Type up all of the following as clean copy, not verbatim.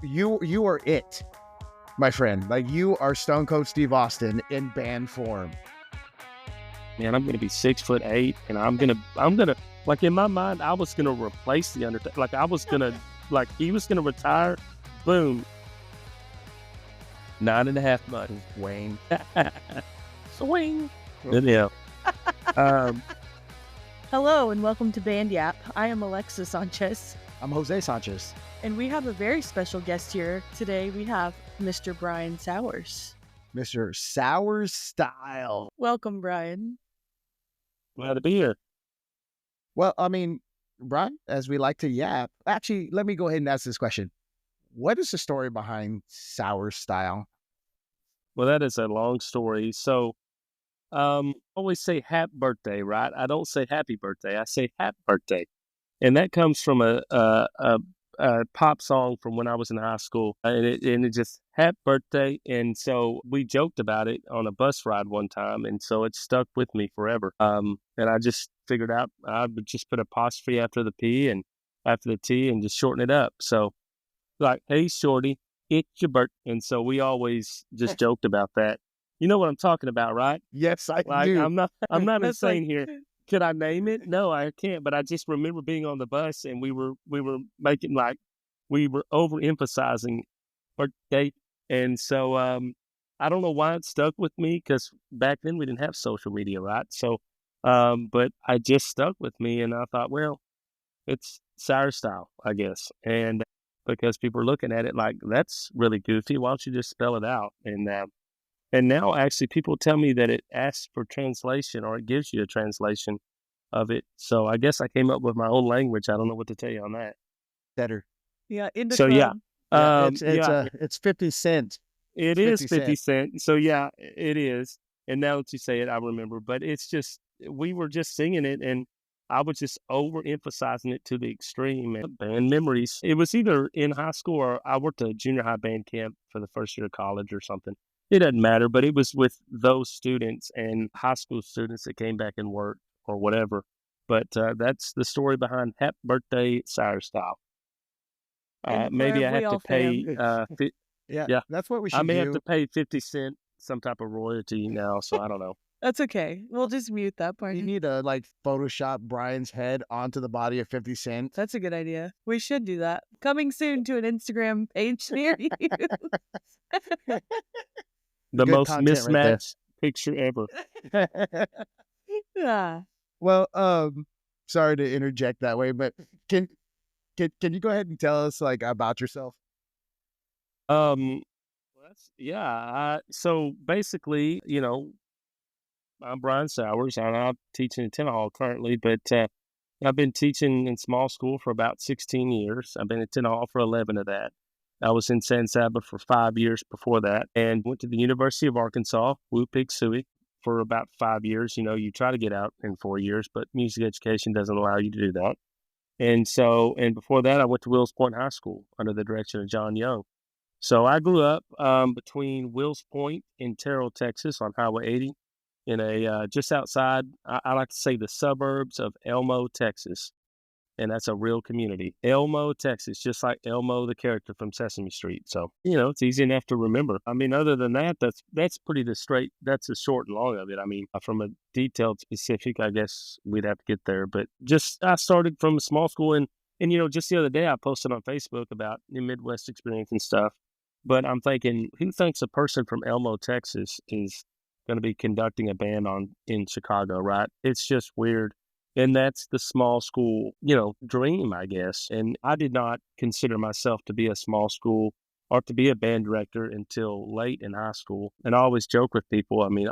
you are it, my friend. Like, you are Stone Cold Steve Austin in band form. Man, I'm gonna be 6'8", and I'm gonna like, in my mind, I was gonna replace the Undertaker. Like, I was gonna he was gonna retire. Boom. 9.5 months. Wayne. Swing. Yeah. Hello and welcome to Band Yap. I am Alexa Sanchez. I'm Jose Sanchez. And we have a very special guest here. Today we have Mr. Brian Sowers. Mr. Sowers Style. Welcome, Brian. Glad to be here. Well, I mean, Brian, as we like to yap, actually, let me go ahead and ask this question. What is the story behind Sowers Style? Well, that is a long story. So, always say happy birthday, right? I don't say happy birthday. I say happy birthday. And that comes from a pop song from when I was in high school. And it just, happy birthday. And so we joked about it on a bus ride one time. And so it stuck with me forever. And I just figured out I would just put apostrophe after the P and after the T and just shorten it up. So, like, hey, shorty, it's your birthday. And so we always just joked about that. You know what I'm talking about, right? Yes, I Like, do. I'm not insane like... here. Could I name it? No, I can't. But I just remember being on the bus and we were making, like, we were overemphasizing birthday. And so I don't know why it stuck with me, because back then we didn't have social media, right? So, but I just stuck with me, and I thought, well, it's Sowers Style, I guess. And because people are looking at it like, that's really goofy. Why don't you just spell it out? And now, actually, people tell me that it asks for translation, or it gives you a translation of it. So I guess I came up with my own language. I don't know what to tell you on that. Better. Yeah, in the so club. It's 50 cents. It is 50 cent. So yeah, it is. And now that you say it, I remember. But it's just, we were just singing it, and I was just overemphasizing it to the extreme. And band memories. It was either in high school, or I worked a junior high band camp for the first year of college or something. It doesn't matter, but it was with those students and high school students that came back and worked or whatever. But that's the story behind Happy Birthday Sowers Style. Maybe I have to pay. Yeah, that's what we should do. I may have to pay 50 cent some type of royalty now, so I don't know. That's okay. We'll just mute that part. You need to, like, Photoshop Brian's head onto the body of 50 Cent. That's a good idea. We should do that. Coming soon to an Instagram page near you. The Good most mismatched picture ever. Yeah. Well, sorry to interject that way, but can you go ahead and tell us, like, about yourself? So basically, you know, I'm Brian Sowers, and I'm teaching at Tenaha currently, but I've been teaching in small school for about 16 years. I've been at Tenaha for 11 of that. I was in San Saba for 5 years before that, and went to the University of Arkansas, Woo Pig Sooie, for about 5 years. You know, you try to get out in 4 years, but music education doesn't allow you to do that. And before that, I went to Wills Point High School under the direction of John Young. So I grew up between Wills Point and Terrell, Texas, on Highway 80, in a just outside, I like to say, the suburbs of Elmo, Texas. And that's a real community. Elmo, Texas, just like Elmo, the character from Sesame Street. So, you know, it's easy enough to remember. I mean, other than that, that's that's the short and long of it. I mean, from a detailed specific, I guess we'd have to get there. But just, I started from a small school, and you know, just the other day I posted on Facebook about the Midwest experience and stuff. But I'm thinking, who thinks a person from Elmo, Texas is going to be conducting a band in Chicago, right? It's just weird. And that's the small school, you know, dream, I guess. And I did not consider myself to be a small school or to be a band director until late in high school. And I always joke with people. I mean,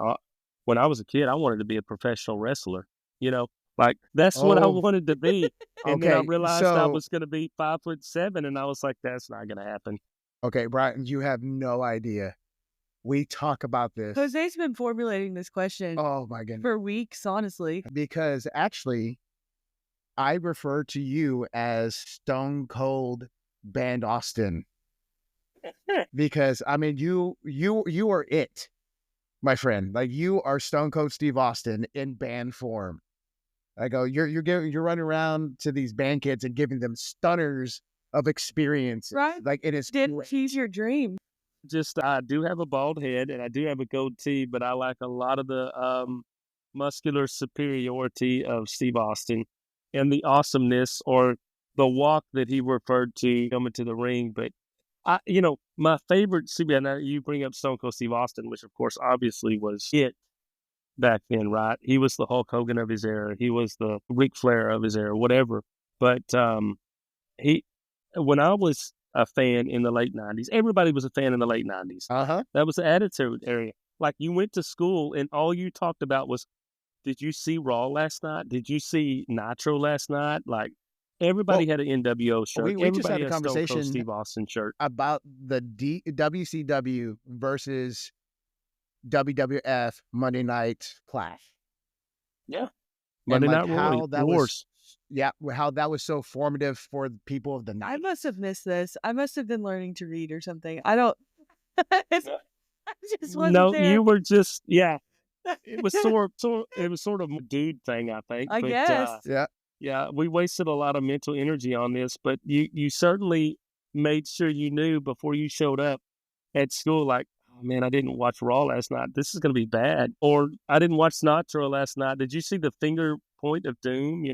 when I was a kid, I wanted to be a professional wrestler, you know, like, that's what I wanted to be. And then I realized I was going to be 5'7", and I was like, that's not going to happen. Okay, Brian, you have no idea. We talk about this. Jose's been formulating this question for weeks, honestly. Because actually, I refer to you as Stone Cold Band Austin. Because, I mean, you are it, my friend. Like, you are Stone Cold Steve Austin in band form. I go, you're running around to these band kids and giving them stunners of experience. Right. Like it is Did great. he's your dream. Just I do have a bald head and I do have a goatee, but I like a lot of the muscular superiority of Steve Austin and the awesomeness or the walk that he referred to coming to the ring. But my favorite now you bring up Stone Cold Steve Austin, which of course obviously was it back then, right? He was the Hulk Hogan of his era. He was the Ric Flair of his era, whatever. But he, when I was a fan in the late 90s, everybody was a fan in the late 90s. That was the attitude area. Like you went to school and all you talked about was, did you see Raw last night? Did you see Nitro last night? Like everybody had an NWO shirt. We just Everybody had a had a Stone Cold conversation Steve Austin shirt. about the WCW versus WWF Monday Night Clash. Yeah. And Monday like Night how that Wars. how that was so formative for the people of the I night. must have missed this. I must have been learning to read or something. I don't. I just wasn't No, there. you were just It was sort of a dude thing, I think. I But, guess. yeah, we wasted a lot of mental energy on this, but you certainly made sure you knew before you showed up at school, like, oh man, I didn't watch Raw last night. This is going to be bad. Or I didn't watch Nitro last night. Did you see the finger point of doom?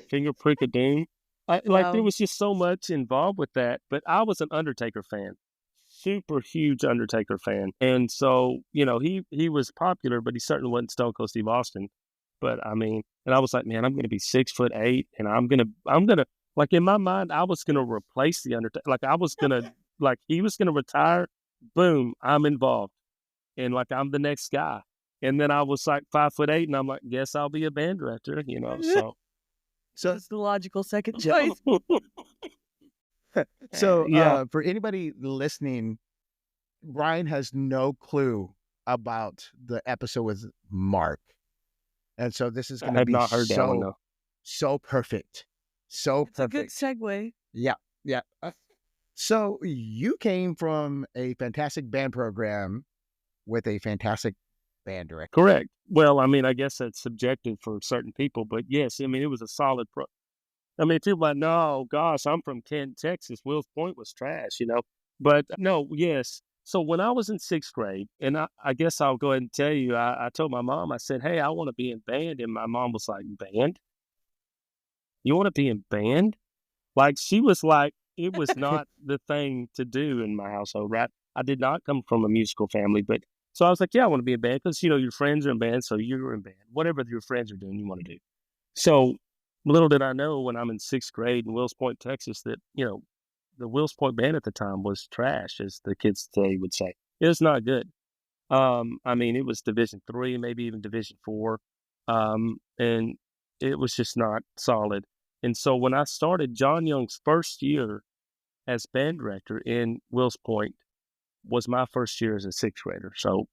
Finger prick of doom. Like there Wow. was just so much involved with that. But I was an Undertaker fan. Super huge Undertaker fan. And so, he was popular, but he certainly wasn't Stone Cold Steve Austin. But I mean, and I was like, man, I'm going to be 6'8", and I'm going to, like in my mind, I was going to replace the Undertaker. Like I was going to, like he was going to retire. Boom, I'm involved. And like, I'm the next guy. And then I was like 5'8", and I'm like, guess I'll be a band director, So That's the logical second choice. So for anybody listening, Brian has no clue about the episode with Mark. And so this is going to be not heard that one, though. so perfect. So It's a perfect. good segue. Yeah. So you came from a fantastic band program with a fantastic band director. Correct. Well, I mean, I guess that's subjective for certain people, but yes, I mean, it was a solid people are like, no, gosh, I'm from Kent, Texas. Wills Point was trash, But no, yes. So when I was in sixth grade, and I guess I'll go ahead and tell you, I told my mom, I said, hey, I want to be in band. And my mom was like, band? You want to be in band? Like, she was like, it was not the thing to do in my household, right? I did not come from a musical family, but so I was like, yeah, I want to be in band because, your friends are in band, so you're in band. Whatever your friends are doing, you want to do. So little did I know when I'm in sixth grade in Wills Point, Texas, that, the Wills Point band at the time was trash, as the kids today would say. It was not good. I mean, it was Division III, maybe even Division IV, and it was just not solid. And so when I started, John Young's first year as band director in Wills Point was my first year as a sixth grader. So,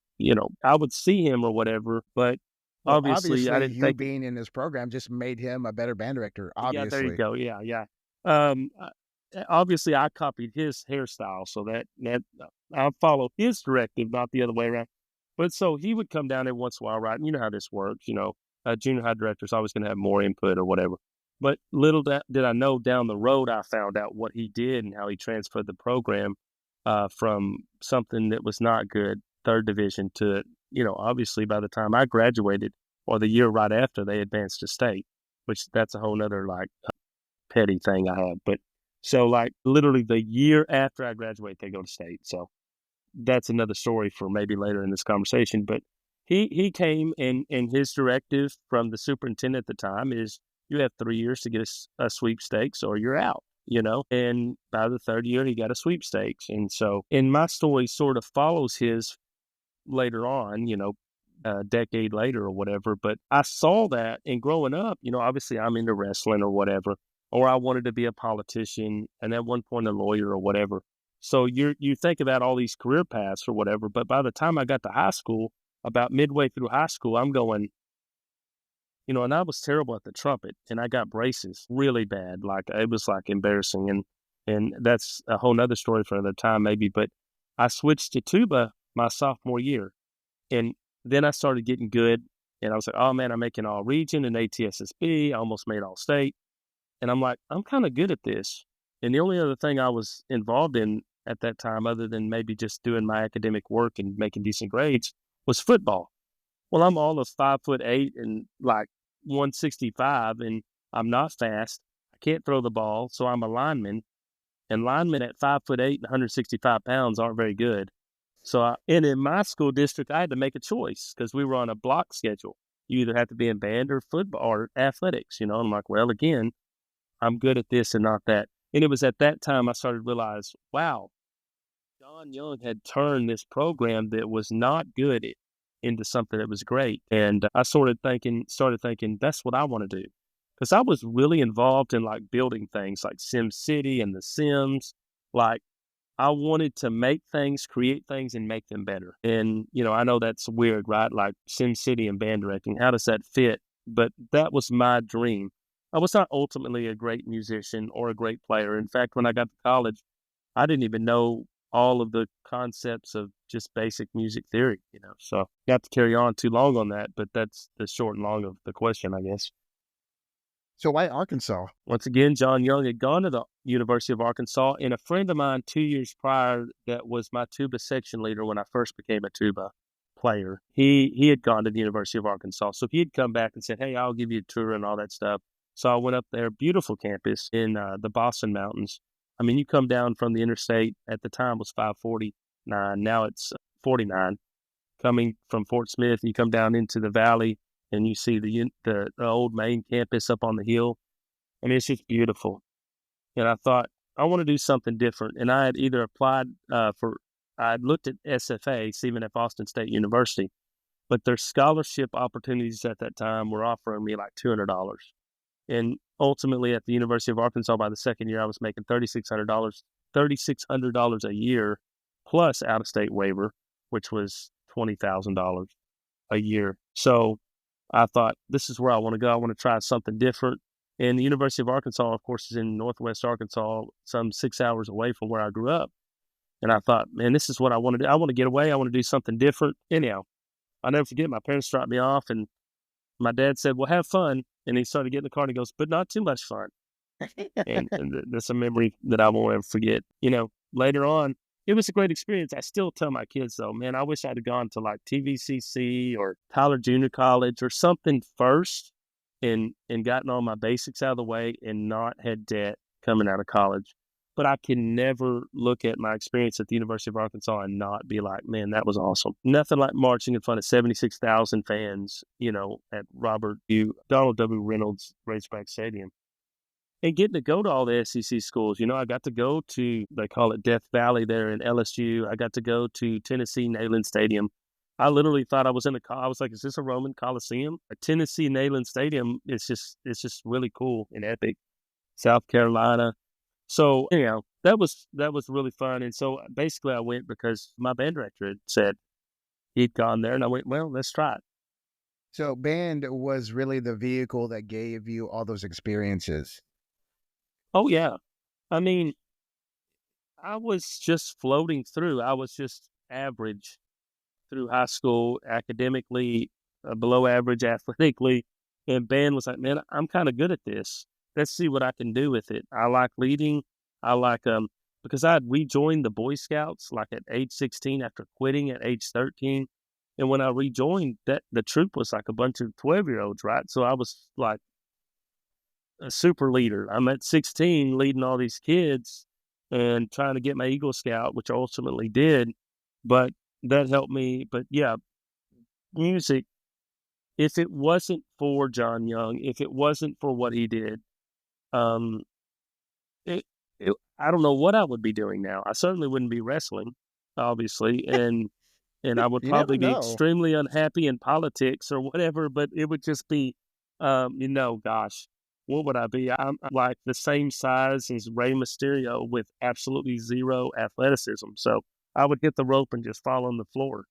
I would see him or whatever, but obviously I didn't think being in this program just made him a better band director. Obviously. Yeah, there you go. Yeah. Obviously I copied his hairstyle, so that I followed his directive, not the other way around. But so he would come down every once in a while, right? And you know how this works, junior high director's always going to have more input or whatever. But little did I know down the road, I found out what he did and how he transferred the program from something that was not good, third division, to, obviously by the time I graduated or the year right after, they advanced to state, which that's a whole nother like petty thing I have. But so like literally the year after I graduate, they go to state. So that's another story for maybe later in this conversation. But he came and his directive from the superintendent at the time is you have 3 years to get a sweepstakes or you're out, and by the third year he got a sweepstakes. And so, and my story sort of follows his later on, a decade later or whatever. But I saw that, and growing up, obviously I'm into wrestling or whatever, or I wanted to be a politician and at one point a lawyer or whatever. So you think about all these career paths or whatever, but by the time I got to high school, about midway through high school, I'm going, and I was terrible at the trumpet, and I got braces really bad. Like it was like embarrassing, and that's a whole nother story for another time maybe. But I switched to tuba my sophomore year, and then I started getting good, and I was like, oh man, I'm making all region and ATSSB. I almost made all state, and I'm like, I'm kind of good at this. And the only other thing I was involved in at that time, other than maybe just doing my academic work and making decent grades, was football. Well, I'm all of 5'8" and like 165, and I'm not fast. I can't throw the ball, so I'm a lineman. And linemen at 5'8" and 165 pounds aren't very good. So, and in my school district, I had to make a choice because we were on a block schedule. You either have to be in band or football or athletics, And I'm like, well, again, I'm good at this and not that. And it was at that time I started to realize, wow, John Young had turned this program that was not good into something that was great. And I started thinking, that's what I want to do. Because I was really involved in like building things like Sim City and The Sims. Like I wanted to make things, create things, and make them better. And, I know that's weird, right? Like Sim City and band directing. How does that fit? But that was my dream. I was not ultimately a great musician or a great player. In fact, when I got to college, I didn't even know all of the concepts of just basic music theory. So not to carry on too long on that, but that's the short and long of the question, I guess. So why Arkansas? Once again, John Young had gone to the University of Arkansas, and a friend of mine 2 years prior that was my tuba section leader when I first became a tuba player, he had gone to the University of Arkansas. So he had come back and said, hey, I'll give you a tour and all that stuff. So I went up there, beautiful campus in the Boston Mountains. I mean, you come down from the interstate, at the time was 549, now it's 49. Coming from Fort Smith, you come down into the valley, and you see the old main campus up on the hill. I mean, it's just beautiful. And I thought, I want to do something different. And I had either applied I had looked at SFA, Stephen F. Austin State University, but their scholarship opportunities at that time were offering me like $200. And ultimately at the University of Arkansas, by the second year, I was making $3,600 a year plus out-of-state waiver, which was $20,000 a year. So I thought, this is where I want to go. I want to try something different. And the University of Arkansas, of course, is in northwest Arkansas, some 6 hours away from where I grew up. And I thought, man, this is what I want to do. I want to get away. I want to do something different. Anyhow, I'll never forget, my parents dropped me off, and my dad said, well, have fun. And he started getting in the car, and he goes, but not too much fun. and that's a memory that I won't ever forget. Later on, it was a great experience. I still tell my kids, though, man, I wish I'd have gone to like TVCC or Tyler Junior College or something first and gotten all my basics out of the way and not had debt coming out of college. But I can never look at my experience at the University of Arkansas and not be like, man, that was awesome. Nothing like marching in front of 76,000 fans, at Donald W. Reynolds Razorback Stadium. And getting to go to all the SEC schools, I got to go to, they call it Death Valley there in LSU. I got to go to Tennessee Neyland Stadium. I literally thought I was I was like, is this a Roman Coliseum? A Tennessee Neyland Stadium, it's just really cool and epic. South Carolina. So anyhow, that was really fun. And so basically I went because my band director had said he'd gone there, and I went, well, let's try it. So band was really the vehicle that gave you all those experiences. Oh, yeah. I mean, I was just floating through. I was just average through high school, academically, below average athletically. And band was like, man, I'm kind of good at this. Let's see what I can do with it. I like leading. I like, because I had rejoined the Boy Scouts like at age 16 after quitting at age 13. And when I rejoined, the troop was like a bunch of 12-year-olds, right? So I was like a super leader. I'm at 16 leading all these kids and trying to get my Eagle Scout, which I ultimately did. But that helped me. But yeah, music, if it wasn't for John Young, if it wasn't for what he did, it, I don't know what I would be doing now. I certainly wouldn't be wrestling, obviously, and I would probably be extremely unhappy in politics or whatever. But it would just be, gosh, what would I be? I'm like the same size as Rey Mysterio with absolutely zero athleticism. So I would hit the rope and just fall on the floor.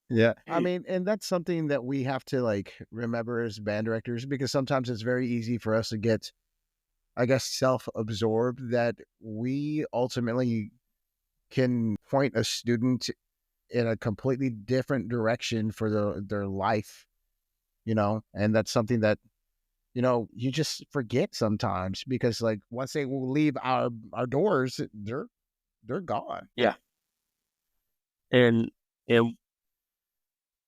Yeah. I mean, and that's something that we have to remember as band directors, because sometimes it's very easy for us to get, I guess, self-absorbed, that we ultimately can point a student in a completely different direction for their life, and that's something that, you just forget sometimes because like once they will leave our doors, they're gone. Yeah. And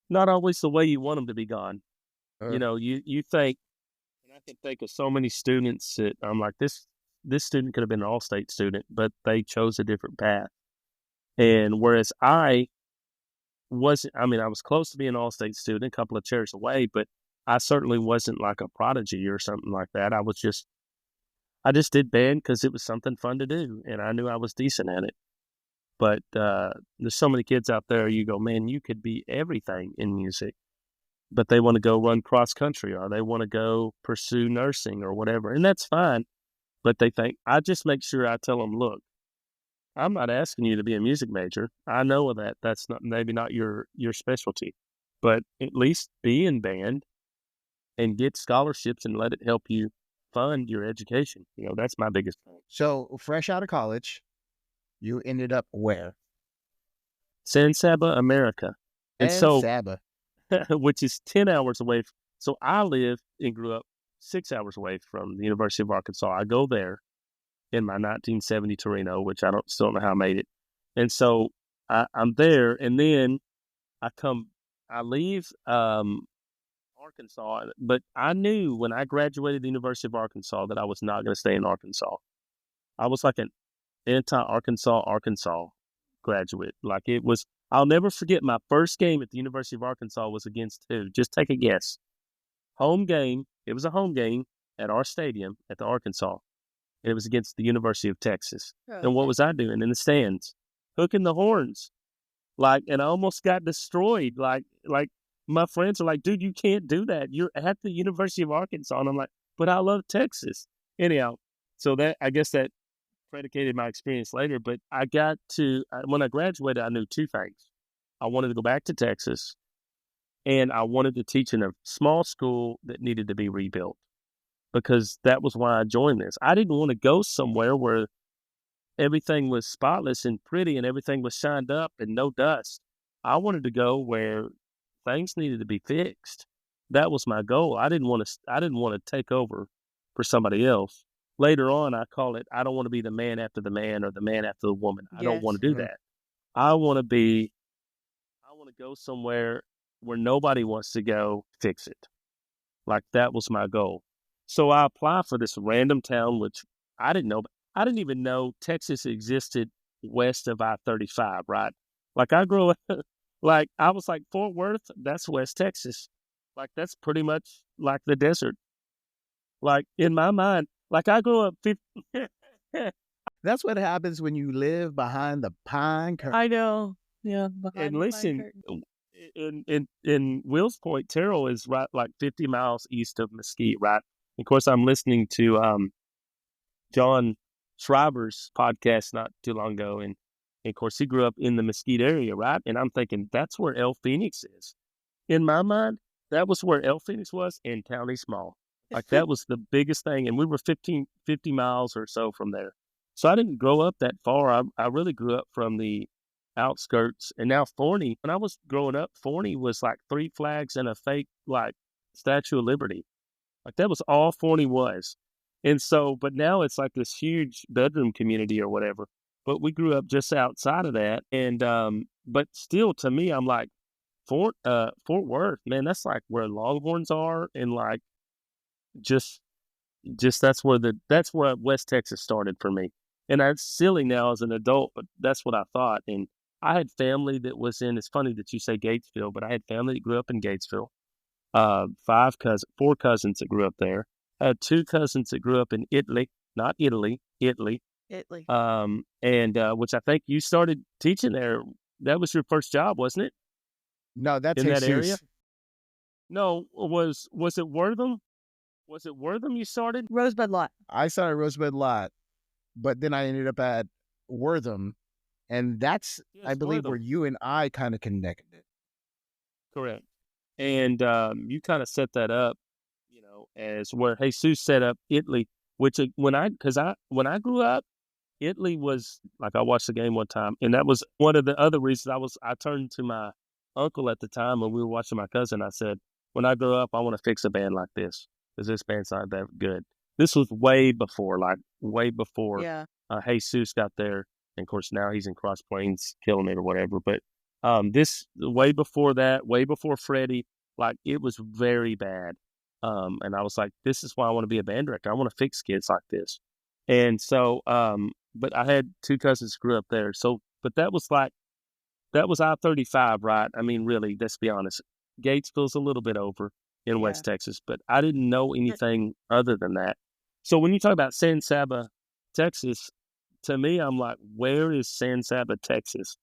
not always the way you want them to be gone. Uh, You think, and I can think of so many students that I'm like, this student could have been an all-state student, but they chose a different path. And whereas I was close to being an all-state student, a couple of chairs away, but I certainly wasn't like a prodigy or something like that. I just did band because it was something fun to do, and I knew I was decent at it. But there's so many kids out there, you go, man, you could be everything in music, but they want to go run cross country or they want to go pursue nursing or whatever, and that's fine. But they think, I just make sure I tell them, look, I'm not asking you to be a music major. I know that that's not maybe not your specialty, but at least be in band and get scholarships and let it help you fund your education. That's my biggest thing. So fresh out of college, you ended up where? San Saba, America. And so, Saba. which is 10 hours away. So I live and grew up 6 hours away from the University of Arkansas. I go there in my 1970 Torino, which I still don't know how I made it. And so I'm there, and then I leave Arkansas, but I knew when I graduated the University of Arkansas that I was not going to stay in Arkansas. I was like an Arkansas graduate. Like it was, I'll never forget my first game at the University of Arkansas was against who? Just take a guess. Home game. It was a home game at our stadium at the Arkansas. It was against the University of Texas. Oh. And what was I doing in the stands? Hooking the horns. And I almost got destroyed. Like my friends are like, dude, you can't do that. You're at the University of Arkansas. And I'm like, but I love Texas. Anyhow, so I guess that predicated my experience later. But when I graduated, I knew two things. I wanted to go back to Texas, and I wanted to teach in a small school that needed to be rebuilt, because that was why I joined this. I didn't want to go somewhere where everything was spotless and pretty and everything was shined up and no dust. I wanted to go where things needed to be fixed. That was my goal. I didn't want to take over for somebody else. Later on, I call it, I don't want to be the man after the man or the man after the woman. I don't want to do that. I want to go somewhere where nobody wants to go, fix it. Like that was my goal. So I applied for this random town, which I didn't know. I didn't even know Texas existed west of I-35, right? Like I grew up, like I was like, Fort Worth, that's West Texas. Like that's pretty much like the desert. Like in my mind, like I grew up 50. That's what happens when you live behind the pine curtain. I know. Yeah. And listen, in Wills Point, Terrell is right like 50 miles east of Mesquite, right? Of course, I'm listening to John Schreiber's podcast not too long ago, and of course, he grew up in the Mesquite area, right? And I'm thinking that's where El Phoenix is. In my mind, that was where El Phoenix was in County Small. Like that was the biggest thing, and we were 50 miles or so from there. So I didn't grow up that far. I really grew up from the outskirts. And now Forney, when I was growing up, Forney was like 3 flags and a fake like Statue of Liberty. Like that was all Forney was. And so, but now it's like this huge bedroom community or whatever. But we grew up just outside of that. And, but still to me, I'm like, Fort Worth, man, that's like where Longhorns are. And like, just that's where West Texas started for me. And it's silly now as an adult, but that's what I thought. And I had family that was it's funny that you say Gatesville, but I had family that grew up in Gatesville. 4 cousins that grew up there. I had 2 cousins that grew up in Italy, not Italy, Italy. Italy. And which I think you started teaching there. That was your first job, wasn't it? No, that's in Jesus. That area. No, was it Wortham? Was it Wortham you started? Rosebud Lot. I started Rosebud Lot, but then I ended up at Wortham, and that's, I believe, Wortham, where you and I kind of connected. Correct. And you kind of set that up, as where Jesus set up Italy, which when I grew up, Italy was like, I watched the game one time, and that was one of the other reasons I turned to my uncle at the time when we were watching my cousin. I said, when I grow up, I want to fix a band like this. because this band's not that good. This was way before Yeah. Jesus got there. And of course, now he's in Cross Plains killing it or whatever. But this way before that, way before Freddie, like it was very bad. And I was like, this is why I want to be a band director. I want to fix kids like this. And so, but I had two cousins grew up there. So, but that was I-35, right? I mean, really, let's be honest. Gatesville's a little bit over in West Texas, but I didn't know anything other than that. So when you talk about San Saba, Texas, to me, I'm like, where is San Saba, Texas?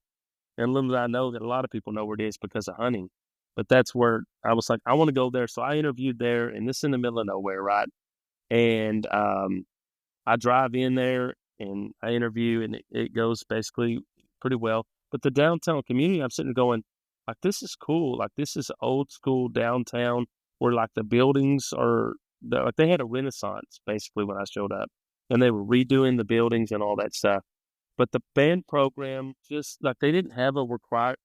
And little did I know that a lot of people know where it is because of hunting. But that's where I was like, I want to go there. So I interviewed there, and this is in the middle of nowhere, right? And I drive in there and I interview, and it goes basically pretty well. But the downtown community, I'm sitting there going, like, this is cool. Like, this is old school downtown where, like, the buildings like, they had a renaissance, basically, when I showed up. And they were redoing the buildings and all that stuff. But the band program, just, like, they didn't have a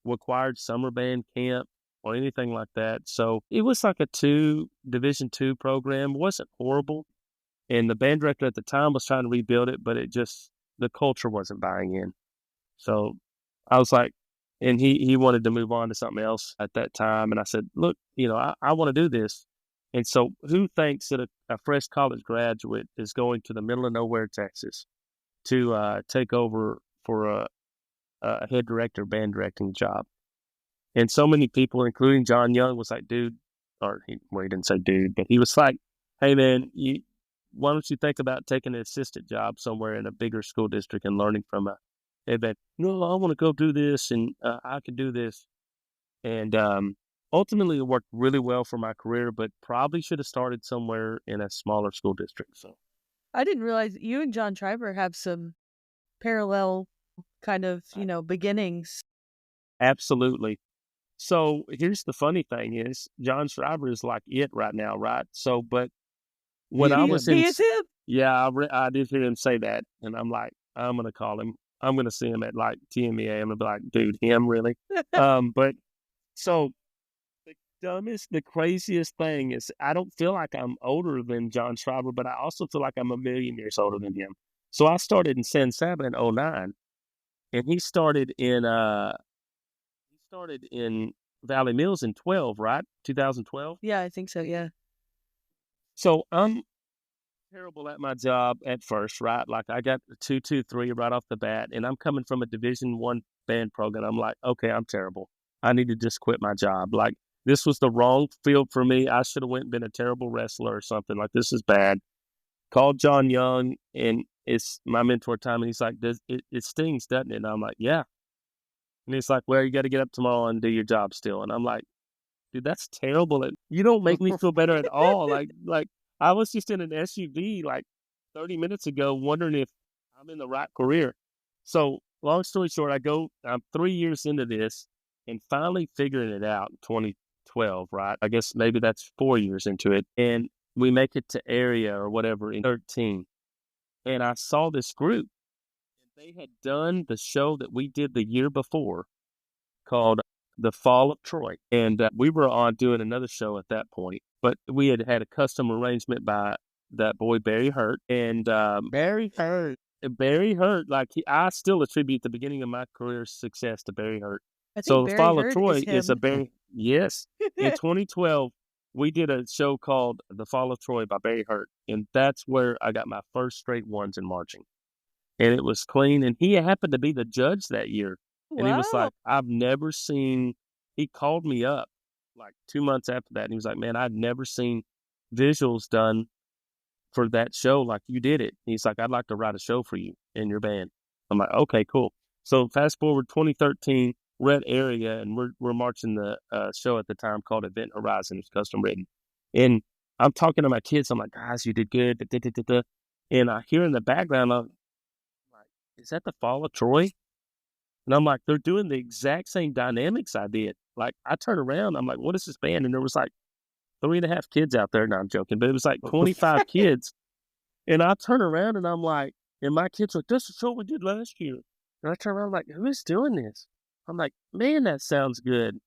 required summer band camp or anything like that. So it was like a Division II program. It wasn't horrible. And the band director at the time was trying to rebuild it, but the culture wasn't buying in. So I was like, and he wanted to move on to something else at that time. And I said, look, I want to do this. And so who thinks that a fresh college graduate is going to the middle of nowhere, Texas, to take over for a head director band directing job? And so many people, including John Young, was like, dude, he didn't say dude, but he was like, hey, man, why don't you think about taking an assistant job somewhere in a bigger school district and learning from a head? No, I want to go do this, and I can do this. And ultimately, it worked really well for my career, but probably should have started somewhere in a smaller school district. So I didn't realize you and John Schreiber have some parallel kind of, beginnings. absolutely. So here's the funny thing is John Schreiber is like it right now, right? So, but when I was in, He is him? yeah, I did hear him say that, and I'm like, I'm gonna call him. I'm gonna see him at like tmea. I'm gonna be like, dude, him really? But so the craziest thing is I don't feel like I'm older than John Schreiber, but I also feel like I'm a million years older than him. So I started in San Saba in 2009, and he started in Valley Mills in 12, right? 2012. Yeah, I think so. Yeah. So I'm terrible at my job at first, right? Like I got 2-2-3 right off the bat, and I'm coming from a Division I band program. I'm like, okay, I'm terrible. I need to just quit my job. Like this was the wrong field for me. I should have went and been a terrible wrestler or something. Like this is bad. Called John Young, and it's my mentor time, and he's like, it stings, doesn't it? And I'm like, yeah. And he's like, well, you got to get up tomorrow and do your job still. And I'm like, dude, that's terrible. You don't make me feel better at all. Like I was just in an SUV like 30 minutes ago wondering if I'm in the right career. So long story short, I'm 3 years into this and finally figuring it out in 2012, right? I guess maybe that's 4 years into it. And we make it to area or whatever in 13. And I saw this group. They had done the show that we did the year before called The Fall of Troy. And we were on doing another show at that point, but we had a custom arrangement by that boy, Barry Hurt. And Barry Hurt. Like I still attribute the beginning of my career success to Barry Hurt. I think So Barry The Fall of Hurt Troy is is a him. Barry. Yes. In 2012, we did a show called The Fall of Troy by Barry Hurt. And that's where I got my first straight ones in marching. And it was clean. And he happened to be the judge that year. And he was Wow. like, I've never seen, he called me up like 2 months after that. And he was like, man, I'd never seen visuals done for that show like you did it. He's like, I'd like to write a show for you in your band. I'm like, okay, cool. So fast forward 2013, we're at area and we're marching the show at the time called Event Horizon. It's custom written. And I'm talking to my kids. I'm like, guys, you did good. Da, da, da, da. And I hear in the background, I'm like, is that The Fall of Troy? And I'm like, they're doing the exact same dynamics I did. Like, I turn around, I'm like, what is this band? And there was like 3.5 kids out there. No, I'm joking, but it was like 25 kids. And I turn around and I'm like, and my kids are like, this is what we did last year. And I turn around, I'm like, who is doing this? I'm like, man, that sounds good.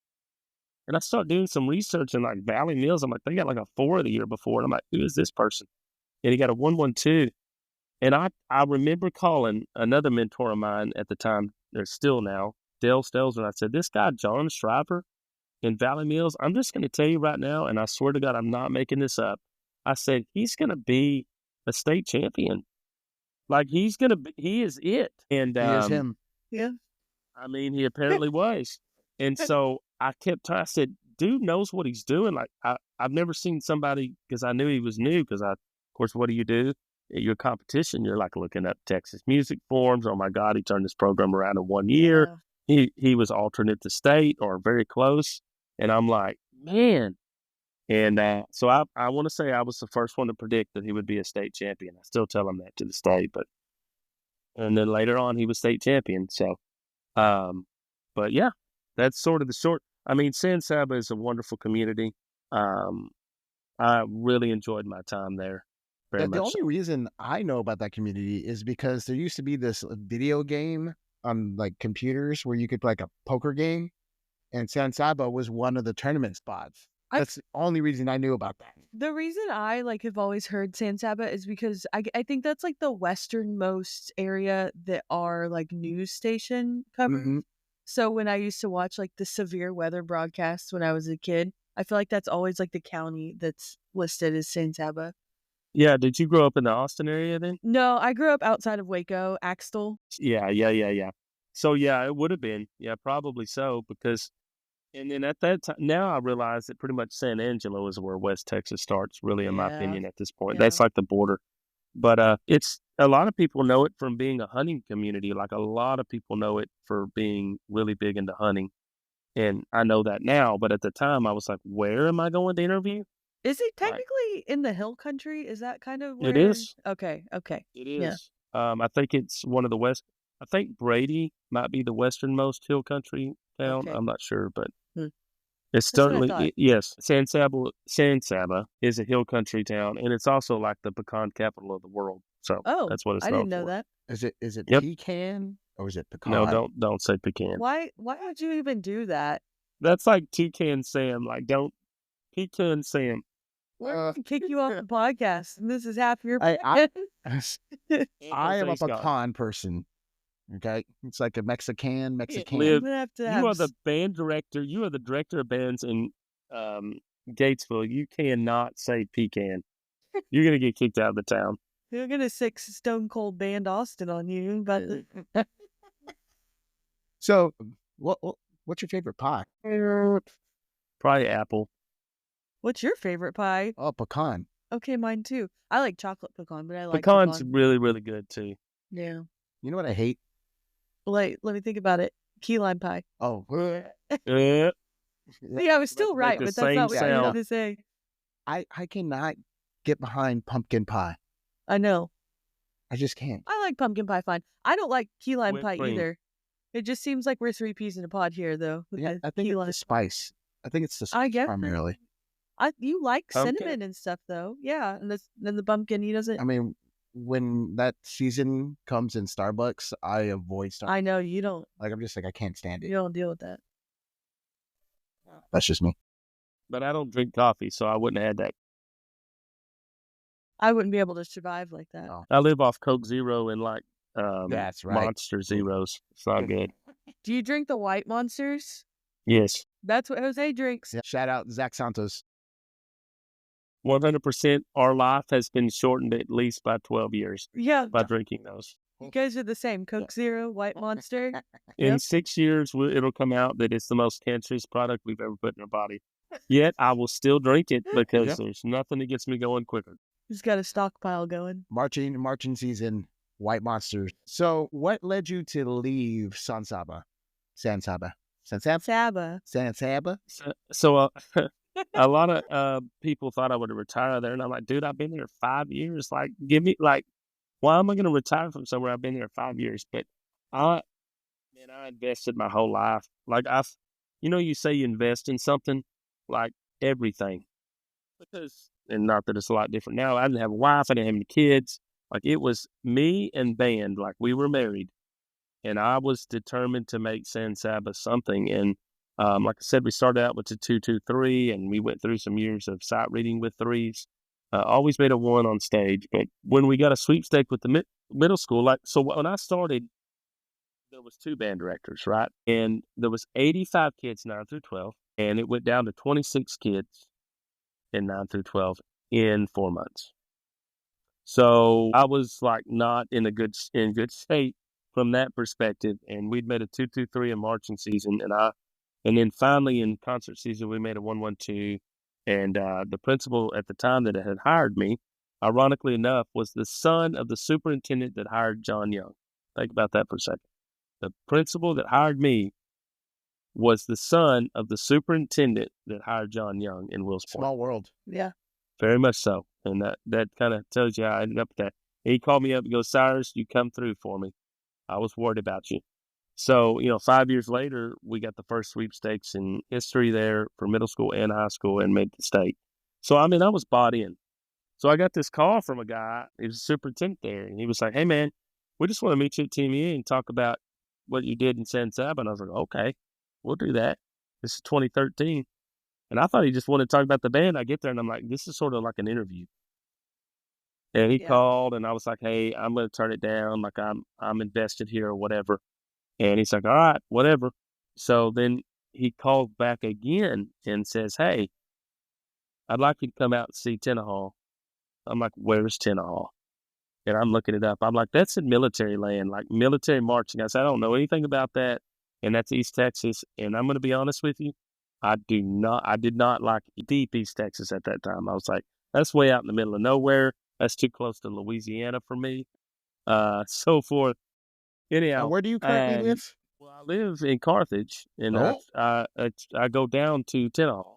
And I start doing some research in like Valley Mills. I'm like, they got like a 4 the year before. And I'm like, who is this person? And he got a 112. And I remember calling another mentor of mine at the time, there's still now, Dale Stelzer. And I said, this guy, John Shriver in Valley Mills, I'm just going to tell you right now, and I swear to God, I'm not making this up. I said, he's going to be a state champion. Like he is it. And He is him. Yeah. I mean, he apparently was. And so I I said, dude knows what he's doing. Like I've never seen somebody, because I knew he was new, because of course, what do you do? At your competition, you're like looking up Texas music forms. Oh my God, he turned this program around in 1 year. Yeah. He was alternate to state or very close. And I'm like, man. And so I want to say I was the first one to predict that he would be a state champion. I still tell him that to this day. And then later on, he was state champion. So, but yeah, that's sort of the short. I mean, San Saba is a wonderful community. I really enjoyed my time there. The only reason I know about that community is because there used to be this video game on like computers where you could play like a poker game, and San Saba was one of the tournament spots. That's the only reason I knew about that. The reason I have always heard San Saba is because I think that's like the westernmost area that our like news station covers. Mm-hmm. So when I used to watch like the severe weather broadcasts when I was a kid, I feel like that's always like the county that's listed as San Saba. Yeah. Did you grow up in the Austin area then? No, I grew up outside of Waco, Axtell. Yeah. So yeah, it would have been. Yeah, probably so, because, and then at that time, now I realize that pretty much San Angelo is where West Texas starts, really, in my opinion, at this point. Yeah. That's like the border. But it's, a lot of people know it from being a hunting community. Like a lot of people know it for being really big into hunting. And I know that now, but at the time I was like, where am I going to interview? Is it technically in the hill country? Is that kind of where? It is. Okay. It is. Yeah. I think it's one of the I think Brady might be the westernmost hill country town. Okay. I'm not sure, but Hmm. it's That's what I certainly, thought. yes. San Saba is a hill country town, and it's also like the pecan capital of the world. So Oh, that's what it's I known didn't know for. that. Is it Yep. pecan or is it pecan? No, don't say pecan. Why would you even do that? That's like Toucan Sam. Like, don't Pecan Sam. We're gonna kick you off the podcast, and this is half your. I am a Thanks, God. pecan person. Okay, it's like a Mexican. Liv, I'm gonna have to you have are the band director. You are the director of bands in Gatesville. You cannot say pecan. You're gonna get kicked out of the town. You're gonna sick Stone Cold Band Austin on you, but So, what's your favorite pie? Probably apple. what's your favorite pie? Oh, pecan. Okay, mine too. I like chocolate pecan, but I like Pecan's pecan. really, really good too. Yeah. You know what I hate? Like, let me think about it. Key lime pie. Oh, Yeah. See, I was still Make right, the but that's not what same I wanted sound. to say. I cannot get behind pumpkin pie. I know. I just can't. I like pumpkin pie fine. I don't like key lime Whipped pie cream. either. It just seems like we're 3 peas in a pod here, though. With Yeah, the I think key it's lime. the spice. I think it's the I spice guess. primarily. You like Pumpkin? cinnamon and stuff, though. Yeah, and then the pumpkin, he doesn't. I mean, when that season comes in Starbucks, I avoid Starbucks. I know you don't. Like, I'm just like, I can't stand You it. don't deal with that. That's just me. But I don't drink coffee, so I wouldn't have had that. I wouldn't be able to survive like that. No. I live off Coke Zero and like That's right. Monster Zeros. It's not good. Do you drink the white monsters? Yes. That's what Jose drinks. Yeah. Shout out Zach Santos. 100%. Our life has been shortened at least by 12 years Yeah, by drinking those. you guys are the same. Coke Zero, white monster. In Yep. 6 years, it'll come out that it's the most cancerous product we've ever put in our body. Yet I will still drink it because Yep. there's nothing that gets me going quicker. He's got a stockpile going. Marching season, White Monsters. So, what led you to leave San Saba? Saba. So a lot of people thought I would retire there, and I'm like, dude, I've been there 5 years. Like, give me why am I going to retire from somewhere I've been there 5 years? But I invested my whole life. Like you say you invest in something, like everything, because, and not that it's a lot different now. I didn't have a wife. I didn't have any kids. Like, it was me and band. Like, we were married, and I was determined to make San Saba something. And Like I said, we started out with the 2-2-3, and we went through some years of sight reading with threes. Always made a 1 on stage, but when we got a sweepstake with the middle school, so when I started, there was 2 band directors, right? And there was 85 kids 9 through 12, and it went down to 26 kids in 9 through 12 in 4 months. So I was like not in good shape from that perspective. And we'd made a 2-2-3 in marching season, and then finally in concert season we made a 1-1-2. And the principal at the time that had hired me, ironically enough, was the son of the superintendent that hired John Young. Think about that for a second. The principal that hired me was the son of the superintendent that hired John Young in Wills Point. Small world. Yeah. Very much so. And that kind of tells you how I ended up with that. He called me up and goes, Cyrus, you come through for me. I was worried about you. So, 5 years later, we got the first sweepstakes in history there for middle school and high school and made the state. So, I was bought in. So I got this call from a guy, he was a superintendent there, and he was like, hey, man, we just want to meet you at tmea and talk about what you did in San Saba. And I was like, okay, we'll do that. This is 2013. And I thought he just wanted to talk about the band. I get there and I'm like, this is sort of like an interview. And he called and I was like, hey, I'm going to turn it down. Like I'm invested here or whatever. And he's like, all right, whatever. So then he called back again and says, hey, I'd like you to come out and see Tenaha. I'm like, where's Tenaha? And I'm looking it up. I'm like, that's in military land, like military marching. I said, I don't know anything about that. And that's East Texas. And I'm going to be honest with you. I did not like deep East Texas at that time. I was like, that's way out in the middle of nowhere. That's too close to Louisiana for me. So forth. Anyhow. Where do you currently live? Well, I live in Carthage, and I go down to Tenaha.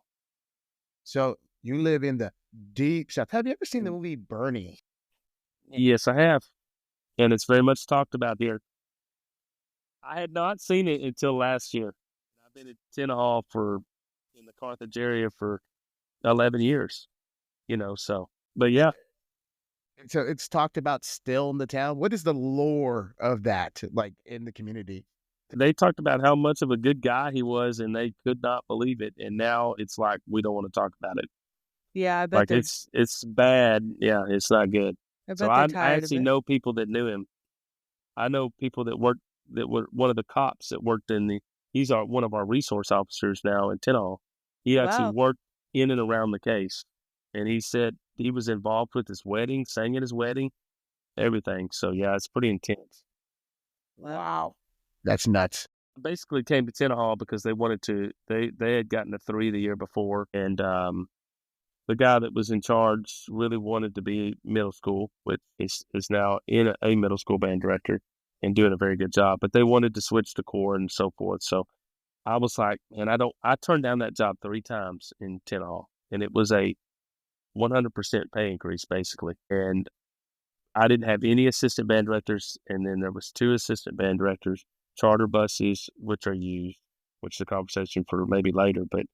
So you live in the deep South. Have you ever seen the movie Bernie? Yes, I have. And it's very much talked about here. I had not seen it until last year. I've been at Tenaha in the Carthage area for 11 years, so, but yeah. So it's talked about still in the town. What is the lore of that, like in the community? They talked about how much of a good guy he was, and they could not believe it. And now it's like, we don't want to talk about it. Yeah, I bet like it's bad. Yeah, it's not good. I actually know people that knew him. I know people that were one of the cops that worked he's one of our resource officers now in Tenaha. He actually worked in and around the case. And he said he was involved with his wedding, sang at his wedding, everything. So yeah, it's pretty intense. Wow. That's nuts. I basically came to Tenaha because they wanted to, they had gotten a 3 the year before. And, the guy that was in charge really wanted to be middle school, which is now in a middle school band director and doing a very good job. But they wanted to switch to core and so forth. So I was like, and I turned down that job 3 times in Tenaha, and it was a 100% pay increase basically. And I didn't have any assistant band directors. And then there was 2 assistant band directors, charter buses, which are used, which is a conversation for maybe later. But,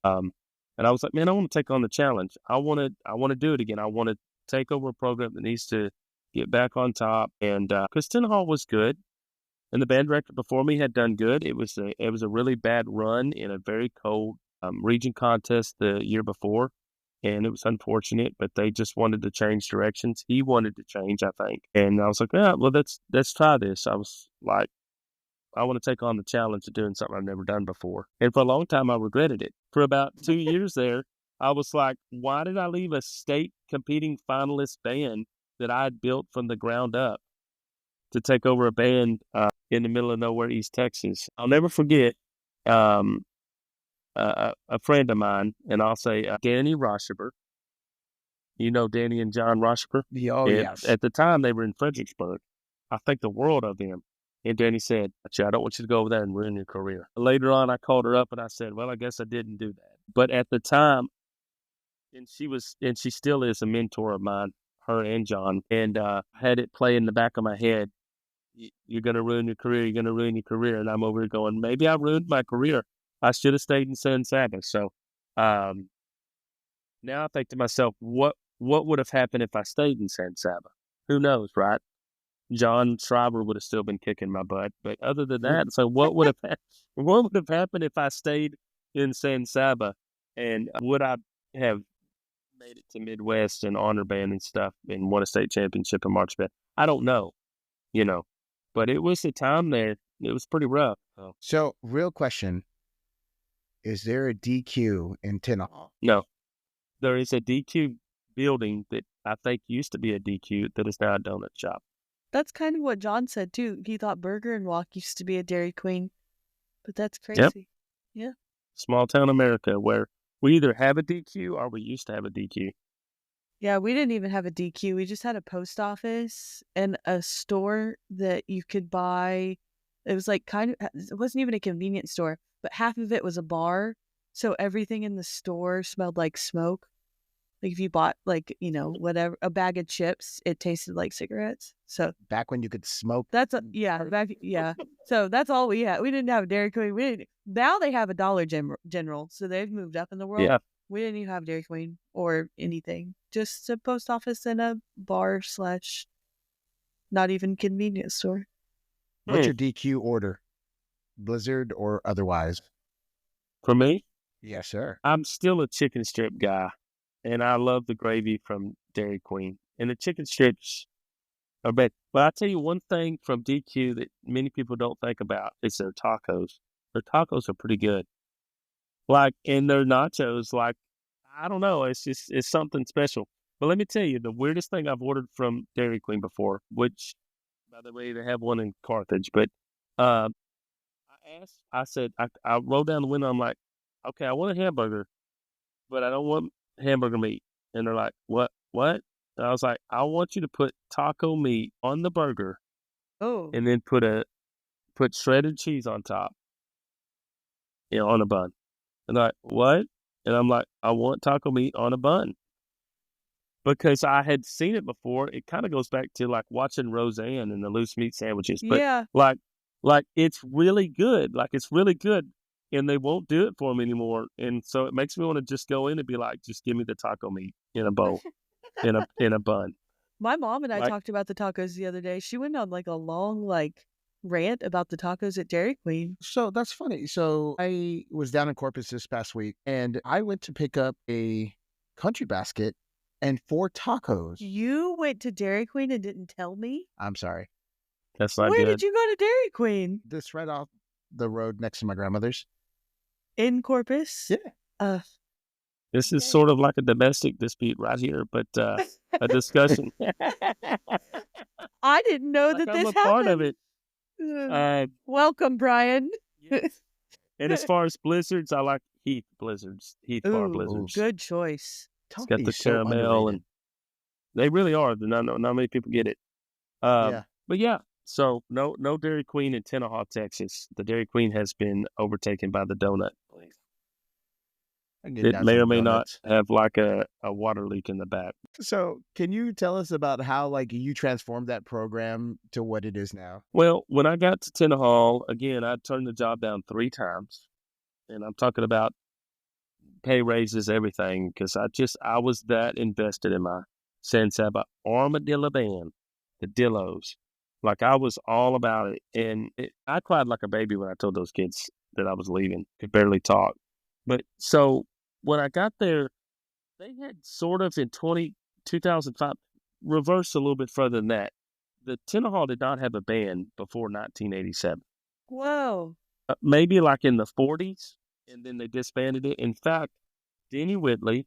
and I was like, man, I want to take on the challenge. I want to do it again. I want to take over a program that needs to get back on top. And because Tenaha was good, and the band director before me had done good. It was a really bad run in a very cold region contest the year before, and it was unfortunate. But they just wanted to change directions. He wanted to change, I think. And I was like, yeah, well, let's try this. I was like, I want to take on the challenge of doing something I've never done before. And for a long time, I regretted it. For about 2 years there, I was like, why did I leave a state competing finalist band that I had built from the ground up to take over a band in the middle of nowhere, East Texas? I'll never forget a friend of mine, and I'll say Danny Roshaber. You know Danny and John Roshaber? Yes. At the time, they were in Fredericksburg. I think the world of them. And Danny said, I don't want you to go over there and ruin your career. Later on, I called her up and I said, well, I guess I didn't do that. But at the time, and she still is a mentor of mine, her and John, and had it play in the back of my head, you're going to ruin your career, you're going to ruin your career. And I'm over here going, maybe I ruined my career. I should have stayed in San Saba. So now I think to myself, what would have happened if I stayed in San Saba? Who knows, right? John Schreiber would have still been kicking my butt. But other than that, so what would have happened if I stayed in San Saba, and would I have made it to Midwest and honor band and stuff and won a state championship in march band? I don't know, but it was the time there. It was pretty rough. So, real question: is there a DQ in Tenaha? No, there is a DQ building that I think used to be a DQ that is now a donut shop. That's kind of what John said too. He thought Burger and Walk used to be a Dairy Queen, but that's crazy. Yeah. Small town America where we either have a DQ or we used to have a DQ. Yeah, we didn't even have a DQ. We just had a post office and a store that you could buy. It was like it wasn't even a convenience store, but half of it was a bar. So everything in the store smelled like smoke. Like if you bought whatever, a bag of chips, it tasted like cigarettes. So Back when you could smoke. yeah. So that's all we had. We didn't have a Dairy Queen. Now they have a Dollar General, so they've moved up in the world. Yeah. We didn't even have Dairy Queen or anything. Just a post office and a bar / not even convenience store. What's your DQ order? Blizzard or otherwise? For me? Yes, sir. I'm still a chicken strip guy, and I love the gravy from Dairy Queen. And the chicken strips are bad. But I'll tell you one thing from DQ that many people don't think about is their tacos. Their tacos are pretty good. And their nachos, I don't know, it's something special. But let me tell you, the weirdest thing I've ordered from Dairy Queen before, which, by the way, they have one in Carthage, but I rolled down the window, I'm like, okay, I want a hamburger, but I don't want hamburger meat. And they're like, what? And I was like, I want you to put taco meat on the burger. Oh. And then put shredded cheese on top, on a bun. And they're like, what? And I'm like, I want taco meat on a bun. Because I had seen it before. It kind of goes back to watching Roseanne and the loose meat sandwiches. But yeah. It's really good. It's really good. And they won't do it for me anymore. And so it makes me want to just go in and be like, just give me the taco meat in a bowl, in a bun. My mom and I talked about the tacos the other day. She went on a long rant about the tacos at Dairy Queen. So that's funny. So I was down in Corpus this past week, and I went to pick up a country basket and 4 tacos. You went to Dairy Queen and didn't tell me? I'm sorry. That's not Where good. did you go to Dairy Queen? This right off the road next to my grandmother's. In Corpus? Yeah. This is sort of like a domestic dispute right here, but a discussion. I didn't know that this happened. Part of it. Welcome, Brian. Yes. And as far as blizzards, I like Heath blizzards, Heath bar blizzards. Good choice. It's got the caramel, and they really are. Not many people get it. But yeah, so no Dairy Queen in Tenaha, Texas. The Dairy Queen has been overtaken by the donut place. It may or may not have a water leak in the back. So can you tell us about how you transformed that program to what it is now? Well, when I got to Tenaha, again, I turned the job down 3 times. And I'm talking about pay raises, everything, because I was that invested in my San Saba Armadillo band, the Dillos. I was all about it. And I cried like a baby when I told those kids that I was leaving. Could barely talk. But so when I got there, they had sort of in 2005, reversed a little bit further than that. The Tenaha did not have a band before 1987. Whoa. Maybe in the 40s, and then they disbanded it. In fact, Denny Whitley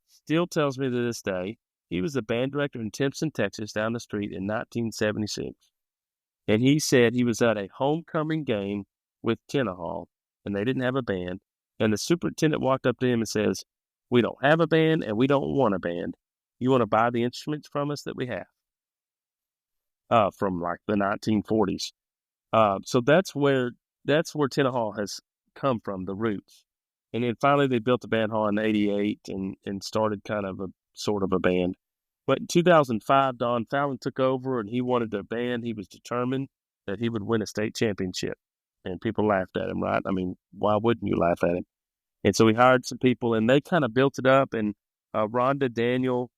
still tells me to this day, he was the band director in Timpson, Texas, down the street in 1976. And he said he was at a homecoming game with Tenaha, and they didn't have a band. And the superintendent walked up to him and says, we don't have a band and we don't want a band. You want to buy the instruments from us that we have? From the 1940s. So that's where Tenaha has come from, the roots. And then finally they built the band hall in 88 and started kind of a sort of a band. But in 2005, Don Fallon took over and he wanted a band. He was determined that he would win a state championship. And people laughed at him, right? I mean, why wouldn't you laugh at him? And so he hired some people, and they kind of built it up. And Rhonda Daniel,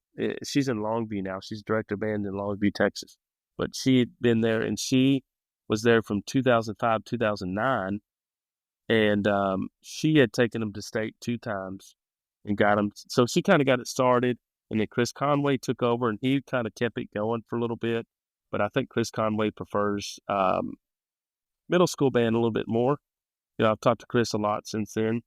she's in Longview now. She's director of band in Longview, Texas. But she had been there, and she was there from 2005, 2009. And she had taken them to state 2 times and got them. So she kind of got it started. And then Chris Conway took over, and he kind of kept it going for a little bit. But I think Chris Conway prefers middle school band a little bit more. I've talked to Chris a lot since then.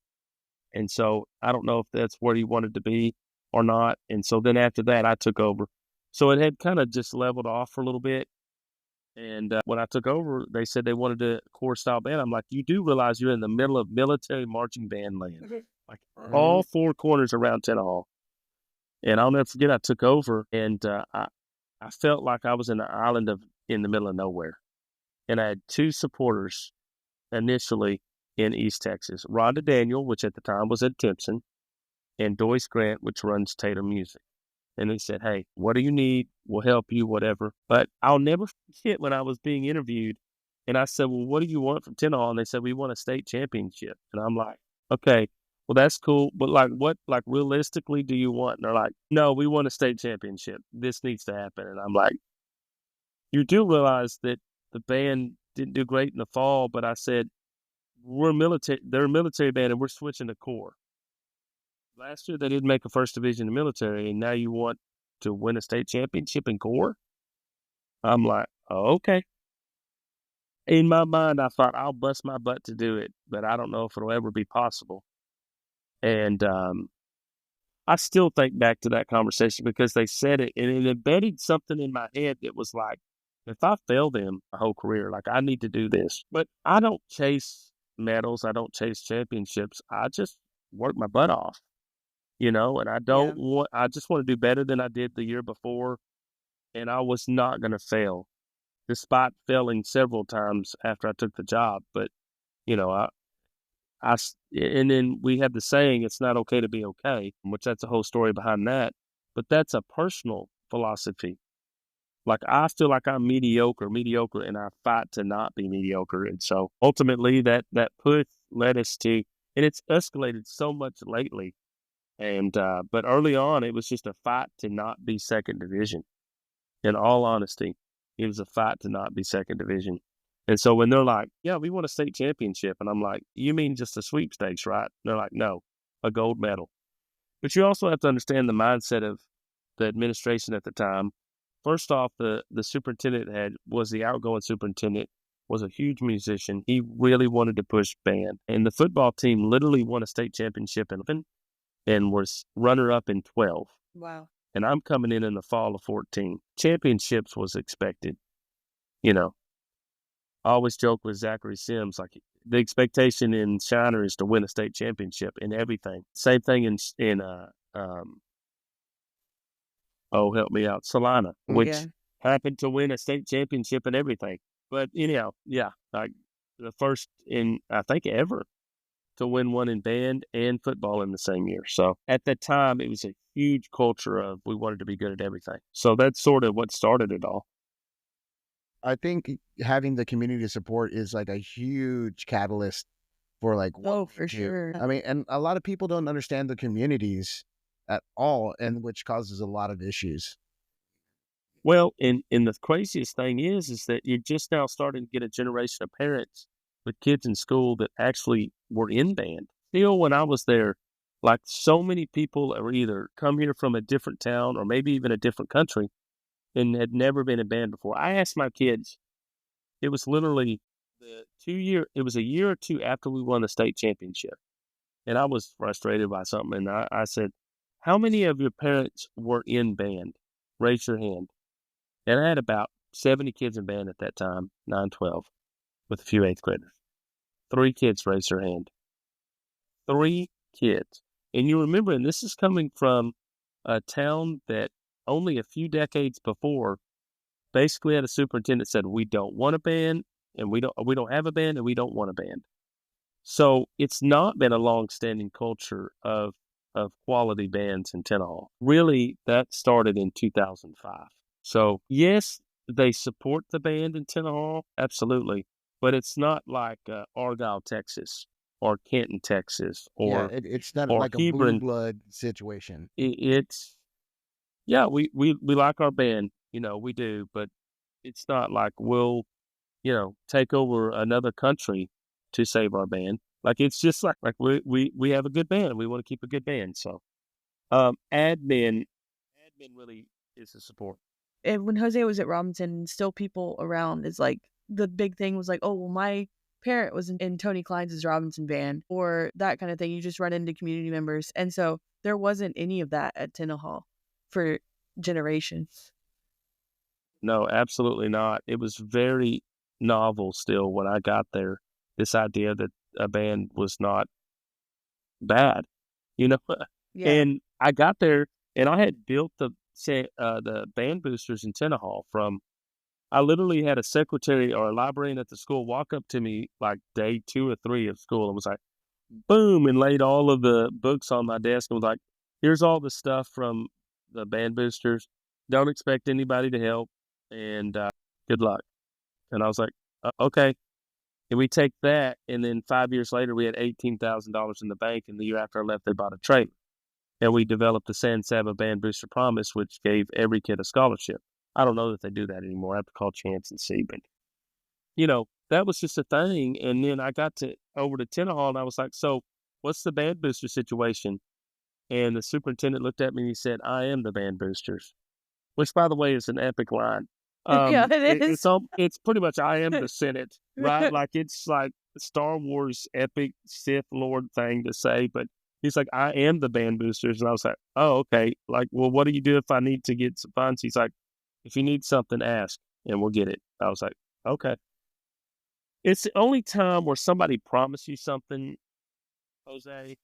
And so I don't know if that's where he wanted to be or not. And so then after that, I took over. So it had kind of just leveled off for a little bit. And when I took over, they said they wanted a corps style band. I'm like, you do realize you're in the middle of military marching band land, like all 4 corners around Tenaha. And I'll never forget, I took over, and I felt like I was in an island in the middle of nowhere. And I had 2 supporters initially in East Texas, Rhonda Daniel, which at the time was at Timpson, and Doyce Grant, which runs Tatum Music. And they said, hey, what do you need? We'll help you, whatever. But I'll never forget when I was being interviewed, and I said, well, what do you want from Tenaha? And they said, we want a state championship. And I'm like, okay, well, that's cool. But what realistically do you want? And they're like, no, we want a state championship. This needs to happen. And I'm like, you do realize that the band didn't do great in the fall, but I said, they're a military band, and we're switching to corps. Last year, they didn't make a first division in the military, and now you want to win a state championship in corps? I'm like, oh, okay. In my mind, I thought, I'll bust my butt to do it, but I don't know if it'll ever be possible. And I still think back to that conversation because they said it, and it embedded something in my head that was like, if I fail them my whole career, like, I need to do this. But I don't chase medals. I don't chase championships. I just work my butt off. And I I just want to do better than I did the year before. And I was not going to fail, despite failing several times after I took the job. But, and then we have the saying, it's not okay to be okay, which that's a whole story behind that. But that's a personal philosophy. Like, I feel like I'm mediocre, and I fight to not be mediocre. And so ultimately that push led us to, and it's escalated so much lately. And, but early on, it was just a fight to not be second division. In all honesty, it was a fight to not be second division. And so when they're like, yeah, we want a state championship. And I'm like, you mean just a sweepstakes, right? And they're like, no, a gold medal. But you also have to understand the mindset of the administration at the time. First off, the superintendent was the outgoing superintendent, was a huge musician. He really wanted to push band. And the football team literally won a state championship in 11 and was runner-up in 12. Wow. And I'm coming in the fall of 14. Championships was expected. I always joke with Zachary Sims, like, the expectation in Shiner is to win a state championship in everything. Same thing in help me out, Salina, which happened to win a state championship in everything. But anyhow, yeah, like the first in, I think, ever to win one in band and football in the same year. So at that time, it was a huge culture of we wanted to be good at everything. So that's sort of what started it all. I think having the community support is like a huge catalyst for like, for sure. I mean, and a lot of people don't understand the communities at all, and which causes a lot of issues. Well, and the craziest thing is that you're just now starting to get a generation of parents with kids in school that actually were in band. Still, when I was there, like, so many people are either come here from a different town or maybe even a different country and had never been in band before. I asked my kids, it was literally it was a year or two after we won the state championship. And I was frustrated by something. And I said, how many of your parents were in band? Raise your hand. And I had about 70 kids in band at that time, 9, 12, with a few 8th graders. 3 kids raised their hand. 3 kids. And you remember, and this is coming from a town that only a few decades before basically had a superintendent said, we don't want a band, and we don't have a band, and we don't want a band. So it's not been a long-standing culture of quality bands in Tenaha. Really, that started in 2005. So yes, they support the band in Tenaha, absolutely, but it's not like Argyle, Texas, or Kenton, Texas, or it's not or like a blue blood situation. It's we like our band, we do, but it's not like we'll take over another country to save our band. Like, it's just like we have a good band. We want to keep a good band. So, admin really is the support. And when Jose was at Robinson, still people around is like the big thing was like, oh, well, my parent was in Tony Klein's Robinson band or that kind of thing. You just run into community members. And so there wasn't any of that at Tenaha for generations. No, absolutely not. It was very novel still when I got there. This idea that a band was not bad, you know? Yeah. And I got there and I had built the band boosters in Tenaha from. I literally had a secretary or a librarian at the school walk up to me like day 2 or 3 of school and was like, boom, and laid all of the books on my desk and was like, here's all the stuff from the band boosters. Don't expect anybody to help, and good luck. And I was like, okay. And we take that, and then 5 years later, we had $18,000 in the bank, and the year after I left, they bought a trailer. And we developed the San Saba Band Booster Promise, which gave every kid a scholarship. I don't know that they do that anymore. I have to call Chance and see, but that was just a thing. And then I got over to Tenaha and I was like, so what's the band booster situation? And the superintendent looked at me and he said, I am the band boosters, which by the way is an epic line. Yeah, it is. It's pretty much, I am the Senate, right? Like it's like Star Wars epic Sith Lord thing to say, but he's like, I am the band boosters. And I was like, oh, okay. Like, well, what do you do if I need to get some funds? He's like, if you need something, ask and we'll get it. I was like, okay. It's the only time where somebody promised you something, Jose,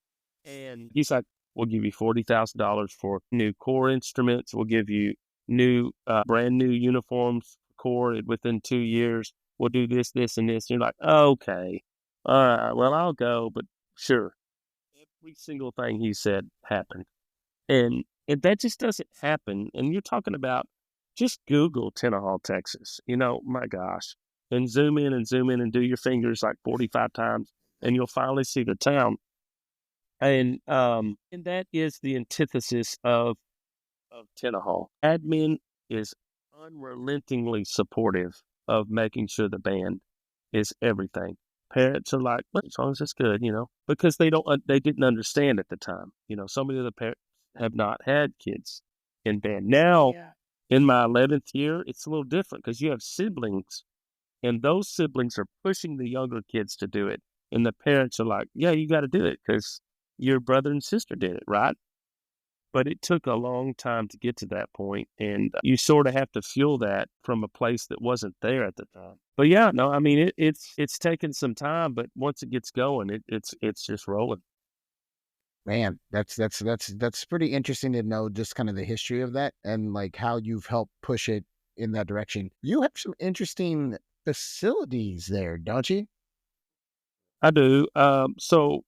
and he's like, we'll give you $40,000 for new core instruments. We'll give you brand new uniforms for core within 2 years. We'll do this, this, and this. And you're like, okay, all right, well, I'll go, but sure. Every single thing he said happened. And that just doesn't happen. And you're talking about just Google Tenaha, Texas. My gosh. And zoom in and do your fingers like 45 times, and you'll finally see the town. And that is the antithesis of Tenaha. Admin is unrelentingly supportive of making sure the band is everything. Parents are like, well, as long as it's good, because they didn't understand at the time. So many of the parents have not had kids in band. Now, in my 11th year, it's a little different because you have siblings, and those siblings are pushing the younger kids to do it. And the parents are like, yeah, you got to do it because your brother and sister did it, right? But it took a long time to get to that point, and you sort of have to fuel that from a place that wasn't there at the time. But yeah, no, I mean it's taken some time, but once it gets going, it's just rolling. Man, that's pretty interesting to know just kind of the history of that and like how you've helped push it in that direction. You have some interesting facilities there, don't you? I do. So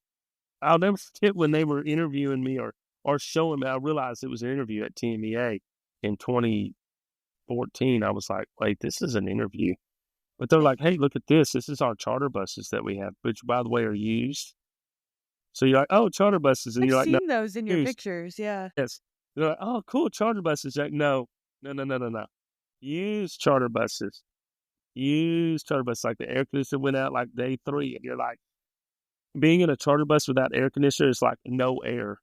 I'll never forget when they were interviewing me or showing me. I realized it was an interview at tmea in 2014. I was like, wait, this is an interview. But they're like, hey, look at this. This is our charter buses that we have, which, by the way, are used. So you're like, oh, charter buses. And I've you're like, seen no, those in your pictures. Yeah. yes. They're like, oh, cool, charter buses. Like, no. Used charter buses. Used charter buses. Like the air conditioner went out like day 3. And you're like, being in a charter bus without air conditioner is like no air.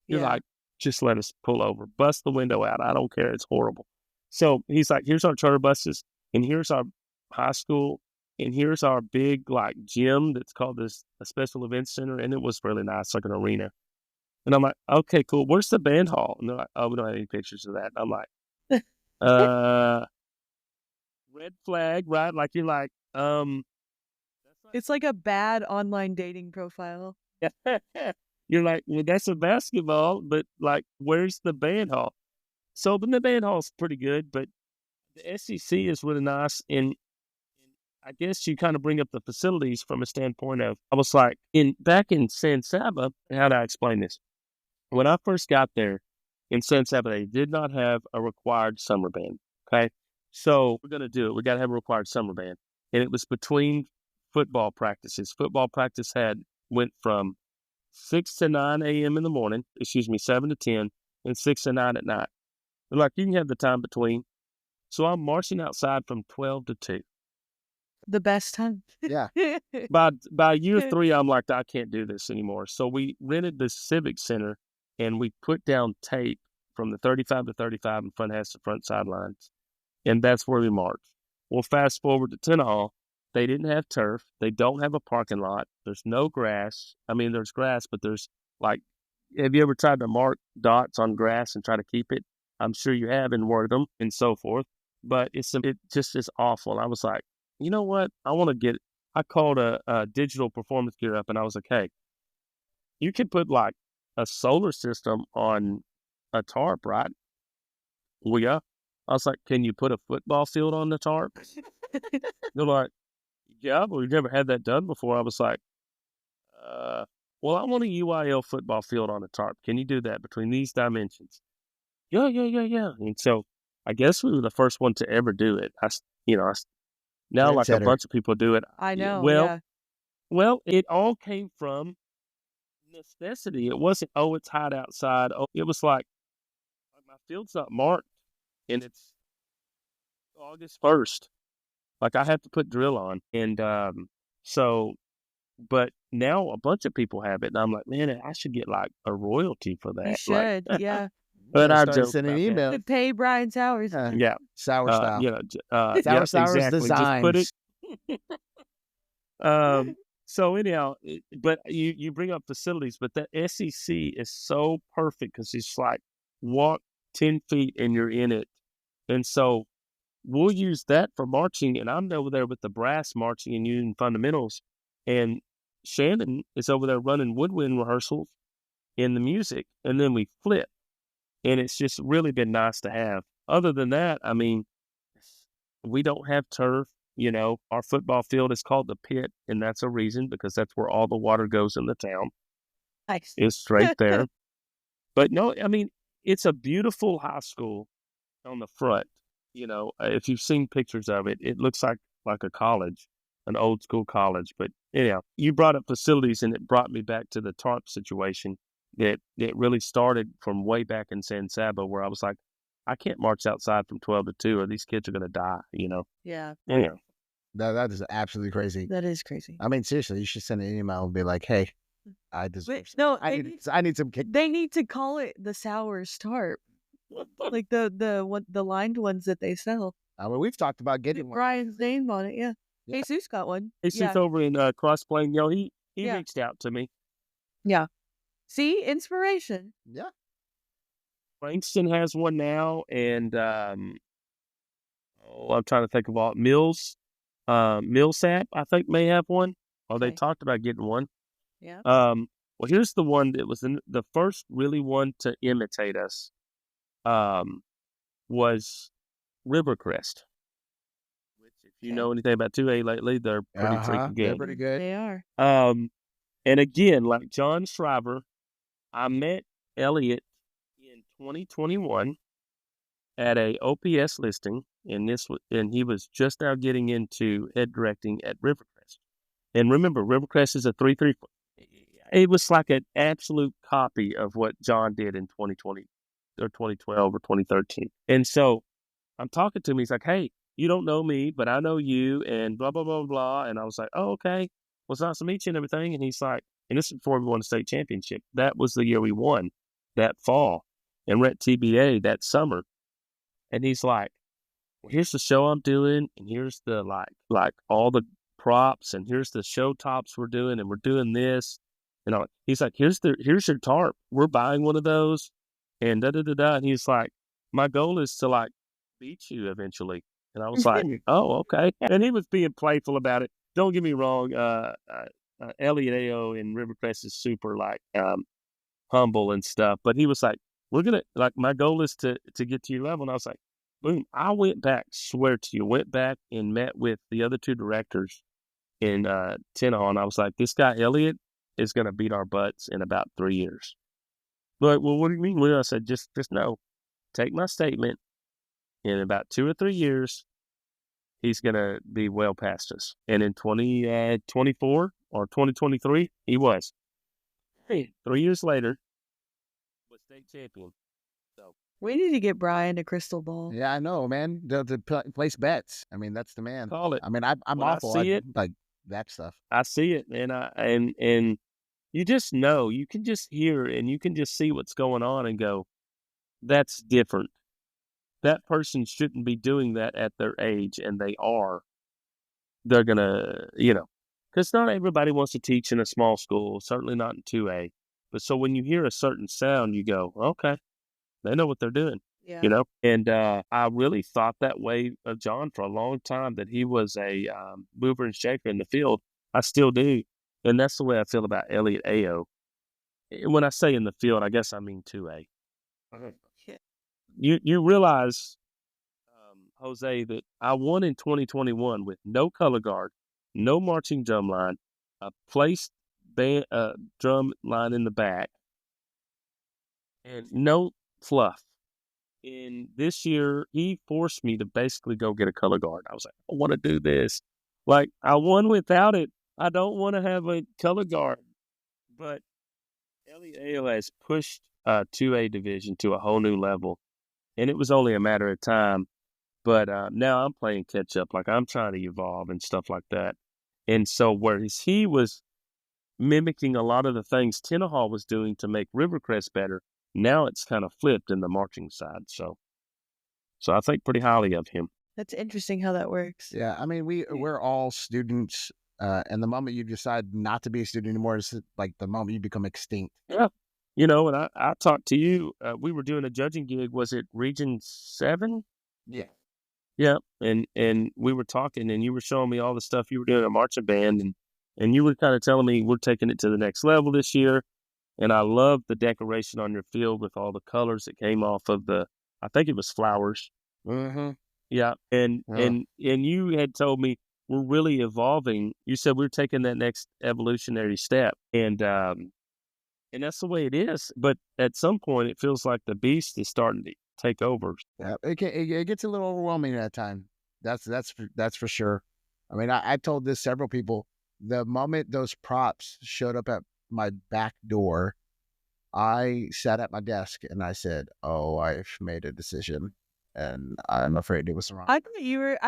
You're like, just let us pull over. Bust the window out. I don't care. It's horrible. So he's like, here's our charter buses, and here's our high school, and here's our big like gym that's called a special events center, and it was really nice, like an arena. And I'm like, okay, cool. Where's the band hall? And they're like, oh, we don't have any pictures of that. And I'm like, red flag, right? Like you're like, it's like a bad online dating profile. You're like, well, that's a basketball, but like, where's the band hall? So, but the band hall's pretty good, but the SEC is really nice. And I guess you kind of bring up the facilities from a standpoint of, I was like, back in San Saba, how do I explain this? When I first got there in San Saba, they did not have a required summer band. Okay. So we're going to do it. We got to have a required summer band. And it was between football practices. Football practice went from 6 to 9 a.m. in the morning, 7 to 10, and 6 to 9 at night. They're like, you can have the time between. So I'm marching outside from 12 to 2. The best time. Yeah. By year 3, I'm like, I can't do this anymore. So we rented the Civic Center and we put down tape from the 35 to 35 in front has the front sidelines. And that's where we marched. Well, fast forward to Tenaha. They didn't have turf. They don't have a parking lot. There's no grass. I mean, there's grass, but there's like, have you ever tried to mark dots on grass and try to keep it? I'm sure you have and word them and so forth. But it just is awful. I was like, you know what? I called a digital performance gear up and I was like, hey, you could put like a solar system on a tarp, right? Well, yeah. I was like, can you put a football field on the tarp? They're like, yeah, but we've never had that done before. I was like, well, I want a UIL football field on a tarp. Can you do that between these dimensions? Yeah. And so I guess we were the first one to ever do it. Now like a bunch of people do it. I know. Yeah. Well, it all came from necessity. It wasn't, it's hot outside. It was like my field's not marked and it's August 1st. Like I have to put drill on. And but now a bunch of people have it. And I'm like, man, I should get like a royalty for that. You should. Yeah. But I started sending emails. To pay Brian Sowers. Yeah. Sour style. Sour Sowers exactly. Designs. Just put it. So anyhow, but you bring up facilities, but the SEC is so perfect because it's like walk 10 feet and you're in it. And so we'll use that for marching. And I'm over there with the brass marching and using fundamentals. And Shannon is over there running woodwind rehearsals in the music. And then we flip. And it's just really been nice to have. Other than that, I mean, we don't have turf. You know, our football field is called the Pit, and that's a reason because that's where all the water goes in the town. Nice. It's straight there. But no, I mean, it's a beautiful high school on the front. You know, if you've seen pictures of it, it looks like a college, an old school college. But anyhow, you brought up facilities, and it brought me back to the tarp situation that really started from way back in San Saba, where I was like, I can't march outside from 12 to 2 or these kids are going to die, you know? Yeah. Anyhow. That is absolutely crazy. That is crazy. I mean, seriously, you should send an email and be like, hey, I deserve no, I need some kick. They need to call it the Sowers tarp. Like the lined ones that they sell. I mean, we've talked about getting one. Brian's name on it, yeah. Jesus got one. Jesus over in Cross Plain, you know, he reached out to me. Yeah. See, inspiration. Yeah. Frankston has one now, and I'm trying to think of all Millsap, I think, may have one. Or they talked about getting one. Yeah. Well, here's the one that was the first really one to imitate us. Was Rivercrest. Which, if you know anything about 2A lately, they're pretty freaking good. They're pretty good. They are. And again, like John Shriver, I met Elliot in 2021 at a OPS listing, and he was just now getting into head directing at Rivercrest. And remember, Rivercrest is a 3-3. It was like an absolute copy of what John did in 2020 or 2012 or 2013. And so I'm talking to him. He's like, hey, you don't know me, but I know you, and blah, blah, blah, blah. And I was like, oh, okay. Well, it's nice to meet you and everything. And he's like, and this is before we won the state championship. That was the year we won that fall. And we're at TBA that summer. And he's like, well, here's the show I'm doing. And here's the like all the props. And here's the show tops we're doing. And we're doing this. And he's like, here's your tarp. We're buying one of those. And da-da-da-da. And he's like, my goal is to like beat you eventually. And I was like, oh, okay. And he was being playful about it. Don't get me wrong. Elliot A.O. in Rivercrest is super like humble and stuff. But he was like, we're going to, like, my goal is to get to your level. And I was like, boom. I went back, swear to you, went back and met with the other two directors in Tenaha. And I was like, this guy, Elliot, is going to beat our butts in about 3 years. Like, well, what do you mean? Well, I said, just know, take my statement. In about 2 or 3 years, he's going to be well past us. And in 2024 or 2023, he was. Hey, 3 years later, was state champion. So We need to get Brian a crystal ball. Yeah, I know, man. To place bets. I mean, that's the man. Call it. I mean, I'm When I awful. see it, like that stuff. I see it, and and you just know, you can just hear and you can just see what's going on and go, that's different. That person shouldn't be doing that at their age, and they are. They're gonna, because not everybody wants to teach in a small school, certainly not in 2A. But so when you hear a certain sound, you go, okay, they know what they're doing. Yeah. And I really thought that way of John for a long time, that he was a mover and shaker in the field. I still do. And that's the way I feel about Elliot Ayo. When I say in the field, I guess I mean 2A. Yeah. You realize, Jose, that I won in 2021 with no color guard, no marching drum line, a placed drum line in the back, and no fluff. And this year, he forced me to basically go get a color guard. I was like, I want to do this. Like, I won without it. I don't want to have a color guard. But Elliot has pushed 2A division to a whole new level. And it was only a matter of time. But now I'm playing catch up. Like, I'm trying to evolve and stuff like that. And so whereas he was mimicking a lot of the things Tenaha was doing to make Rivercrest better, now it's kind of flipped in the marching side. So I think pretty highly of him. That's interesting how that works. Yeah, I mean, we're all students, and the moment you decide not to be a student anymore is like the moment you become extinct. Yeah. And I talked to you. We were doing a judging gig. Was it Region 7? Yeah. Yeah. And we were talking, and you were showing me all the stuff you were doing at marching band, and you were kind of telling me we're taking it to the next level this year. And I love the decoration on your field with all the colors that came off of I think it was flowers. Mm-hmm. Yeah. And you had told me we're really evolving. You said we're taking that next evolutionary step. And that's the way it is. But at some point, it feels like the beast is starting to take over. Yeah, it gets a little overwhelming at time. That's for sure. I mean, I told this several people. The moment those props showed up at my back door, I sat at my desk and I said, "Oh, I've made a decision, and I'm afraid it was wrong." I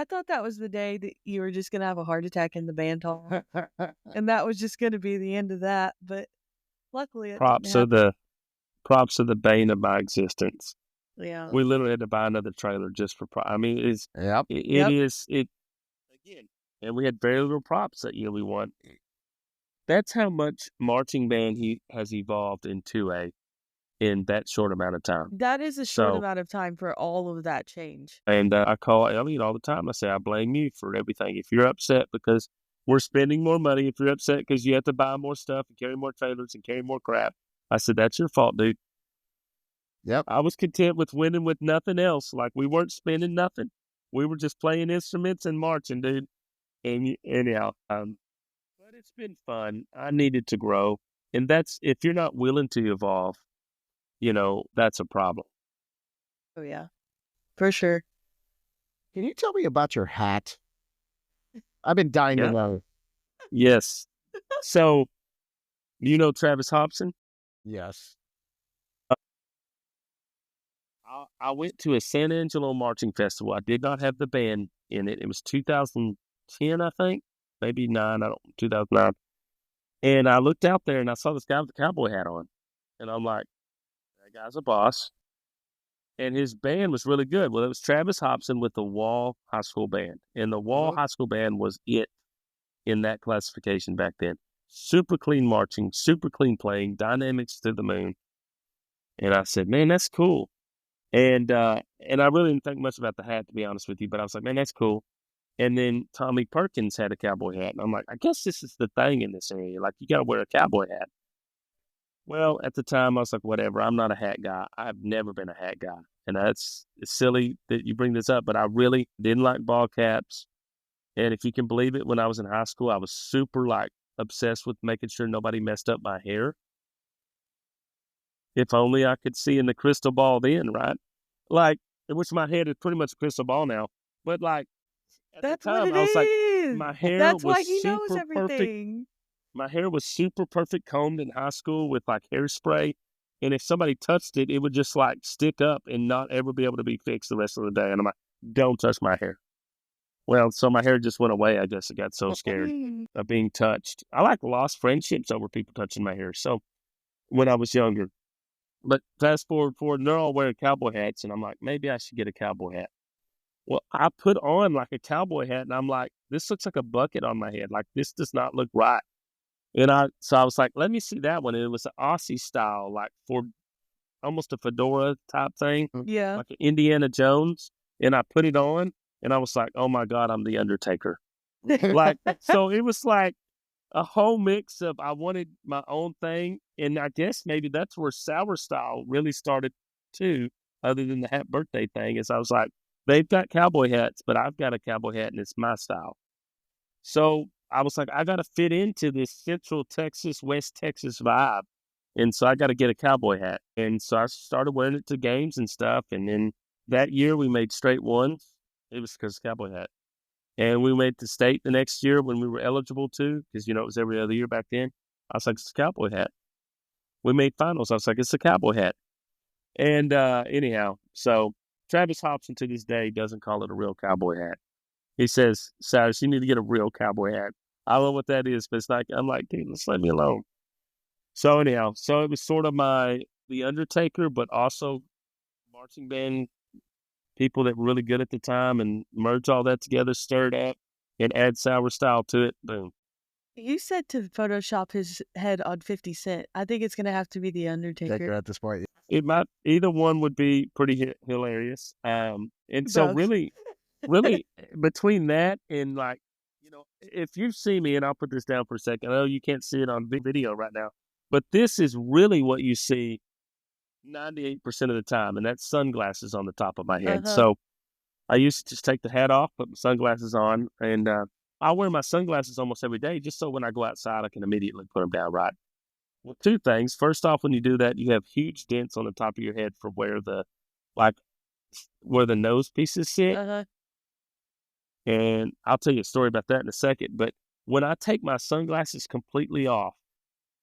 thought that was the day that you were just gonna have a heart attack in the band hall, and that was just gonna be the end of that. But luckily, it props didn't are the bane of my existence. Yeah. We literally had to buy another trailer just for I mean, it Yep. is again. And we had very little props that year we won. That's how much marching band he has evolved in 2A in that short amount of time. That is a short amount of time for all of that change. And I call Elliot all the time. I say, I blame you for everything. If you're upset because we're spending more money, if you're upset because you have to buy more stuff and carry more trailers and carry more crap, I said, that's your fault, dude. Yep. I was content with winning with nothing else. Like, we weren't spending nothing. We were just playing instruments and marching, dude. And anyhow, but it's been fun. I needed to grow. And that's, if you're not willing to evolve, that's a problem. Oh, yeah, for sure. Can you tell me about your hat? I've been dying to know. Yes. So, Travis Hobson? Yes. I went to a San Angelo marching festival. I did not have the band in it. It was 2010, I think, maybe 2009. And I looked out there and I saw this guy with a cowboy hat on. And I'm like, that guy's a boss. And his band was really good. Well, it was Travis Hobson with the Wall High School Band. And the Wall High School Band was it in that classification back then. Super clean marching, super clean playing, dynamics to the moon. And I said, man, that's cool. And I really didn't think much about the hat, to be honest with you, but I was like, man, that's cool. And then Tommy Perkins had a cowboy hat. And I'm like, I guess this is the thing in this area. Like, you got to wear a cowboy hat. Well, at the time, I was like, whatever. I'm not a hat guy. I've never been a hat guy. And it's silly that you bring this up, but I really didn't like ball caps. And if you can believe it, when I was in high school, I was super, obsessed with making sure nobody messed up my hair. If only I could see in the crystal ball then, right? Which my head is pretty much a crystal ball now. But at That's the time, what it I was like, is. my hair That's was why he knows super perfect. everything. My hair was super perfect combed in high school with hairspray. And if somebody touched it, it would just like stick up and not ever be able to be fixed the rest of the day. And I'm like, don't touch my hair. Well, so my hair just went away. I guess I got so scared of being touched. I like lost friendships over people touching my hair. So when I was younger, but fast forward, they're all wearing cowboy hats. And I'm like, maybe I should get a cowboy hat. Well, I put on like a cowboy hat and I'm like, this looks like a bucket on my head. Like this does not look right. So I was like, let me see that one. And it was an Aussie style, like for almost a fedora type thing. Yeah. Like an Indiana Jones. And I put it on and I was like, oh my God, I'm the Undertaker. Like, so it was like a whole mix of, I wanted my own thing. And I guess maybe that's where sour style really started too, other than the hat birthday thing, is I was like, they've got cowboy hats, but I've got a cowboy hat and it's my style. So I was like, I got to fit into this Central Texas, West Texas vibe. And so I got to get a cowboy hat. And so I started wearing it to games and stuff. And then that year we made straight ones. It was because of cowboy hat. And we made the state the next year when we were eligible to, because, it was every other year back then. I was like, it's a cowboy hat. We made finals. I was like, it's a cowboy hat. And anyhow, so Travis Hobson to this day doesn't call it a real cowboy hat. He says, Cyrus, you need to get a real cowboy hat. I don't know what that is, but it's like, I'm like, dude, let's let me alone. So anyhow, so it was sort of the Undertaker, but also marching band people that were really good at the time, and merge all that together, stir it up, and add sour style to it. Boom. You said to Photoshop his head on 50 Cent. I think it's going to have to be the Undertaker. At this point. It might, either one would be pretty hilarious. And so Both. really between that and like, if you see me, and I'll put this down for a second, I know you can't see it on video right now, but this is really what you see 98% of the time, and that's sunglasses on the top of my head. So I used to just take the hat off, put my sunglasses on, and I wear my sunglasses almost every day just so when I go outside, I can immediately put them down right. Well, two things. First off, when you do that, you have huge dents on the top of your head for where the nose pieces sit. And I'll tell you a story about that in a second. But when I take my sunglasses completely off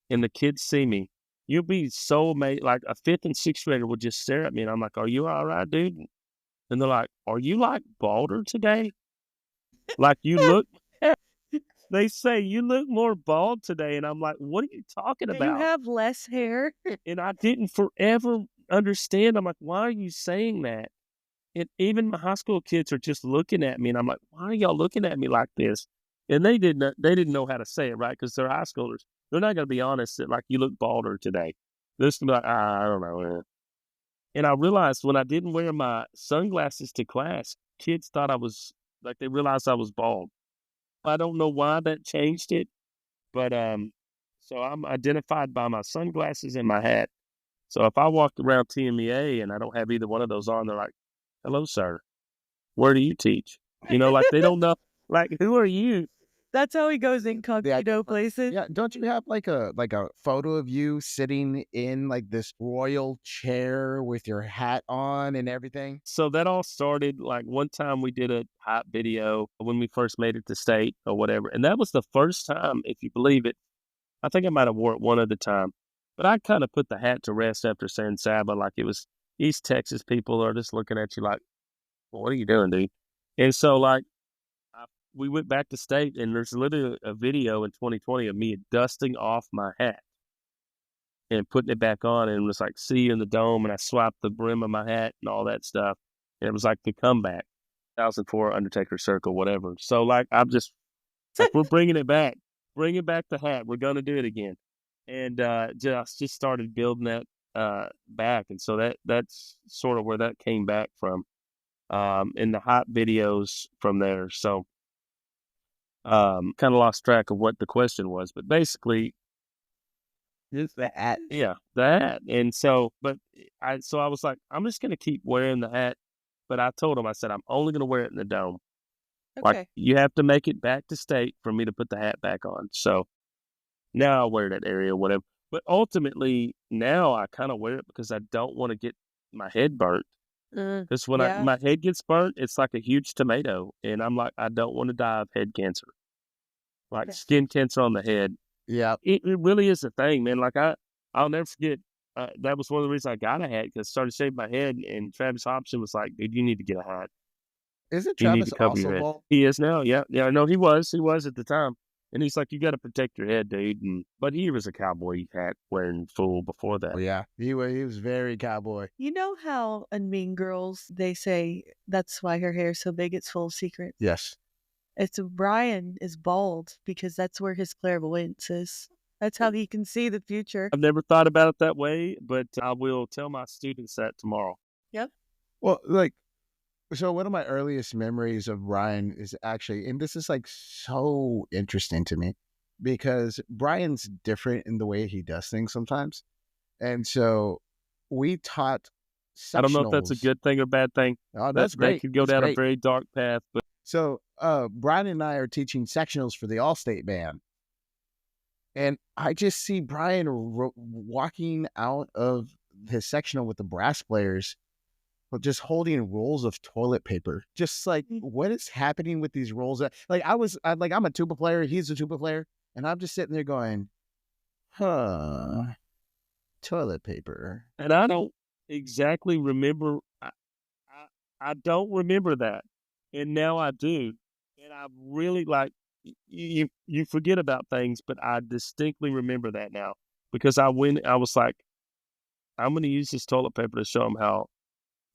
and the kids see me, you'll be so amazed. Like a fifth and sixth grader will just stare at me and I'm like, are you all right, dude? And they're like, are you like balder today? Like you look, they say you look more bald today. And I'm like, what are you talking about? You have less hair. And I didn't forever understand. I'm like, why are you saying that? And even my high school kids are just looking at me, and I'm like, why are y'all looking at me like this? And they didn't know how to say it, right? Because they're high schoolers. They're not going to be honest that, like, you look balder today. They're just going to be like, I don't know. And I realized when I didn't wear my sunglasses to class, kids thought I was, like, they realized I was bald. I don't know why that changed it, but so I'm identified by my sunglasses and my hat. So if I walk around tmea and I don't have either one of those on, they're like, hello, sir. Where do you teach? Like they don't know. Like, who are you? That's how he goes incognito places. Yeah, don't you have like a photo of you sitting in like this royal chair with your hat on and everything? So that all started like one time we did a hype video when we first made it to state or whatever. And that was the first time, if you believe it. I think I might have wore it one other time. But I kind of put the hat to rest after saying Saba, like it was East Texas people are just looking at you like, well, what are you doing, dude? And so like, we went back to state and there's literally a video in 2020 of me dusting off my hat and putting it back on. And it was like, see you in the dome. And I swiped the brim of my hat and all that stuff. And it was like the comeback, 2004 Undertaker Circle, whatever. So like, like, we're bringing it back, the hat. We're going to do it again. And just started building that back. And so that's sort of where that came back from, in the hype videos from there. So kind of lost track of what the question was, but basically just the hat. Yeah, the hat. And so, I was like, I'm just going to keep wearing the hat. But I told him, I said, I'm only going to wear it in the dome. Okay. Like, you have to make it back to state for me to put the hat back on. So now I'll wear that area, whatever. But ultimately, now I kind of wear it because I don't want to get my head burnt. Because when my head gets burnt, it's like a huge tomato. And I'm like, I don't want to die of head cancer. Like skin cancer on the head. Yeah. It really is a thing, man. Like I'll never forget, that was one of the reasons I got a hat, because I started shaving my head, and Travis Hobson was like, "Dude, you need to get a hat. Isn't You need to Travis cover also your head." bald? He is now, yeah, yeah. No, he was at the time, and he's like, "You got to protect your head, dude." But he was a cowboy hat wearing fool before that. Oh, yeah, he was very cowboy. You know how in Mean Girls they say that's why her hair is so big, it's full of secrets? Yes. It's Brian is bald because that's where his clairvoyance is. That's how he can see the future. I've never thought about it that way, but I will tell my students that tomorrow. Yep. Well, so one of my earliest memories of Brian is actually, and this is like so interesting to me because Brian's different in the way he does things sometimes. And so we taught sectionals. I don't know if that's a good thing or bad thing. Oh, that's That great. could go That's down a great. very dark path, but So Brian and I are teaching sectionals for the All-State band. And I just see Brian walking out of his sectional with the brass players, but just holding rolls of toilet paper. Just like, what is happening with these rolls? I'm a tuba player. He's a tuba player. And I'm just sitting there going, toilet paper. and I don't exactly remember. I don't remember that, and now I do, and I really like you forget about things, but I distinctly remember that now because I was like, I'm going to use this toilet paper to show them how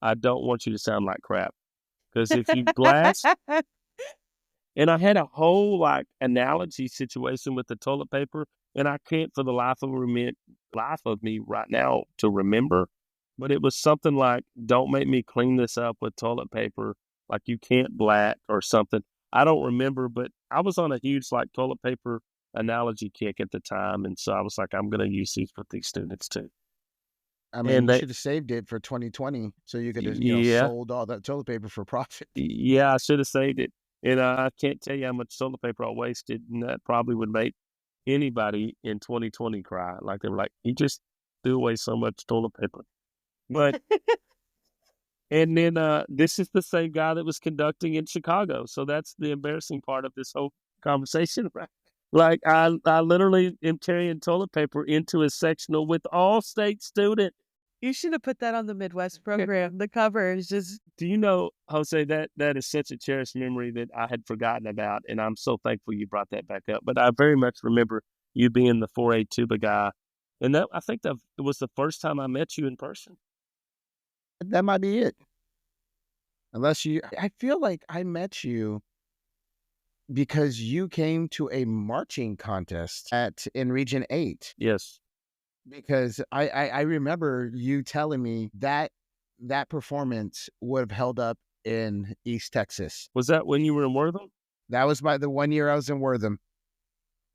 I don't want you to sound like crap, because if you blast. And I had a whole like analogy situation with the toilet paper, and I can't for the life of me right now to remember. But it was something like, "Don't make me clean this up with toilet paper. Like you can't blat or something." I don't remember, but I was on a huge like toilet paper analogy kick at the time, and so I was like, "I'm going to use these with these students too." I mean, And you they, should have saved it for 2020 so you could have, yeah, sold all that toilet paper for profit. yeah, I should have saved it. And I can't tell you how much toilet paper I wasted, and that probably would make anybody in 2020 cry. Like they were like, he just threw away so much toilet paper. But and then this is the same guy that was conducting in Chicago, so that's the embarrassing part of this whole conversation, right? Like I literally am carrying toilet paper into a sectional with all state student. You should have put that on the Midwest program. The cover is just. Do you know, Jose, that is such a cherished memory that I had forgotten about, and I'm so thankful you brought that back up. But I very much remember you being the 4A tuba guy, and I think that it was the first time I met you in person. That might be it. I feel like I met you because you came to a marching contest in Region 8. Yes. Because I remember you telling me that performance would have held up in East Texas. Was that when you were in Wortham? That was the 1 year I was in Wortham.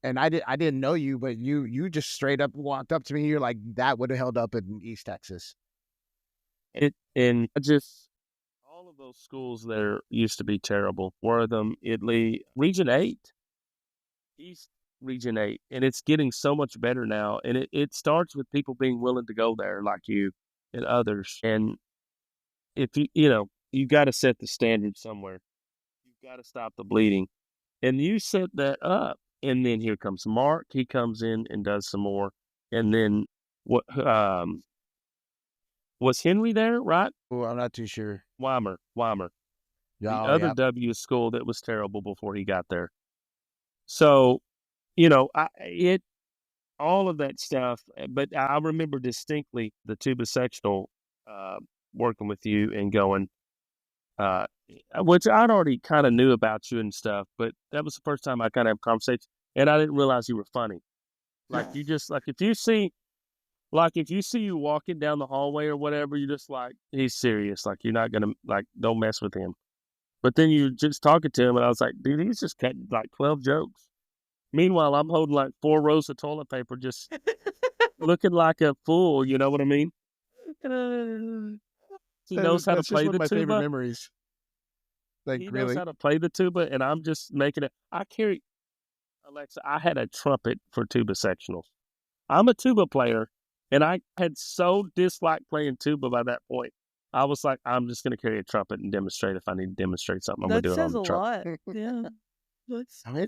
And I didn't know you, but you just straight up walked up to me. You're like, that would have held up in East Texas. And all of those schools there used to be terrible. Wortham, Italy, Region 8, East Region 8. And it's getting so much better now. And it starts with people being willing to go there like you and others. And if you got to set the standard somewhere. You've got to stop the bleeding. And you set that up. And then here comes Mark. He comes in and does some more. And then what was Henry there, right? Oh, I'm not too sure. Weimer. The other W school that was terrible before he got there. So, all of that stuff. But I remember distinctly the tuba sectional working with you and going, which I'd already kind of knew about you and stuff, but that was the first time I kind of had a conversation, and I didn't realize you were funny. Like you just like if you see you walking down the hallway or whatever, you're just like, he's serious. Like you're not gonna don't mess with him. But then you're just talking to him, and I was like, dude, he's just got like 12 jokes. Meanwhile, I'm holding like 4 rows of toilet paper, just looking like a fool. You know what I mean? He knows how to play the tuba. That's just one of my favorite memories. Like, he really? knows how to play the tuba, and I'm just making it. Alexa, I had a trumpet for tuba sectionals. I'm a tuba player, and I had so disliked playing tuba by that point. I was like, I'm just going to carry a trumpet and demonstrate. If I need to demonstrate something, I'm going to do it on the trumpet. That says a lot. Yeah. I mean,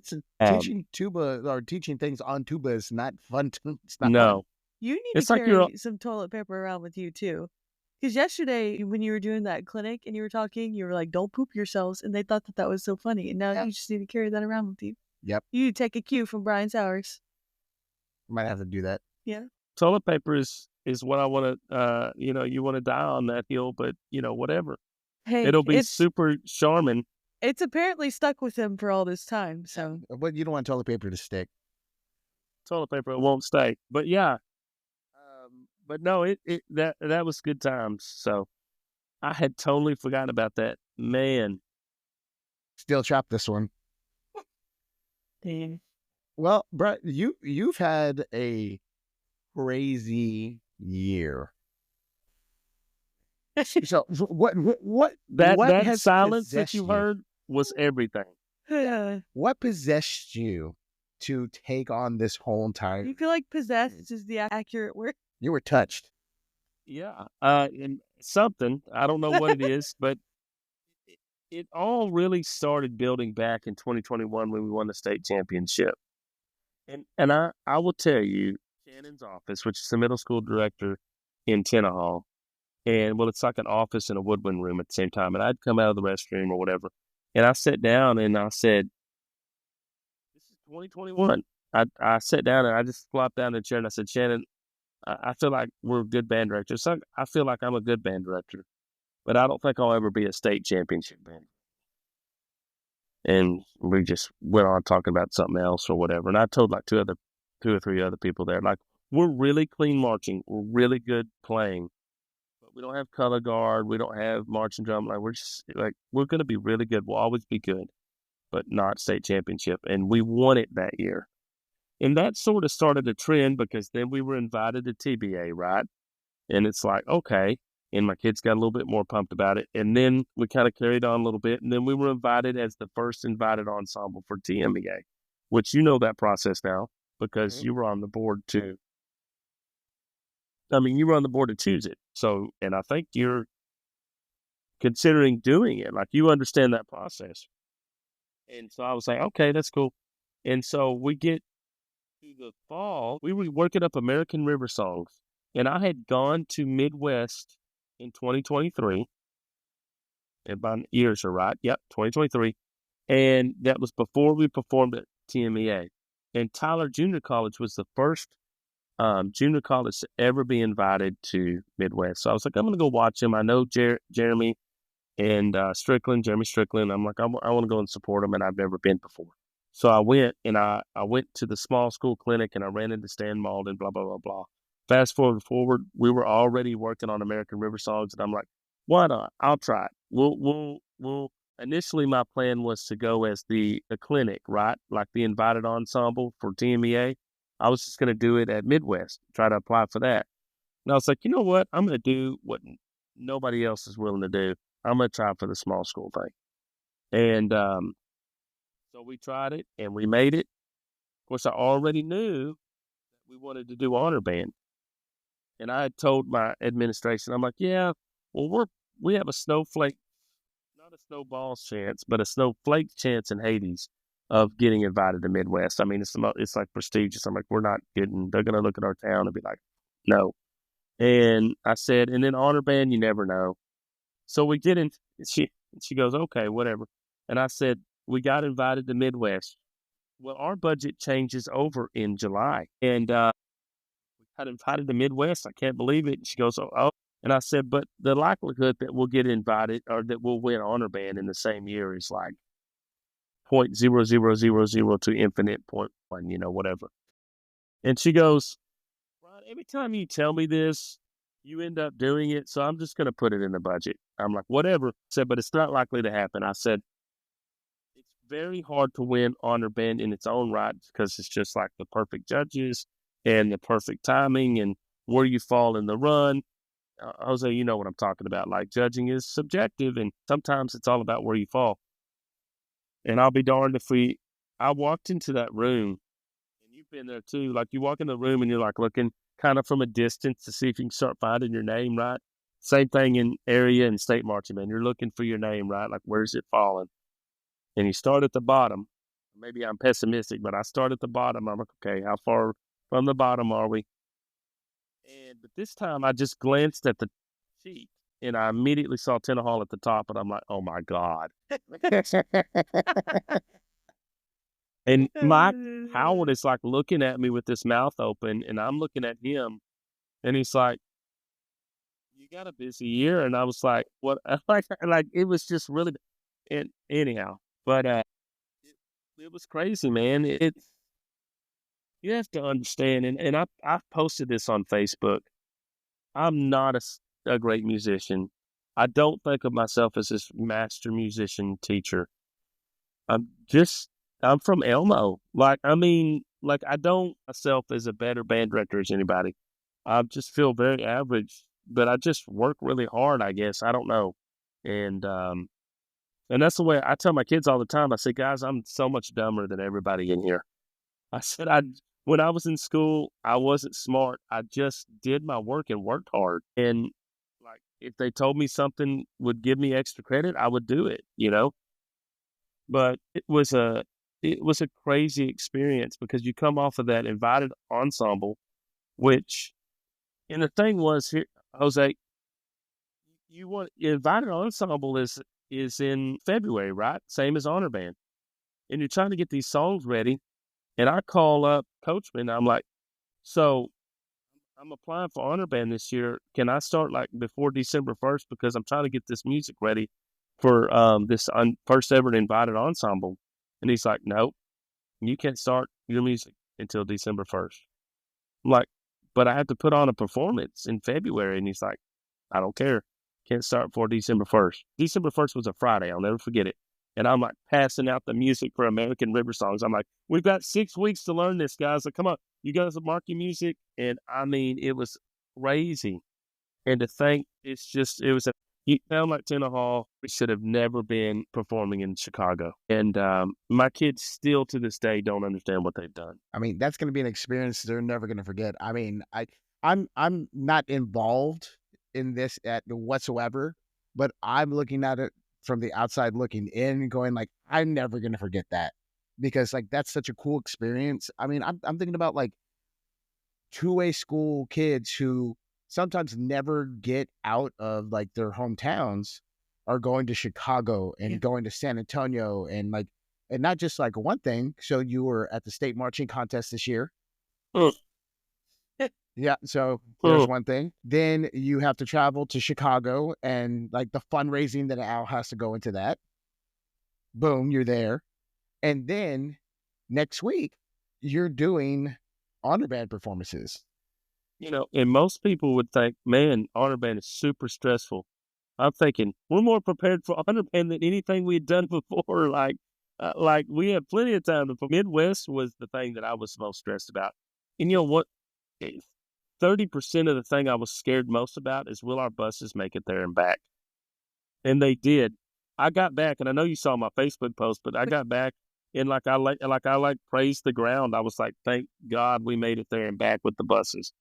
teaching tuba or teaching things on tuba is not fun. It's not no. fun. You need It's to like you're carry some toilet paper around with you too. Because yesterday, when you were doing that clinic and you were talking, you were like, "Don't poop yourselves," and they thought that that was so funny. And now Yep. you just need to carry that around with you. Yep. You need to take a cue from Brian Sowers. Might have to do that. Yeah. toilet paper is what I want to, you want to die on that hill, but whatever. Hey, It'll be super charming. it's apparently stuck with him for all this time. So But you don't want toilet paper to stick. Toilet paper, it won't stay. But yeah, but no, that was good times. So I had totally forgotten about that. Man, Still trapped this one. damn. Well, Brett, you've had a crazy year. So what that has silence that possessed you heard was everything. Yeah. What possessed you to take on this whole entire? You feel like possessed is the accurate word. You were touched. Yeah, and something, I don't know what it is, but it all really started building back in 2021 when we won the state championship. And I will tell you, Shannon's office, which is the middle school director in Tenaha, and well, it's like an office and a woodwind room at the same time. And I'd come out of the restroom or whatever, and I sat down and I said, "This is 2021." I sat down and I just flopped down in the chair and I said, "Shannon, I feel like we're good band directors. So I feel like I'm a good band director, but I don't think I'll ever be a state championship band." And we just went on talking about something else or whatever. And I told like two or three other people there, like, we're really clean marching. We're really good playing, but we don't have color guard. We don't have marching drum. Like, we're just like, we're going to be really good. We'll always be good, but not state championship. And we won it that year. And that sort of started a trend because then we were invited to TBA, right? And it's like, okay. And my kids got a little bit more pumped about it. And then we kind of carried on a little bit. And then we were invited as the first invited ensemble for tmea, which you know that process now because you were on the board to, you were on the board to choose it. So, and I think you're considering doing it. Like, you understand that process. And so I was like, okay, that's cool. And so we get to the fall, we were working up American River songs. And I had gone to Midwest in 2023. If my ears are right. Yep, 2023. And that was before we performed at tmea. And Tyler Junior College was the first junior college to ever be invited to Midwest. So I was like, I'm going to go watch him. I know Jeremy and Jeremy Strickland. I'm like, I want to go and support him, and I've never been before. So I went, and I went to the small school clinic, and I ran into Stan Malden, blah, blah, blah, blah. Fast forward, we were already working on American River songs, and I'm like, why not? I'll try it. We'll. Initially, my plan was to go as the clinic, right? Like the invited ensemble for TMEA. I was just going to do it at Midwest, try to apply for that. And I was like, you know what? I'm going to do what nobody else is willing to do. I'm going to try for the small school thing. And so we tried it and we made it. Of course, I already knew that we wanted to do honor band. And I had told my administration, I'm like, yeah, well, we have a snowflake, not a snowball's chance, but a snowflake chance in Hades of getting invited to Midwest. I mean, it's like prestigious. I'm like, we're not getting, they're going to look at our town and be like, no. And I said, and then honor band, you never know. So we get in, she goes, okay, whatever. And I said, we got invited to Midwest. Well, our budget changes over in July. And we got invited to Midwest. I can't believe it. And she goes, oh. And I said, but the likelihood that we'll get invited or that we'll win honor band in the same year is like 0.0000 to infinite 0.1, whatever. And she goes, Ron, every time you tell me this, you end up doing it. So I'm just going to put it in the budget. I'm like, whatever. I said, but it's not likely to happen. I said, it's very hard to win honor band in its own right because it's just like the perfect judges and the perfect timing and where you fall in the run. Jose, you know what I'm talking about. Like, judging is subjective, and sometimes it's all about where you fall. And I'll be darned if I walked into that room, and you've been there too. Like, you walk in the room and you're like looking kind of from a distance to see if you can start finding your name, right? Same thing in area and state marching band. You're looking for your name, right? Like, where's it falling? And you start at the bottom. Maybe I'm pessimistic, but I start at the bottom. I'm like, okay, how far from the bottom are we? But this time I just glanced at the sheet and I immediately saw tenaha at the top, and I'm like, oh my God. And Mike Howard is like looking at me with this mouth open, and I'm looking at him, and he's like, "You got a busy year," and I was like, "What?" Like it was just really, and anyhow, but it was crazy, man. You have to understand, and I've posted this on Facebook. I'm not a great musician. I don't think of myself as this master musician teacher. I'm just I'm from Elmo. Like, I mean, like I don't myself as a better band director as anybody. I just feel very average, but I just work really hard, I guess. I don't know. And that's the way I tell my kids all the time. I say, guys, I'm so much dumber than everybody in here. I said when I was in school, I wasn't smart. I just did my work and worked hard. And like if they told me something would give me extra credit, I would do it, you know? But it was a crazy experience because you come off of that invited ensemble, which and the thing was here, Jose, invited ensemble is in February, right? Same as honor band. And you're trying to get these songs ready. And I call up Coachman. I'm like, so I'm applying for honor band this year. Can I start like before December 1st? Because I'm trying to get this music ready for this first ever invited ensemble. And he's like, no, you can't start your music until December 1st. I'm like, but I have to put on a performance in February. And he's like, I don't care. Can't start before December 1st. December 1st was a Friday. I'll never forget it. And I'm like passing out the music for American River songs. I'm like, we've got 6 weeks to learn this, guys. Like, come on, you guys mark your music. And I mean, it was crazy. And to think you sound like Tenaha. We should have never been performing in Chicago. And my kids still to this day don't understand what they've done. I mean, that's going to be an experience they're never going to forget. I mean, I'm not involved in this whatsoever, but I'm looking at it from the outside looking in, going like, I'm never going to forget that because like that's such a cool experience. I mean, I'm thinking about like two-way school kids who sometimes never get out of like their hometowns are going to Chicago and going to San Antonio and like, and not just like one thing. So you were at the state marching contest this year. Yeah. So there's one thing. Then you have to travel to Chicago and like the fundraising that Al has to go into that. Boom, you're there. And then next week you're doing honor band performances. You know, and most people would think, man, honor band is super stressful. I'm thinking we're more prepared for honor band than anything we had done before. Like we had plenty of time. Midwest was the thing that I was most stressed about. And you know what? 30% of the thing I was scared most about is will our buses make it there and back? And they did. I got back, and I know you saw my Facebook post, but I got back and like I praised the ground. I was like, thank God we made it there and back with the buses.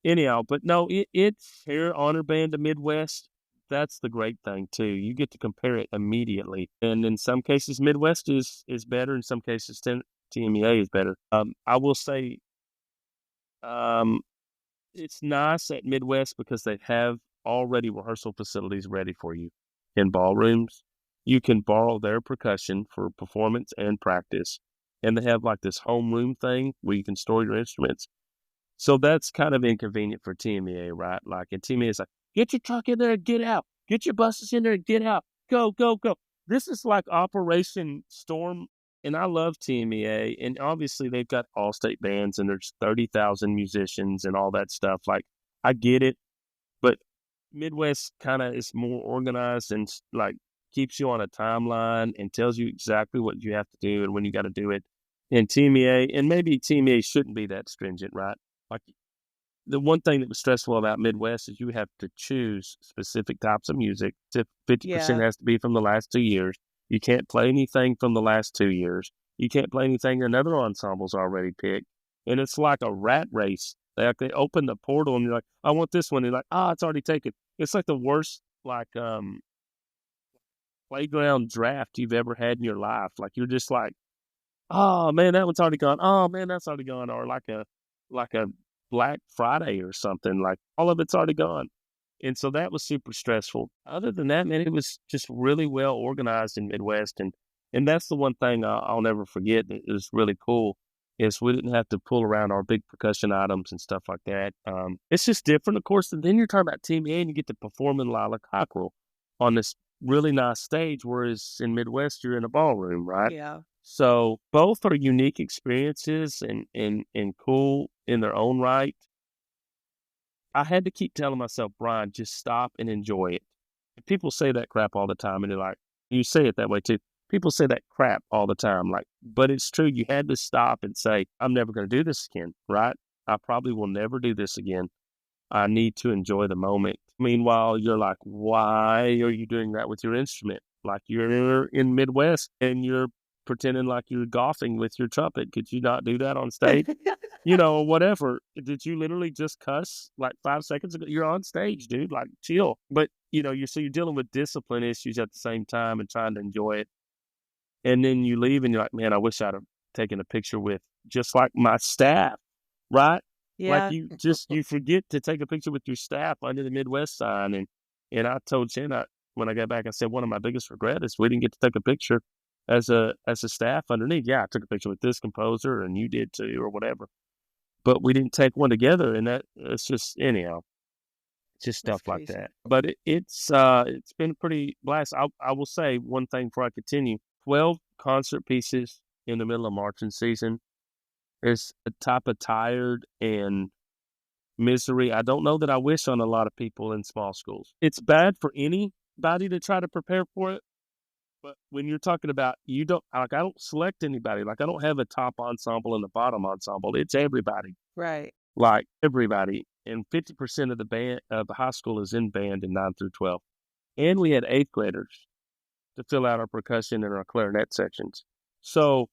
Anyhow, but no, it's here honor band to Midwest. That's the great thing too. You get to compare it immediately, and in some cases, Midwest is better. In some cases, TMEA is better. I will say, it's nice at Midwest because they have already rehearsal facilities ready for you in ballrooms. You can borrow their percussion for performance and practice, and they have like this homeroom thing where you can store your instruments. So that's kind of inconvenient for TMEA, right? Like, and TMEA is like, get your truck in there and get out. Get your buses in there and get out. Go, go, go. This is like Operation Storm, and I love TMEA. And obviously, they've got all-state bands, and there's 30,000 musicians and all that stuff. Like, I get it, but Midwest kind of is more organized and like keeps you on a timeline and tells you exactly what you have to do and when you got to do it. And TMEA, and maybe TMEA shouldn't be that stringent, right? Like the one thing that was stressful about Midwest is you have to choose specific types of music. 50% has to be from the last 2 years. You can't play anything from the last 2 years. You can't play anything another ensemble's already picked. And it's like a rat race. They open the portal and you're like, I want this one. And you're like, it's already taken. It's like the worst like playground draft you've ever had in your life. Like you're just like, oh man, that one's already gone. Oh man, that's already gone. Or like a Black Friday or something. Like all of it's already gone. And so that was super stressful. Other than that, man, it was just really well organized in Midwest. And that's the one thing I'll never forget that is really cool is we didn't have to pull around our big percussion items and stuff like that. It's just different, of course. And then you're talking about tmea and you get to perform in lila, cockrell on this really nice stage, whereas in Midwest, you're in a ballroom, right? Yeah. So both are unique experiences and cool in their own right. I had to keep telling myself, Brian, just stop and enjoy it. And people say that crap all the time, and they're like, you say it that way too. People say that crap all the time, like, but it's true. You had to stop and say, I'm never going to do this again, right? I probably will never do this again. I need to enjoy the moment. Meanwhile, you're like, why are you doing that with your instrument? Like you're in Midwest and you're pretending like you're golfing with your trumpet. Could you not do that on stage? Or whatever. Did you literally just cuss like 5 seconds ago? You're on stage, dude. Like, chill. But you're dealing with discipline issues at the same time and trying to enjoy it. And then you leave and you're like, man, I wish I'd have taken a picture with just like my staff, right? Like Yeah. you forget to take a picture with your staff under the Midwest sign. And I told Jen when I got back, I said one of my biggest regrets is we didn't get to take a picture as a staff underneath. Yeah, I took a picture with this composer and you did too, or whatever. But we didn't take one together, and it's just anyhow, just stuff That's like crazy. that. But it's been a pretty blast. I will say one thing before I continue: 12 concert pieces in the middle of marching season is a type of tired and misery I don't know that I wish on a lot of people in small schools. It's bad for anybody to try to prepare for it. But when you're talking about I don't select anybody. Like I don't have a top ensemble and a bottom ensemble. It's everybody. Right. Like everybody. And 50% of the band of the high school is in band in 9 through 12. And we had 8th graders to fill out our percussion and our clarinet sections. So,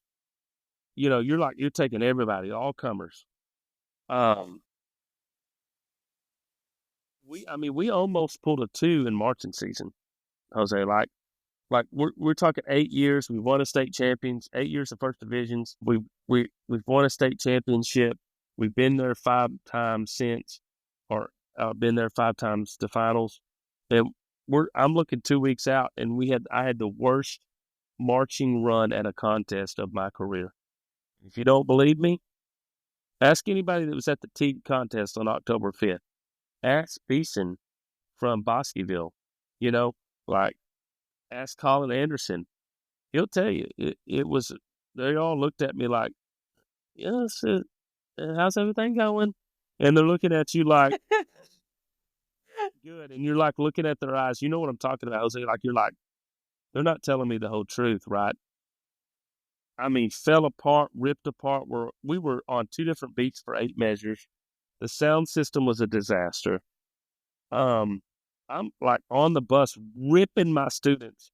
you're taking everybody, all comers. We almost pulled a 2 in marching season, Jose. Like we're talking 8 years. We won a state champions. 8 years of first divisions. We've won a state championship. We've been there 5 times since, or been there 5 times to finals. And I'm looking 2 weeks out, and I had the worst marching run at a contest of my career. If you don't believe me, ask anybody that was at the Teague contest on October 5th. Ask Beeson from Bosqueville. Like. Ask Colin Anderson. He'll tell you it was. They all looked at me like, "Yes, how's everything going?" And they're looking at you like, "Good." And you're like looking at their eyes. You know what I'm talking about, Jose? Like you're like, they're not telling me the whole truth, right? I mean, fell apart, ripped apart. We were on 2 different beats for 8 measures. The sound system was a disaster. I'm like on the bus ripping my students.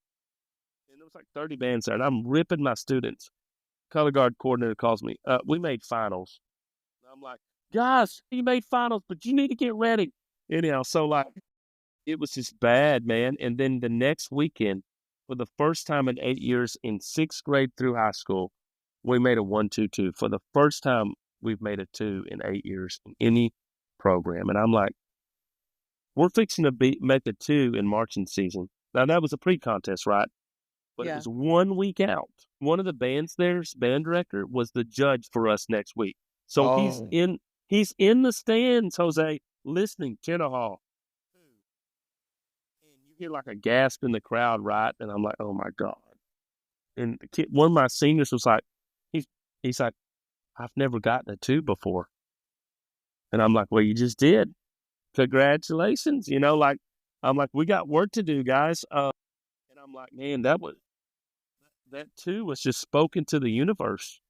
And there was like 30 bands there, and I'm ripping my students. Color guard coordinator calls me. We made finals. And I'm like, guys, you made finals, but you need to get ready. Anyhow, so like, it was just bad, man. And then the next weekend, for the first time in 8 years, in 6th grade through high school, we made a 1-2-2. For the first time, we've made a 2 in 8 years in any program. And I'm like, we're fixing to make a 2 in marching season. Now, that was a pre-contest, right? But It was 1 week out. One of the band's band director was the judge for us next week. So he's in the stands, Jose, listening, tenaha. And you hear like a gasp in the crowd, right? And I'm like, oh my God. And the kid, one of my seniors was like, he's like, I've never gotten a 2 before. And I'm like, well, you just did. Congratulations. I'm like, we got work to do, guys. And I'm like, man, that 2 was just spoken to the universe.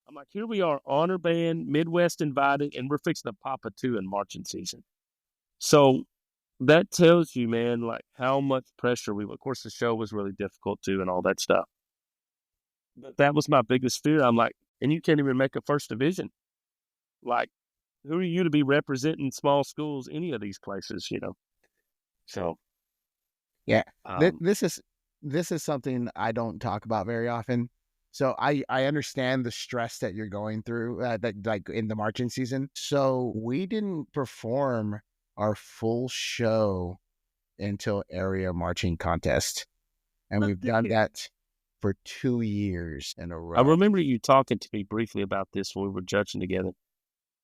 I'm like, here we are, honor band, Midwest invited, and we're fixing to pop a 2 in marching season. So that tells you, man, like how much pressure of course, the show was really difficult too and all that stuff. But that was my biggest fear. I'm like, and you can't even make a first division. Like, who are you to be representing small schools, any of these places, So, yeah, this is something I don't talk about very often, So I understand the stress that you're going through, that like in the marching season. So we didn't perform our full show until area marching contest, and we've done that for 2 years in a I row. remember you talking to me briefly about this when we were judging together.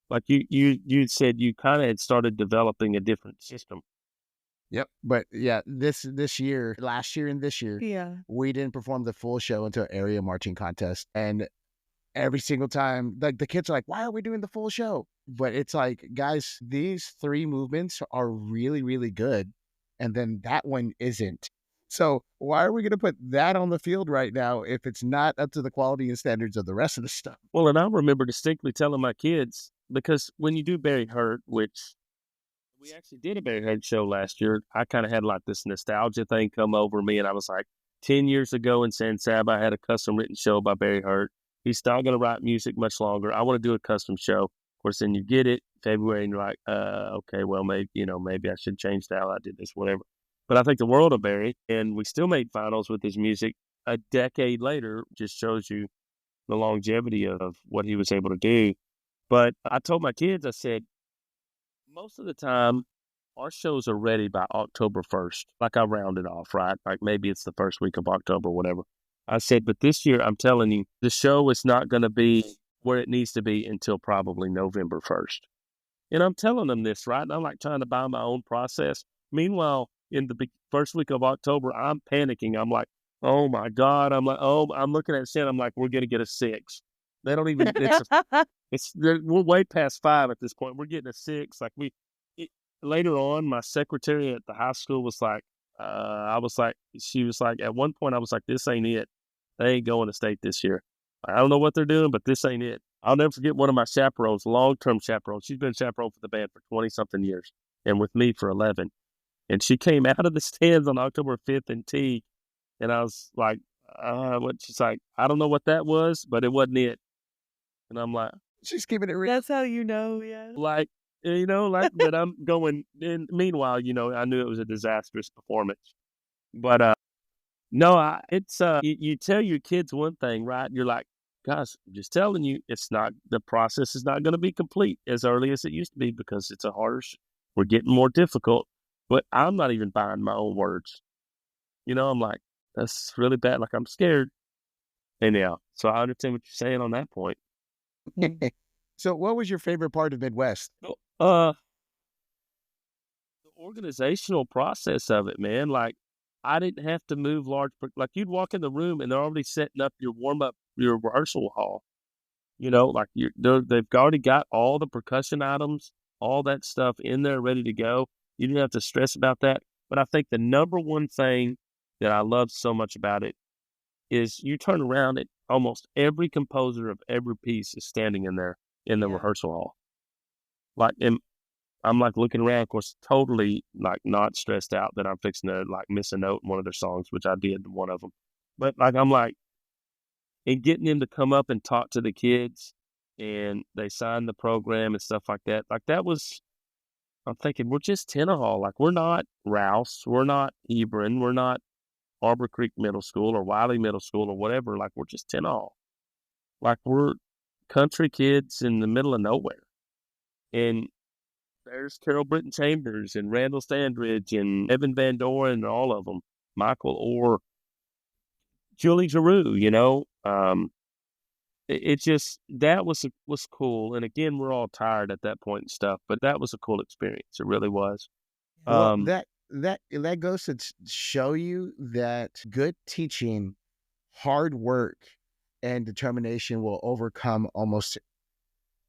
Like you said you kind of had started developing a different system. Yep. But yeah, this year, last year and this year, Yeah. we didn't perform the full show until area marching contest. And every single time, like the kids are like, why are we doing the full show? But it's like, guys, these 3 movements are really, really good. And then that one isn't. So why are we going to put that on the field right now if it's not up to the quality and standards of the rest of the stuff? Well, and I remember distinctly telling my kids, because when you do Barry Hurt, which we actually did a Barry Hurt show last year, I kind of had like this nostalgia thing come over me. And I was like, 10 years ago in San Saba, I had a custom written show by Barry Hurt. He's not going to write music much longer. I want to do a custom show. Of course, then you get it February and you're like, okay, well, maybe I should change how I did this, whatever. But I think the world of Barry, and we still made finals with his music a decade later, just shows you the longevity of what he was able to do. But I told my kids, I said, most of the time, our shows are ready by October 1st. Like I rounded off, right? Like maybe it's the first week of October, whatever. I said, but this year, I'm telling you, the show is not going to be where it needs to be until probably November 1st. And I'm telling them this, right? And I'm like trying to buy my own process. Meanwhile, in the first week of October, I'm panicking. I'm like, oh my God. I'm like, oh, I'm looking at Santa. I'm like, we're going to get a 6. They don't even, we're way past 5 at this point. We're getting a 6. Like later on, my secretary at the high school was like, she was like, at one point, I was like, this ain't it. They ain't going to state this year. I don't know what they're doing, but this ain't it. I'll never forget one of my chaperones, long-term chaperones. She's been a chaperone for the band for 20-something years and with me for 11. And she came out of the stands on October 5th in T, and I was like, what? She's like, I don't know what that was, but it wasn't it. And I'm like, she's keeping it real. That's how you know, yeah. Like, but I'm going, and meanwhile, I knew it was a disastrous performance. But no, it's you tell your kids one thing, right? You're like, gosh, I'm just telling you, the process is not going to be complete as early as it used to be because it's we're getting more difficult. But I'm not even buying my own words. I'm like, that's really bad. Like I'm scared. Anyhow, so I understand what you're saying on that point. So what was your favorite part of Midwest? The organizational process of it, man. Like I didn't have to move like you'd walk in the room and they're already setting up your your rehearsal hall. Like they've already got all the percussion items, all that stuff in there ready to go. You didn't have to stress about that. But I think the number one thing that I love so much about it is you turn around and almost every composer of every piece is standing in there in the rehearsal hall. Like, and I'm like looking around, of course, totally like not stressed out that I'm fixing to like miss a note in one of their songs, which I did in one of them. But like, I'm like, and getting them to come up and talk to the kids and they sign the program and stuff like that. Like that was, I'm thinking, we're just Tenaha. Like we're not Rouse. We're not Hebron. We're not Harbor Creek Middle School or Wiley Middle School or whatever. Like we're just Tenaha. Like we're country kids in the middle of nowhere. And there's Carol Britton Chambers and Randall Standridge and Evan Van Doren and all of them. Michael Orr, Julie Giroux, it just, that was cool. And again, we're all tired at that point and stuff, but that was a cool experience. It really was. Well, that goes to show you that good teaching, hard work, and determination will overcome almost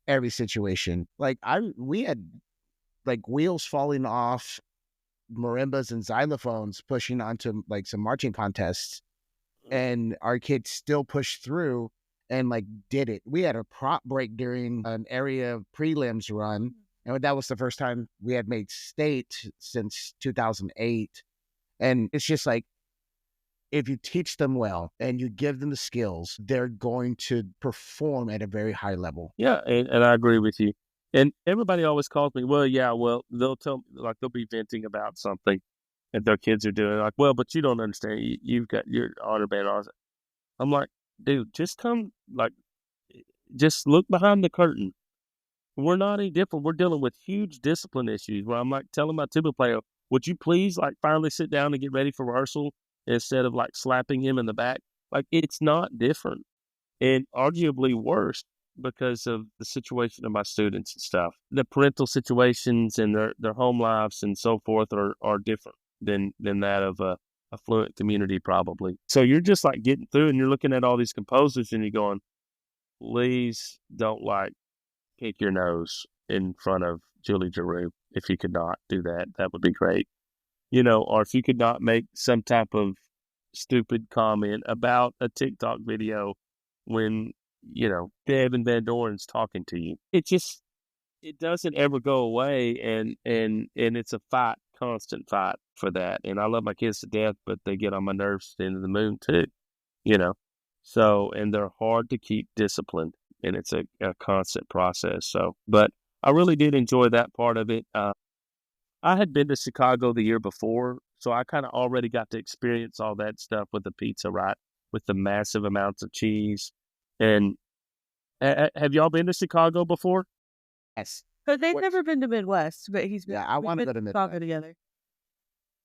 every situation. Like we had like wheels falling off, marimbas and xylophones pushing onto like some marching contests, and our kids still pushed through and like did it. We had a prop break during an area prelims run, and that was the first time we had made state since 2008. And it's just like, if you teach them well and you give them the skills, they're going to perform at a very high level. Yeah, and I agree with you. And everybody always calls me, they'll tell me, like they'll be venting about something that their kids are doing. Like, well, but you don't understand. You've got your honor band. I'm like, dude, just come, like, just look behind the curtain. We're not any different. We're dealing with huge discipline issues where I'm like telling my tuba player, would you please like finally sit down and get ready for rehearsal instead of like slapping him in the back? Like, it's not different, and arguably worse because of the situation of my students and stuff. The parental situations and their home lives and so forth are different than that of a affluent community probably. So you're just like getting through and you're looking at all these composers and you're going, please don't like pick your nose in front of Julie Giroux. If you could not do that, that would be great. Or if you could not make some type of stupid comment about a TikTok video when, Devin Van Doren's talking to you. It doesn't ever go away, and it's a fight, constant fight for that. And I love my kids to death, but they get on my nerves to the end of the moon too, So, and they're hard to keep disciplined, and it's a constant process. So, but I really did enjoy that part of it. I had been to Chicago the year before, so I kind of already got to experience all that stuff with the pizza, right? With the massive amounts of cheese. And have y'all been to Chicago before? Yes. But they've never been to Midwest, but he's been. Yeah, I we've want to been go to Chicago Midwest. together.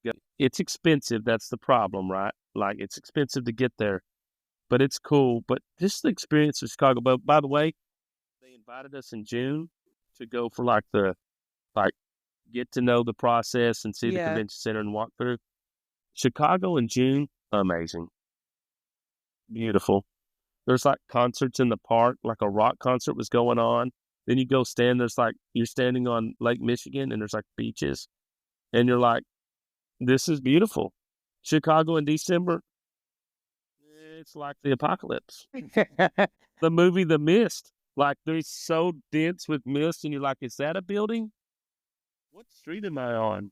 Yeah. It's expensive. That's the problem, right? Like, it's expensive to get there, but it's cool. But just the experience of Chicago. But by the way, they invited us in June to go for like get to know the process and see the Yeah. convention center and walk through. Chicago in June, amazing. Beautiful. There's like concerts in the park, like a rock concert was going on. Then you go stand, you're standing on Lake Michigan and there's like beaches. And you're like, this is beautiful. Chicago in December, it's like the apocalypse. The movie The Mist, like they're so dense with mist and you're like, is that a building? What street am I on?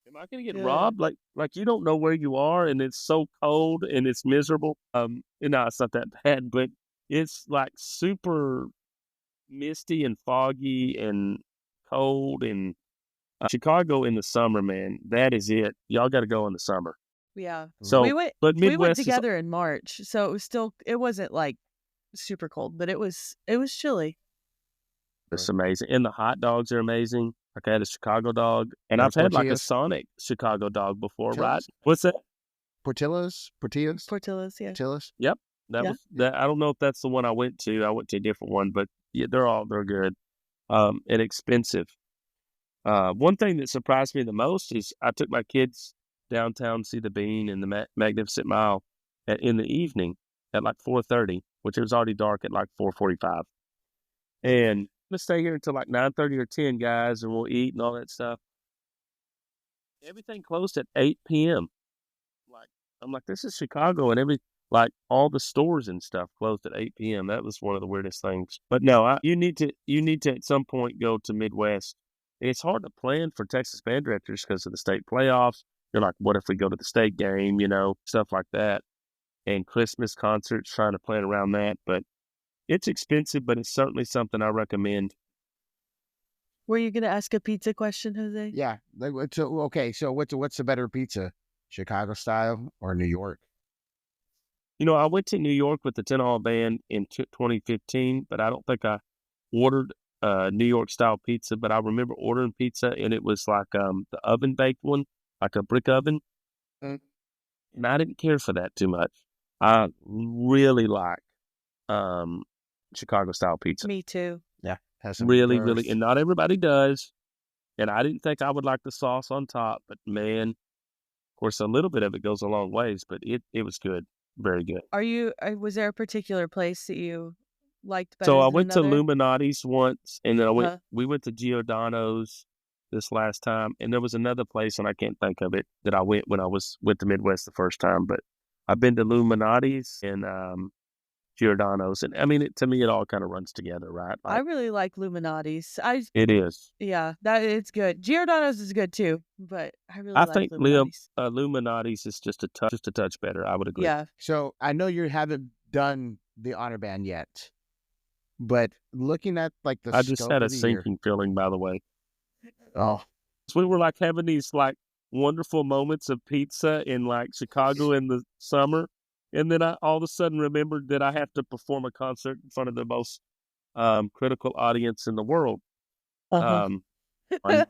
Am I going to get robbed? Like you don't know where you are, and it's so cold and it's miserable. It's not that bad, but it's like super misty and foggy and cold. And Chicago in the summer, man, that is it. Y'all got to go in the summer. Yeah. So, we went Midwest together in March, so it wasn't like super cold, but it was chilly. It's amazing, and the hot dogs are amazing. Like I had a Chicago dog, and I've had like a Sonic Chicago dog before, right? What's that? Portillo's? Yeah. Portillo's? Yep. Was that. I don't know if that's the one I went to. I went to a different one, but yeah, they're good. And expensive. One thing that surprised me the most is I took my kids downtown to see the Bean and the Magnificent Mile in the evening at like 4:30, which it was already dark at like 4:45. And let's stay here until like 9:30 or 10, guys, and we'll eat and all that stuff. Everything closed at 8 p.m. I'm like, this is Chicago, and all the stores and stuff closed at 8 p.m. That was one of the weirdest things. But no, you need to at some point go to Midwest. It's hard to plan for Texas band directors because of the state playoffs. You're like, what if we go to the state game, stuff like that. And Christmas concerts, trying to plan around that. But it's expensive, but it's certainly something I recommend. Were you going to ask a pizza question, Jose? Yeah. Okay, so what's the better pizza? Chicago style or New York? I went to New York with the tenaha band in 2015, but I don't think I ordered New York style pizza. But I remember ordering pizza, and it was like the oven baked one, like a brick oven. And I didn't care for that too much. I really like Chicago style pizza. Me too. Yeah. Really, and not everybody does. And I didn't think I would like the sauce on top, but man, of course, a little bit of it goes a long ways, but it was good. Very good. Was there a particular place that you liked better So I than went another? to Illuminati's once, and then we went to Giordano's this last time, and there was another place, and I can't think of it, that I went when I went to Midwest the first time, but I've been to Illuminati's and Giordano's, and I mean, to me, it all kind of runs together, right? I really like Illuminati's. It is. Yeah, it's good. Giordano's is good too, but I think Illuminati's. Illuminati's is just a touch better. I would agree. Yeah. So I know you haven't done the honor band yet, but looking at like the I just had a sinking feeling, by the way. Oh, so we were like having these like wonderful moments of pizza in like Chicago in the summer, And then I all of a sudden remembered that I have to perform a concert in front of the most critical audience in the world Uh-huh. um, on,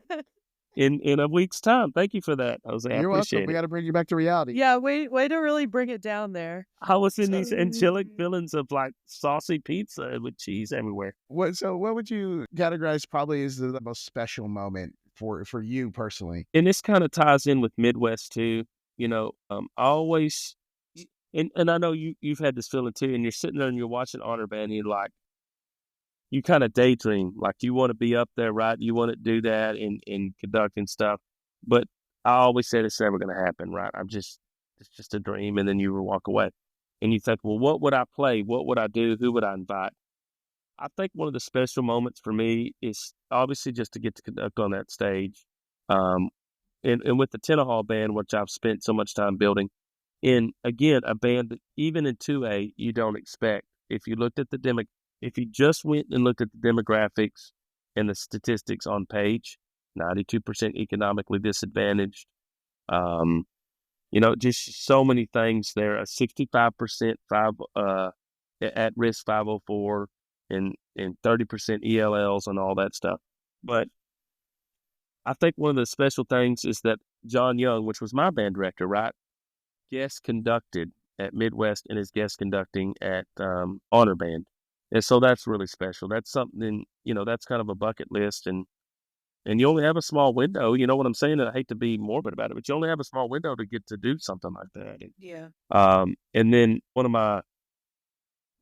in a week's time. Thank you for that, Jose. I You're welcome. appreciate We it. got to bring you back to reality. Yeah, way to really bring it down there. I was in these So, angelic feelings of like saucy pizza with cheese everywhere. what would you categorize probably as the most special moment for you personally? And this kind of ties in with Midwest too. I always, and I know you've had this feeling too, and you're sitting there and you're watching Honor Band, and you're like, you kind of daydream, like you want to be up there, right? You want to do that and conduct and stuff. But I always said it's never going to happen, right? It's just a dream. And then you walk away and you think, well, what would I play? What would I do? Who would I invite? I think one of the special moments for me is obviously just to get to conduct on that stage. Um, and with the Tenaha band, which I've spent so much time building, and again, a band that even in 2A, you don't expect. If you looked at if you just went and looked at the demographics and the statistics on page, 92% economically disadvantaged. Just so many things there. A 65% at risk 504 and 30% ELLs and all that stuff. But I think one of the special things is that John Young, which was my band director, right, guest conducted at Midwest and is guest conducting at Honor Band. And so that's really special. That's something, that's kind of a bucket list. And you only have a small window. You know what I'm saying? And I hate to be morbid about it, but you only have a small window to get to do something like that. Yeah. And then one of my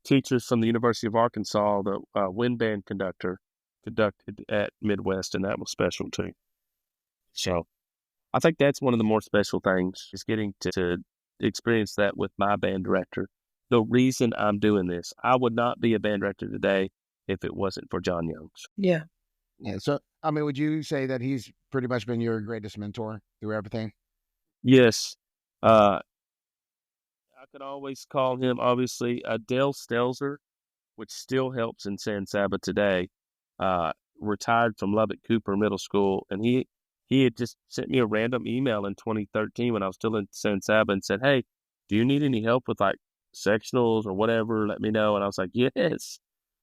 teachers from the University of Arkansas, the wind band conductor, conducted at Midwest, and that was special too. So I think that's one of the more special things is getting to experience that with my band director. The reason I'm doing this, I would not be a band director today if it wasn't for John Young's. Yeah. Yeah. So, I mean, would you say that he's pretty much been your greatest mentor through everything? Yes. I could always call him, obviously, Dale Stelzer, which still helps in San Saba today, retired from Lubbock Cooper Middle School. And he had just sent me a random email in 2013 when I was still in San Saba and said, hey, do you need any help with like sectionals or whatever? Let me know. And I was like, yes,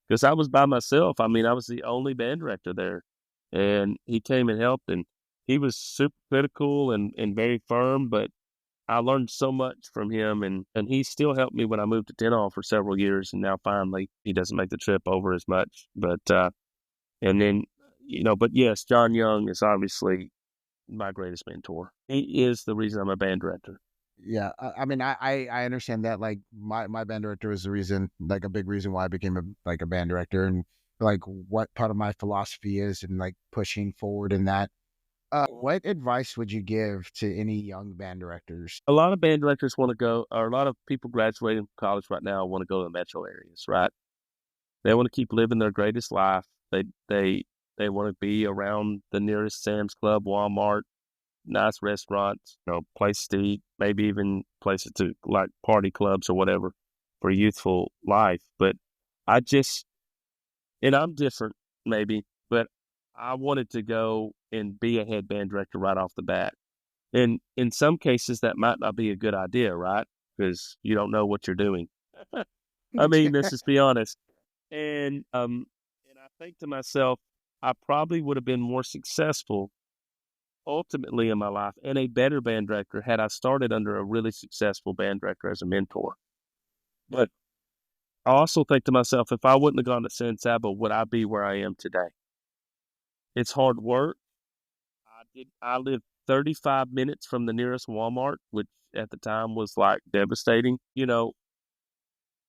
because I was by myself. I mean, I was the only band director there. And he came and helped, and he was super critical and very firm, but I learned so much from him, and he still helped me when I moved to Tenaha for several years, and now finally he doesn't make the trip over as much. But and then but yes, John Young is obviously my greatest mentor. He is the reason I'm a band director. Yeah, I mean, I understand that. Like my band director is the reason, like a big reason why I became a band director, and like what part of my philosophy is, and like pushing forward in that. What advice would you give to any young band directors? A lot of band directors want to go, or a lot of people graduating from college right now want to go to the metro areas, right? They want to keep living their greatest life. They want to be around the nearest Sam's Club, Walmart, nice restaurants, place to eat, maybe even places to like party clubs or whatever for youthful life. But and I'm different maybe, but I wanted to go and be a head band director right off the bat. And in some cases, that might not be a good idea, right? Because you don't know what you're doing. I mean, let's just be honest. And I think to myself, I probably would have been more successful ultimately in my life and a better band director had I started under a really successful band director as a mentor. But I also think to myself, if I wouldn't have gone to San Saba, would I be where I am today? It's hard work. I lived 35 minutes from the nearest Walmart, which at the time was like devastating.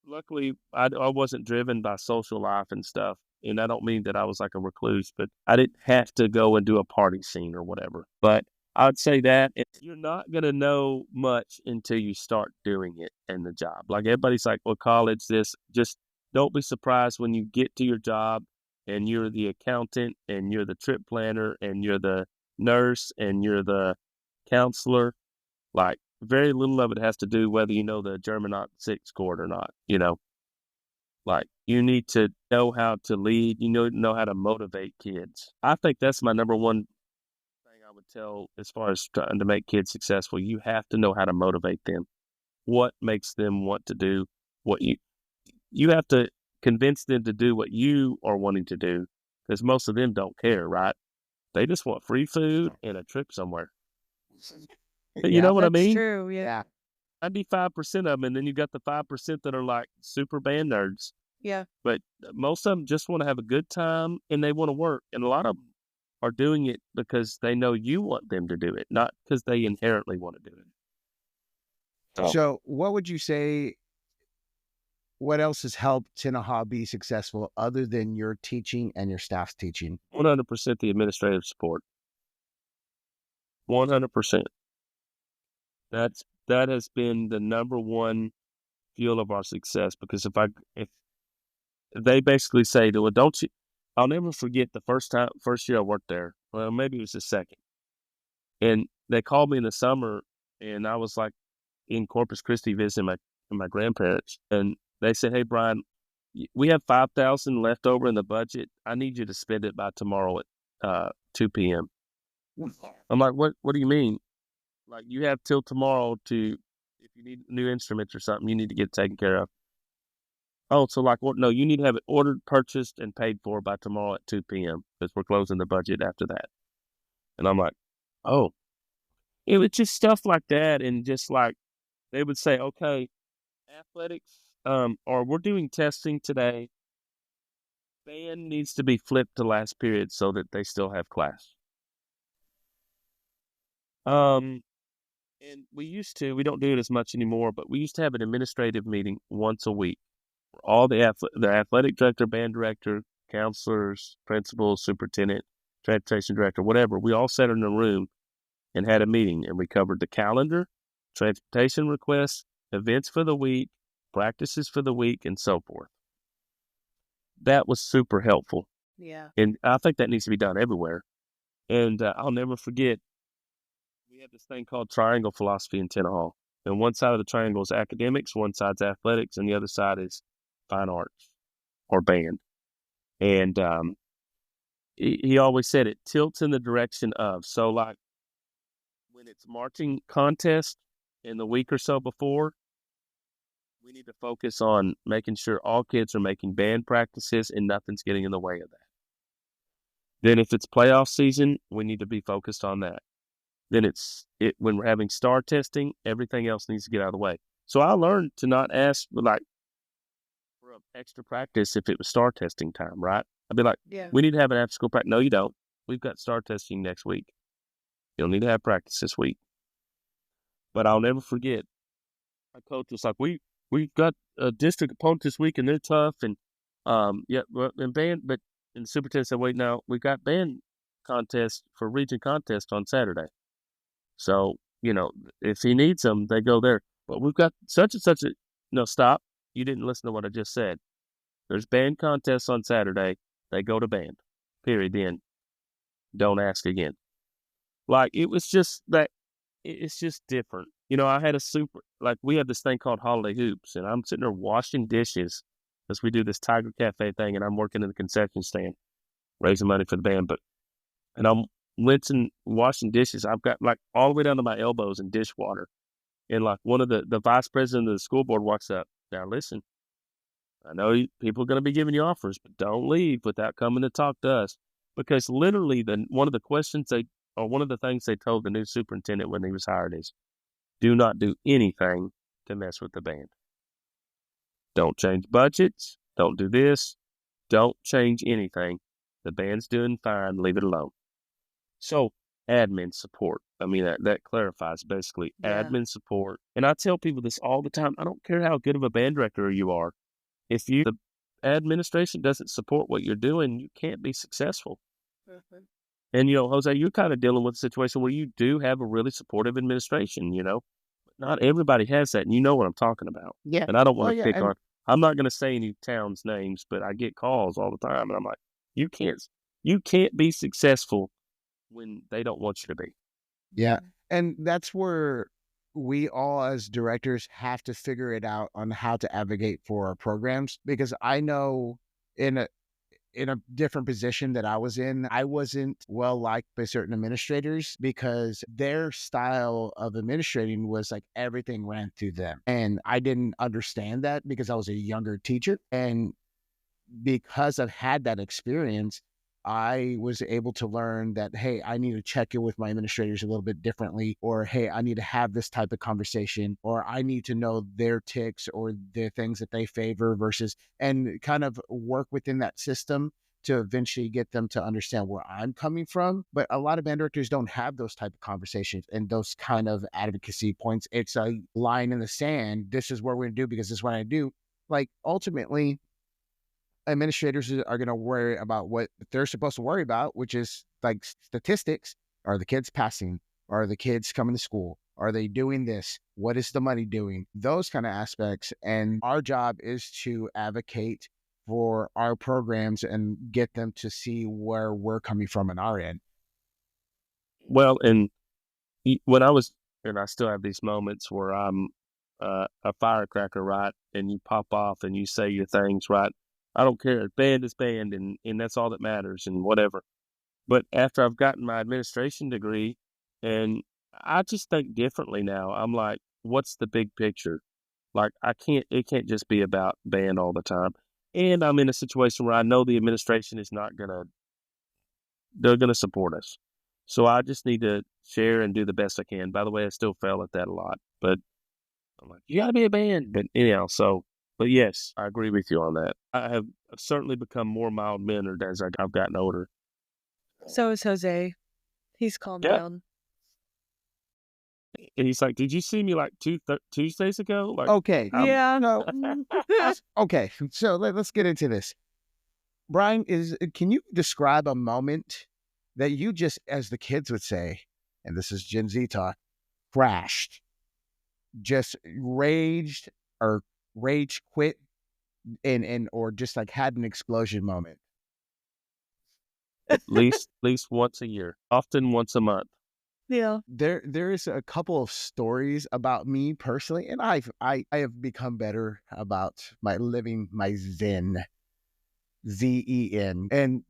Luckily, I wasn't driven by social life and stuff. And I don't mean that I was like a recluse, but I didn't have to go and do a party scene or whatever. But I'd say that you're not going to know much until you start doing it in the job. Like everybody's like, well, college, this, just don't be surprised when you get to your job and you're the accountant and you're the trip planner and you're the nurse and you're the counselor. Like very little of it has to do whether you know the German six chord or not. Like you need to know how to lead. You know how to motivate kids. I think that's my number one thing I would tell as far as trying to make kids successful. You have to know how to motivate them. what makes them want to do what you have to convince them to do what you are wanting to do, because most of them don't care, right? They just want free food and a trip somewhere. You know what I That's mean? true. Yeah. 95% of them, and then you got the 5% that are like super band nerds. Yeah. But most of them just want to have a good time and they want to work. And a lot of them are doing it because they know you want them to do it, not because they inherently want to do it. So what would you say, what else has helped tenaha be successful other than your teaching and your staff's teaching? 100% the administrative support. 100%. That has been the number one fuel of our success, because if they basically say, well, don't you, I'll never forget the first year I worked there. Well, maybe it was the second. And they called me in the summer, and I was like in Corpus Christi visiting my grandparents. And they said, hey, Brian, we have $5,000 left over in the budget. I need you to spend it by tomorrow at 2 p.m. I'm like, what do you mean? Like, you have till tomorrow to, if you need new instruments or something, you need to get it taken care of. Oh, so like, no, you need to have it ordered, purchased, and paid for by tomorrow at 2 p.m. because we're closing the budget after that. And I'm like, oh, it was just stuff like that. And just like, they would say, okay, athletics, or we're doing testing today. Band needs to be flipped to last period so that they still have class. And we don't do it as much anymore, but we used to have an administrative meeting once a week. All the athletic director, band director, counselors, principal, superintendent, transportation director, whatever, we all sat in a room and had a meeting, and we covered the calendar, transportation requests, events for the week, practices for the week, and so forth. That was super helpful. Yeah. And I think that needs to be done everywhere. And I'll never forget, we have this thing called triangle philosophy in Tenaha. And one side of the triangle is academics, one side's athletics, and the other side is fine arts or band. And he always said it tilts in the direction of. So like when it's marching contest in the week or so before, we need to focus on making sure all kids are making band practices and nothing's getting in the way of that. Then if it's playoff season, we need to be focused on that. Then when we're having star testing, everything else needs to get out of the way. So I learned to not ask for extra practice if it was star testing time, right? I'd be like, we need to have an after school practice. No, you don't. We've got star testing next week. You'll need to have practice this week. But I'll never forget, my coach was like, we've got a district opponent this week and they're tough. And and the superintendent said, wait, now we've got band contest for region contest on Saturday. So, if he needs them, they go there. But we've got such and such no, stop. You didn't listen to what I just said. There's band contests on Saturday. They go to band. Period. Then don't ask again. Like, it was just that it's just different. I had we have this thing called Holiday Hoops, and I'm sitting there washing dishes as we do this Tiger Cafe thing, and I'm working in the concession stand, raising money for the band. And I'm washing dishes. I've got like all the way down to my elbows in dishwater. And like one of the vice president of the school board walks up. Now listen, I know people are going to be giving you offers, but don't leave without coming to talk to us. Because literally one of the things they told the new superintendent when he was hired is, do not do anything to mess with the band. Don't change budgets. Don't do this. Don't change anything. The band's doing fine. Leave it alone. So admin support. I mean, that clarifies basically admin support. And I tell people this all the time. I don't care how good of a band director you are. If the administration doesn't support what you're doing, you can't be successful. Mm-hmm. And, Jose, you're kind of dealing with a situation where you do have a really supportive administration, Not everybody has that, and you know what I'm talking about. Yeah. And I don't want to pick on, I'm not going to say any towns' names, but I get calls all the time, and I'm like, you can't be successful when they don't want you to be. Yeah. And that's where we all as directors have to figure it out on how to advocate for our programs, because I know in a different position that I was in, I wasn't well liked by certain administrators because their style of administrating was like everything ran through them. And I didn't understand that because I was a younger teacher. And because I've had that experience, I was able to learn that, hey, I need to check in with my administrators a little bit differently, or hey, I need to have this type of conversation, or I need to know their ticks or the things that they favor versus, and kind of work within that system to eventually get them to understand where I'm coming from. But a lot of band directors don't have those type of conversations and those kind of advocacy points. It's a line in the sand. This is what we're going to do because this is what I do. Like ultimately, administrators are going to worry about what they're supposed to worry about, which is like statistics. Are the kids passing? Are the kids coming to school? Are they doing this? What is the money doing? Those kind of aspects. And our job is to advocate for our programs and get them to see where we're coming from on our end. Well, and when I was, and I still have these moments where I'm a firecracker, right? And you pop off and you say your things, right? I don't care. Band is band, and that's all that matters, and whatever. But after I've gotten my administration degree, and I just think differently now. I'm like, what's the big picture? Like, it can't just be about band all the time. And I'm in a situation where I know the administration is not they're gonna support us. So I just need to share and do the best I can. By the way, I still fail at that a lot, but I'm like, you gotta be a band. But anyhow, but yes, I agree with you on that. I have certainly become more mild-mannered as I've gotten older. So is Jose. He's calmed down. And he's like, did you see me like Tuesdays ago? Like, okay. Yeah. No. Okay. So let's get into this. Brian, can you describe a moment that you just, as the kids would say, and this is Gen Z talk, crashed, just raged or rage quit and or just like had an explosion moment? At least once a year, often once a month. Yeah. There is a couple of stories about me personally, and I have become better about living my Zen, Zen, and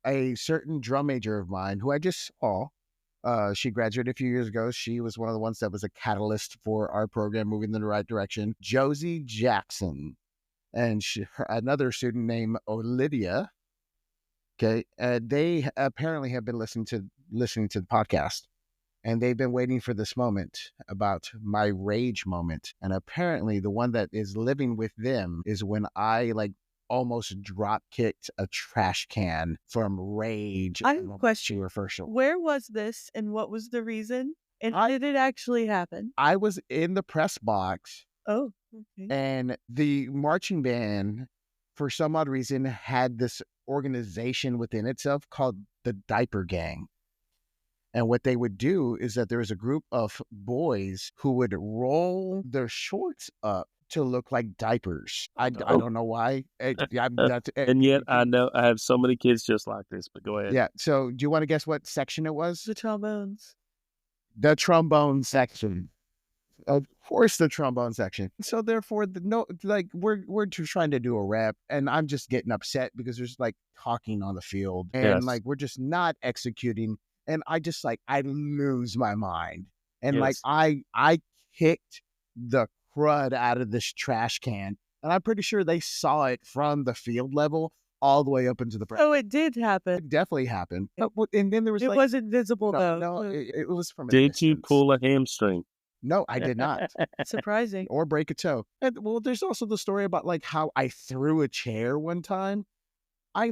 a certain drum major of mine who I just saw. She graduated a few years ago. She was one of the ones that was a catalyst for our program moving in the right direction. Josie Jackson, and another student named Olivia. Okay, they apparently have been listening to the podcast, and they've been waiting for this moment about my rage moment. And apparently, the one that is living with them is when I almost drop kicked a trash can from rage. I have a question. Reversal. Where was this, and what was the reason? And did it actually happen? I was in the press box. Oh, okay. And the marching band, for some odd reason, had this organization within itself called the Diaper Gang. And what they would do is that there was a group of boys who would roll their shorts up to look like diapers. I don't know why. And yet I know I have so many kids just like this, but go ahead. Yeah. So do you want to guess what section it was? The trombones. The trombone section. Of course, the trombone section. So therefore, we're just trying to do a rep, and I'm just getting upset because there's talking on the field, and we're just not executing, and I lose my mind, and I kicked the crud out of this trash can, and I'm pretty sure they saw it from the field level all the way up into the press. Oh, it did happen. It definitely happened. And then there was it wasn't visible though. No, it was from. Did you pull a hamstring? No, I did not. Surprising. Or break a toe. And there's also the story about how I threw a chair one time. I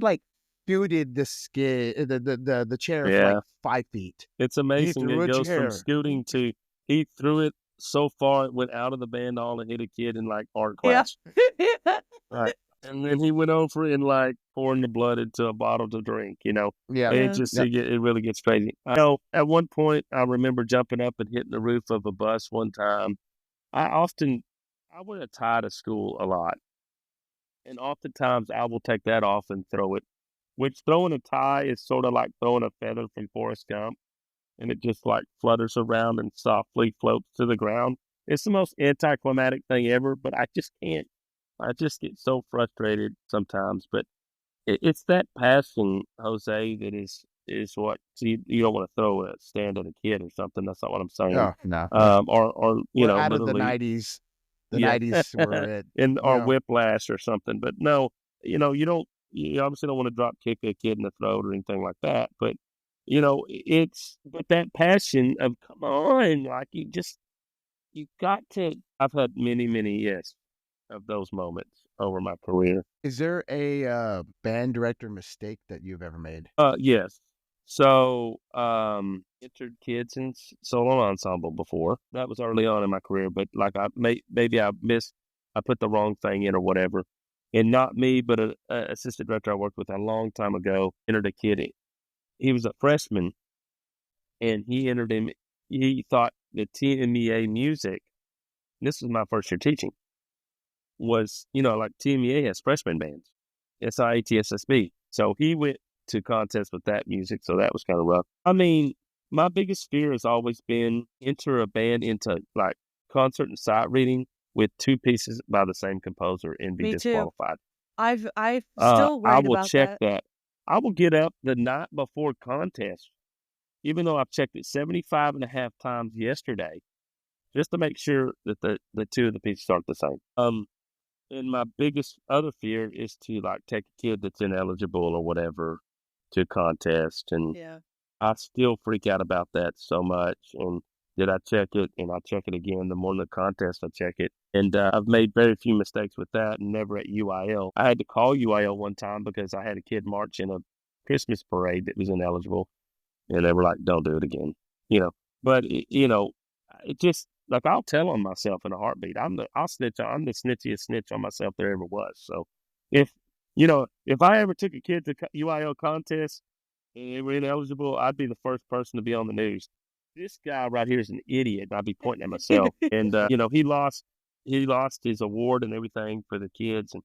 scooted the chair for 5 feet. It's amazing. It goes from scooting to he threw it so far it went out of the band hall and hit a kid in art class. Yeah. Right. And then he went over and pouring the blood into a bottle to drink, Yeah. It really gets crazy. I know at one point I remember jumping up and hitting the roof of a bus one time. I wear a tie to school a lot. And oftentimes I will take that off and throw it, which throwing a tie is sort of like throwing a feather from Forrest Gump. And it just flutters around and softly floats to the ground. It's the most anticlimactic thing ever, but I just can't. I just get so frustrated sometimes. But It's that passion, Jose, that is what you don't want to throw a stand at a kid or something. That's not what I'm saying. Oh no, Or we're out of the literally, '90s. The yeah, '90s were it. and You or know, whiplash or something. But no, you obviously don't want to drop kick a kid in the throat or anything like that. But but that passion of come on, like you got to. I've had many, many yes of those moments over my career. is there a band director mistake that you've ever made? Yes. So, entered kids in solo ensemble before. That was early on in my career, but like maybe I put the wrong thing in or whatever. And not me, but a assistant director I worked with a long time ago entered a kid. He was a freshman, and he entered him. He thought the tmea music. This was my first year teaching. Was like tmea has freshman bands, SIATSSB. So he went to contest with that music, so that was kind of rough. I mean, my biggest fear has always been enter a band into like concert and sight reading with two pieces by the same composer and be Me too. disqualified. I'm I still worried will about check that. that. I will get up the night before contest, even though I've checked it 75 and a half times yesterday, just to make sure that the two of the pieces aren't the same. And my biggest other fear is to like take a kid that's ineligible or whatever to contest. And Yeah. I still freak out about that so much. And did I check it? And I check it again. The morning of the contest, I check it. And I've made very few mistakes with that and never at UIL. I had to call UIL one time because I had a kid march in a Christmas parade that was ineligible. And they were like, don't do it again. You know, but it just like I'll tell on myself in a heartbeat. I'll snitch. I'm the snitchiest snitch on myself there ever was. So if if I ever took a kid to UIL contest and they were ineligible, I'd be the first person to be on the news. This guy right here is an idiot. And I'd be pointing at myself. And he lost his award and everything for the kids. And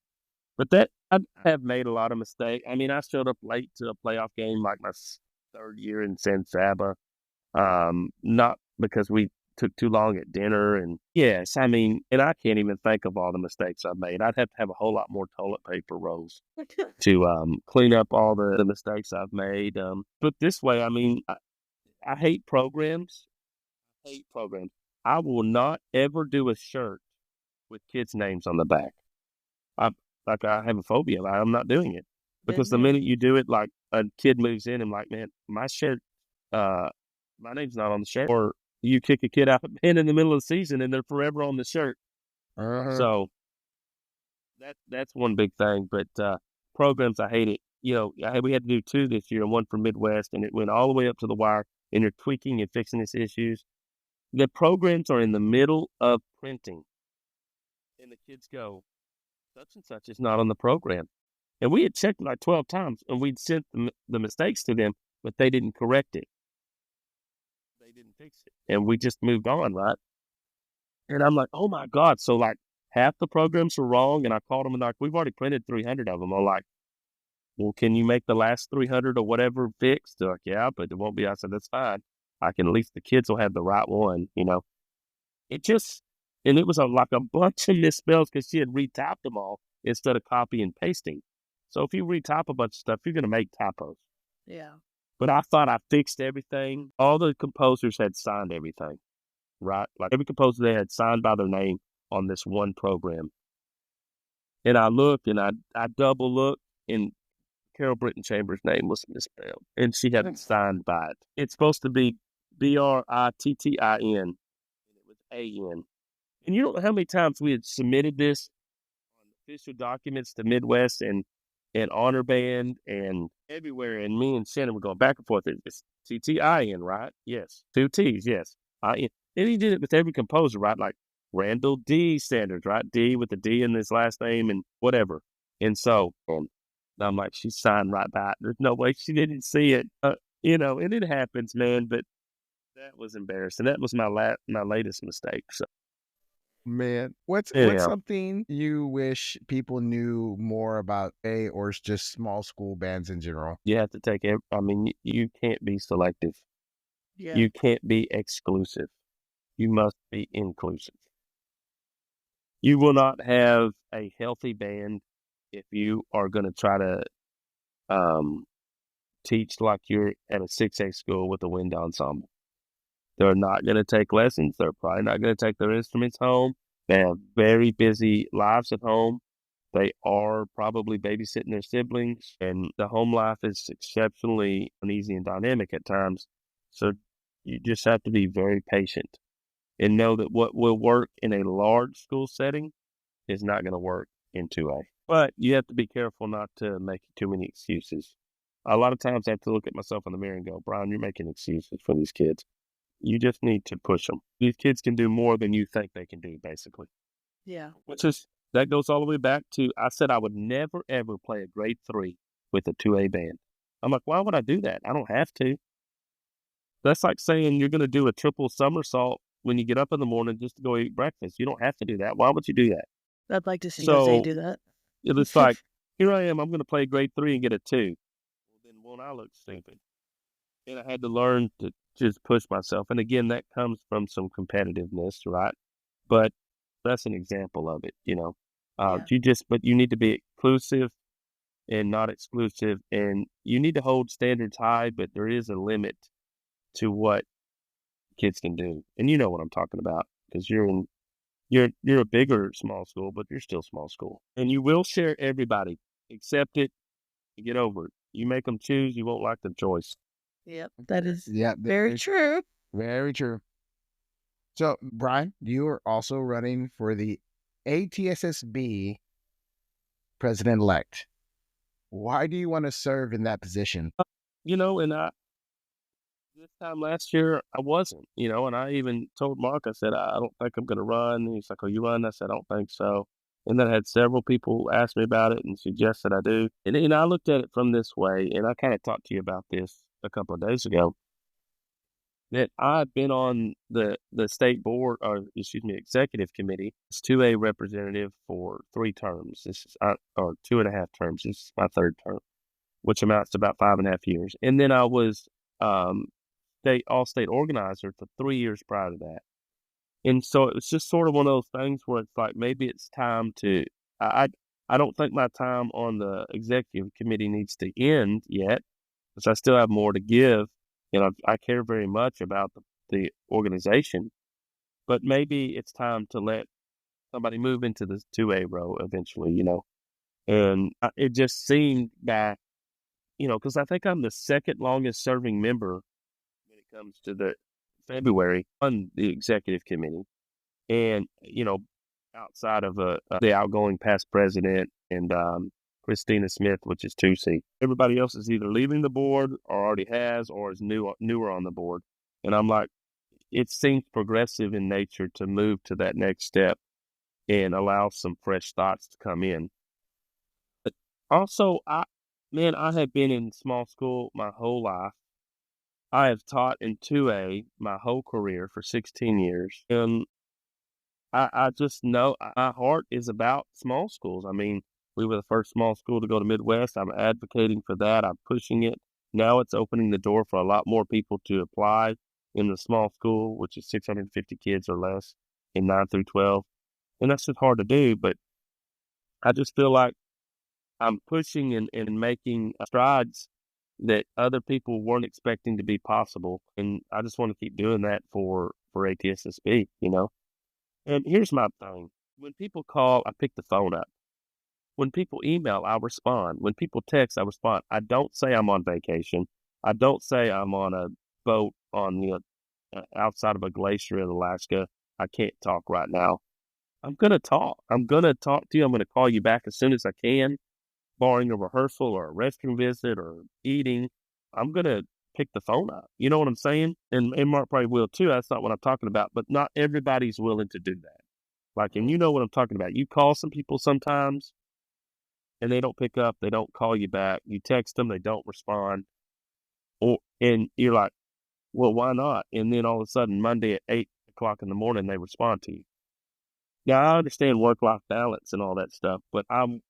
but that I have made a lot of mistakes. I mean, I showed up late to a playoff game like my third year in San Saba. Not because we took too long at dinner. And yes, I mean, and I can't even think of all the mistakes I've made. I'd have to have a whole lot more toilet paper rolls to clean up all the mistakes I've made. But this way, I mean, I hate programs. Hate programs. I will not ever do a shirt with kids' names on the back. I I have a phobia. I'm not doing it because Been the there. minute you do it, like a kid moves in and like, man, my shirt, uh, my name's not on the shirt. Or you kick a kid out of band in the middle of the season and they're forever on the shirt. Uh-huh. So that's one big thing. But programs, I hate it. We had to do two this year and one for Midwest, and it went all the way up to the wire. And you're tweaking and fixing these issues. The programs are in the middle of printing, and the kids go, such and such is not on the program. And we had checked like 12 times, and we'd sent the mistakes to them, but they didn't correct it. They didn't fix it. And we just moved on, right? And I'm like, oh my God. So like half the programs were wrong. And I called them and like, we've already printed 300 of them. I'm like, well, can you make the last 300 or whatever fixed? They're like, yeah, but it won't be. I said, that's fine. I can, at least the kids will have the right one. It just, and it was like a bunch of misspells because she had retyped them all instead of copy and pasting. So if you retype a bunch of stuff, you're going to make typos. Yeah. But I thought I fixed everything. All the composers had signed everything, right? Like every composer they had signed by their name on this one program. And I looked and I double looked, and Carol Britton Chambers' name was misspelled, and she hadn't signed by it. It's supposed to be Brittin, and it was AN. And you don't know how many times we had submitted this on official documents to Midwest and Honor Band and everywhere. And me and Shannon were going back and forth. It's TTIN, right? Yes. Two T's, yes. IN. And he did it with every composer, right? Like Randall D. Sanders, right? D with the D in his last name and whatever. And so I'm like, she signed right by it. There's no way she didn't see it. And it happens, man. But that was embarrassing. That was my latest mistake. So Man, what's anyhow, something you wish people knew more about or just small school bands in general? you have to take it. I mean, you can't be selective. Yeah. You can't be exclusive. You must be inclusive. You will not have a healthy band if you are going to try to teach like you're at a 6A school with a wind ensemble. They're not going to take lessons. They're probably not going to take their instruments home. They have very busy lives at home. They are probably babysitting their siblings, and the home life is exceptionally uneasy and dynamic at times. So you just have to be very patient and know that what will work in a large school setting is not going to work in 2A. But you have to be careful not to make too many excuses. A lot of times I have to look at myself in the mirror and go, Brian, you're making excuses for these kids. You just need to push them. These kids can do more than you think they can do, basically. Yeah. That goes all the way back to, I said I would never, ever play a grade 3 with a 2A band. I'm like, why would I do that? I don't have to. That's like saying you're going to do a triple somersault when you get up in the morning just to go eat breakfast. You don't have to do that. Why would you do that? I'd like to see Jose So do that. it's like, here I am, I'm going to play grade 3 and get a 2. Well, then won't I look stupid? And I had to learn to just push myself. And again, that comes from some competitiveness, right? But that's an example of it, you know. Yeah. But you need to be inclusive and not exclusive, and you need to hold standards high, but there is a limit to what kids can do. And you know what I'm talking about, because you're a bigger small school, but you're still small school. And you will share everybody. Accept it and get over it. You make them choose, you won't like the choice. Yep. That is Yeah, very true. very true. So, Brian, you are also running for the ATSSB president-elect. Why do you want to serve in that position? You know, and this time last year, I wasn't, you know, and I even told Mark, I said, I don't think I'm going to run. And he's like, oh, you run? I said, I don't think so. And then I had several people ask me about it and suggest that I do. And I looked at it from this way, and I kind of talked to you about this a couple of days ago, that I've been on the state board, or excuse me, executive committee, as 2A representative for 3 terms. Or 2.5 terms. This is my 3rd term, which amounts to about 5.5 years. And then I was all-state organizer for 3 years prior to that. And so it was just sort of one of those things where it's like, maybe it's time to, I, I don't think my time on the executive committee needs to end yet, because I still have more to give. You know, I care very much about the organization, but maybe it's time to let somebody move into the 2A role eventually, you know. And it just seemed that, you know, because I think I'm the 2nd longest serving member when it comes to the February on the executive committee. And, you know, outside of the outgoing past president and Christina Smith, which is 2C, everybody else is either leaving the board or already has, or is newer on the board. And I'm like, it seems progressive in nature to move to that next step and allow some fresh thoughts to come in. But also, I have been in small school my whole life. I have taught in 2A my whole career for 16 years. And I just know my heart is about small schools. I mean, we were the first small school to go to Midwest. I'm advocating for that. I'm pushing it. Now it's opening the door for a lot more people to apply in the small school, which is 650 kids or less in 9 through 12. And that's just hard to do, but I just feel like I'm pushing and making strides that other people weren't expecting to be possible. And I just want to keep doing that for ATSSB, you know? And here's my thing. When people call, I pick the phone up. When people email, I respond. When people text, I respond. I don't say I'm on vacation. I don't say I'm on a boat on outside of a glacier in Alaska. I can't talk right now. I'm going to talk. I'm going to talk to you. I'm going to call you back as soon as I can, barring a rehearsal or a restroom visit or eating. I'm going to pick the phone up. You know what I'm saying? And Mark probably will too. That's not what I'm talking about, but not everybody's willing to do that. Like, and you know what I'm talking about. You call some people sometimes and they don't pick up. They don't call you back. You text them, they don't respond. And you're like, well, why not? And then all of a sudden, Monday at 8 o'clock in the morning, they respond to you. Now, I understand work-life balance and all that stuff, but I'm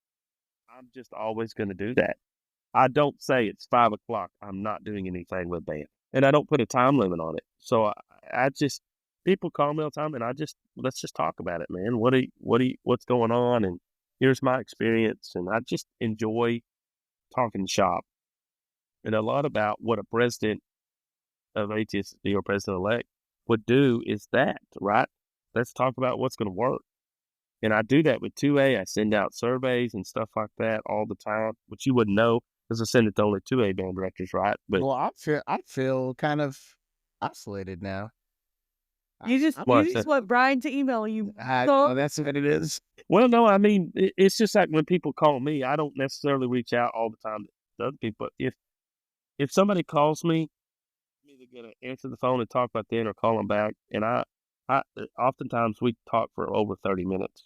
just always going to do that. I don't say it's 5 o'clock. I'm not doing anything with band, and I don't put a time limit on it. So I just, people call me all the time, and let's just talk about it, man. What's going on? And here's my experience. And I just enjoy talking shop, and a lot about what a president of ATSB or president-elect would do is that, right? Let's talk about what's going to work. And I do that with 2A. I send out surveys and stuff like that all the time, which you wouldn't know because I send it to only 2A band directors, right? But Well, I feel kind of isolated now. You just want Brian to email you. That's what it is. well, no, I mean, it's just like when people call me, I don't necessarily reach out all the time to other people. If somebody calls me, I'm either going to answer the phone and talk about them or call them back. And I oftentimes we talk for over 30 minutes.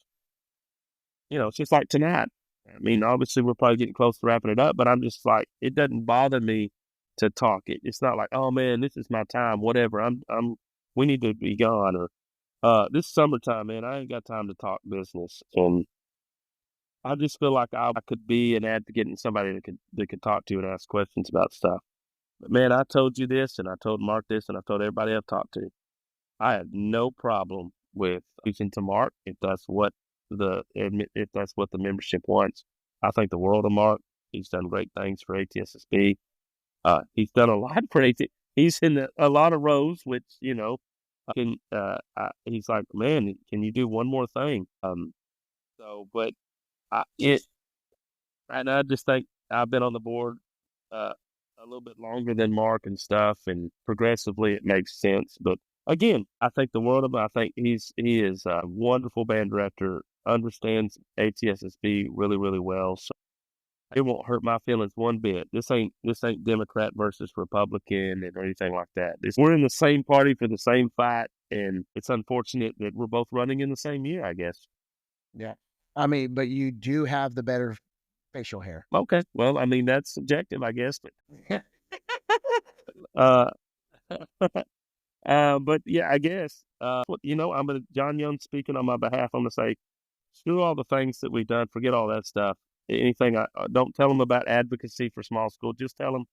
It's just like tonight. I mean, obviously we're probably getting close to wrapping it up, but I'm just like, it doesn't bother me to talk. It's not like, oh man, this is my time, whatever. We need to be gone, or this summertime, man, I ain't got time to talk business. And I just feel like I could be an advocate and somebody that could talk to and ask questions about stuff. But man, I told you this, and I told Mark this, and I told everybody I've talked to. I have no problem with speaking to Mark if that's what the membership wants. I think the world of Mark. He's done great things for ATSSB. He's done a lot for AT. He's in a lot of rows, which he's like, man, can you do one more thing? But I just think I've been on the board a little bit longer than Mark and stuff, and progressively it makes sense. But again, I think the world of him. I think he is a wonderful band director, understands ATSSB really, really well. So it won't hurt my feelings one bit. This ain't Democrat versus Republican or anything like that. We're in the same party for the same fight, and it's unfortunate that we're both running in the same year, I guess. Yeah. I mean, but you do have the better facial hair. Okay. Well, I mean, that's subjective, I guess. But, but yeah, I guess, John Young speaking on my behalf. I'm going to say, screw all the things that we've done. Forget all that stuff. Anything, don't tell them about advocacy for small school. Just tell them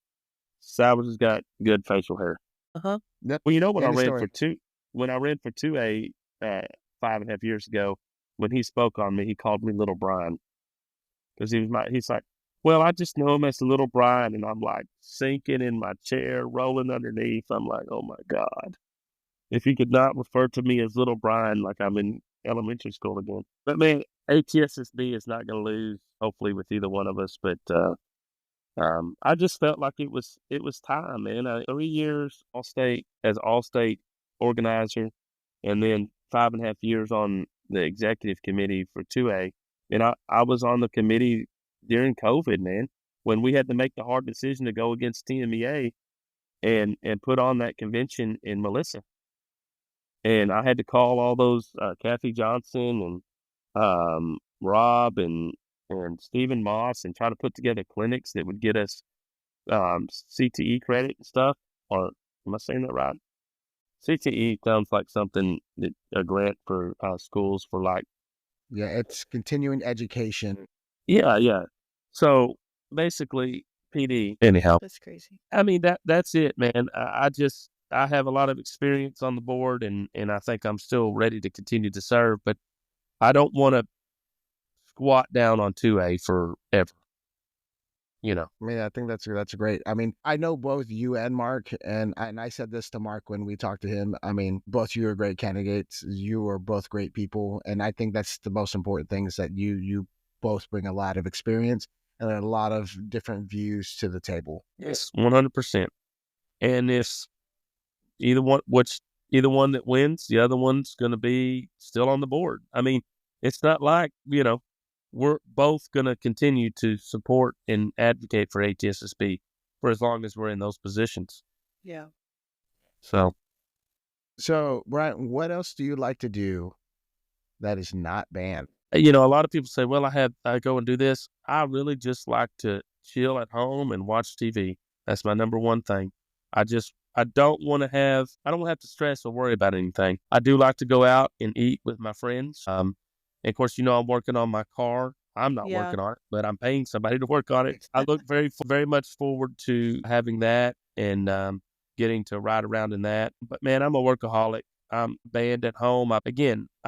Salvage has got good facial hair. Uh-huh. Yep. Well, when I ran for 2A 5.5 years ago, when he spoke on me, he called me Little Brian. Because he's like, well, I just know him as Little Brian. And I'm like sinking in my chair, rolling underneath. I'm like, oh my God. If he could not refer to me as Little Brian, like I'm in elementary school again. But man, ATSSB is not going to lose, hopefully, with either one of us. But I just felt like it was time, man. 3 years all-state organizer, and then 5.5 years on the executive committee for 2A. And I was on the committee during COVID, man, when we had to make the hard decision to go against tmea and put on that convention in Melissa. And I had to call all those Kathy Johnson and Rob and Stephen Moss and try to put together clinics that would get us CTE credit and stuff. Or am I saying that right? CTE sounds like something that a grant for schools for like. Yeah, it's continuing education. Yeah. So basically, PD. Anyhow, That's crazy. I mean that's it, man. I have a lot of experience on the board, and I think I'm still ready to continue to serve, but I don't want to squat down on 2A forever. I mean, I think that's great. I mean, I know both you and Mark, and I said this to Mark when we talked to him. I mean, both you are great candidates. You are both great people, and I think that's the most important thing is that you both bring a lot of experience and a lot of different views to the table. Yes, 100%. And if either one that wins, the other one's going to be still on the board. I mean, it's not like, we're both going to continue to support and advocate for ATSSB for as long as we're in those positions. Yeah. So, Brian, what else do you like to do that is not band? a lot of people say, well, I go and do this. I really just like to chill at home and watch TV. That's my number one thing. I don't want to have to stress or worry about anything. I do like to go out and eat with my friends. And of course, I'm working on my car. I'm not working on it, but I'm paying somebody to work on it. I look very, very much forward to having that and getting to ride around in that. But man, I'm a workaholic. I'm band at home. I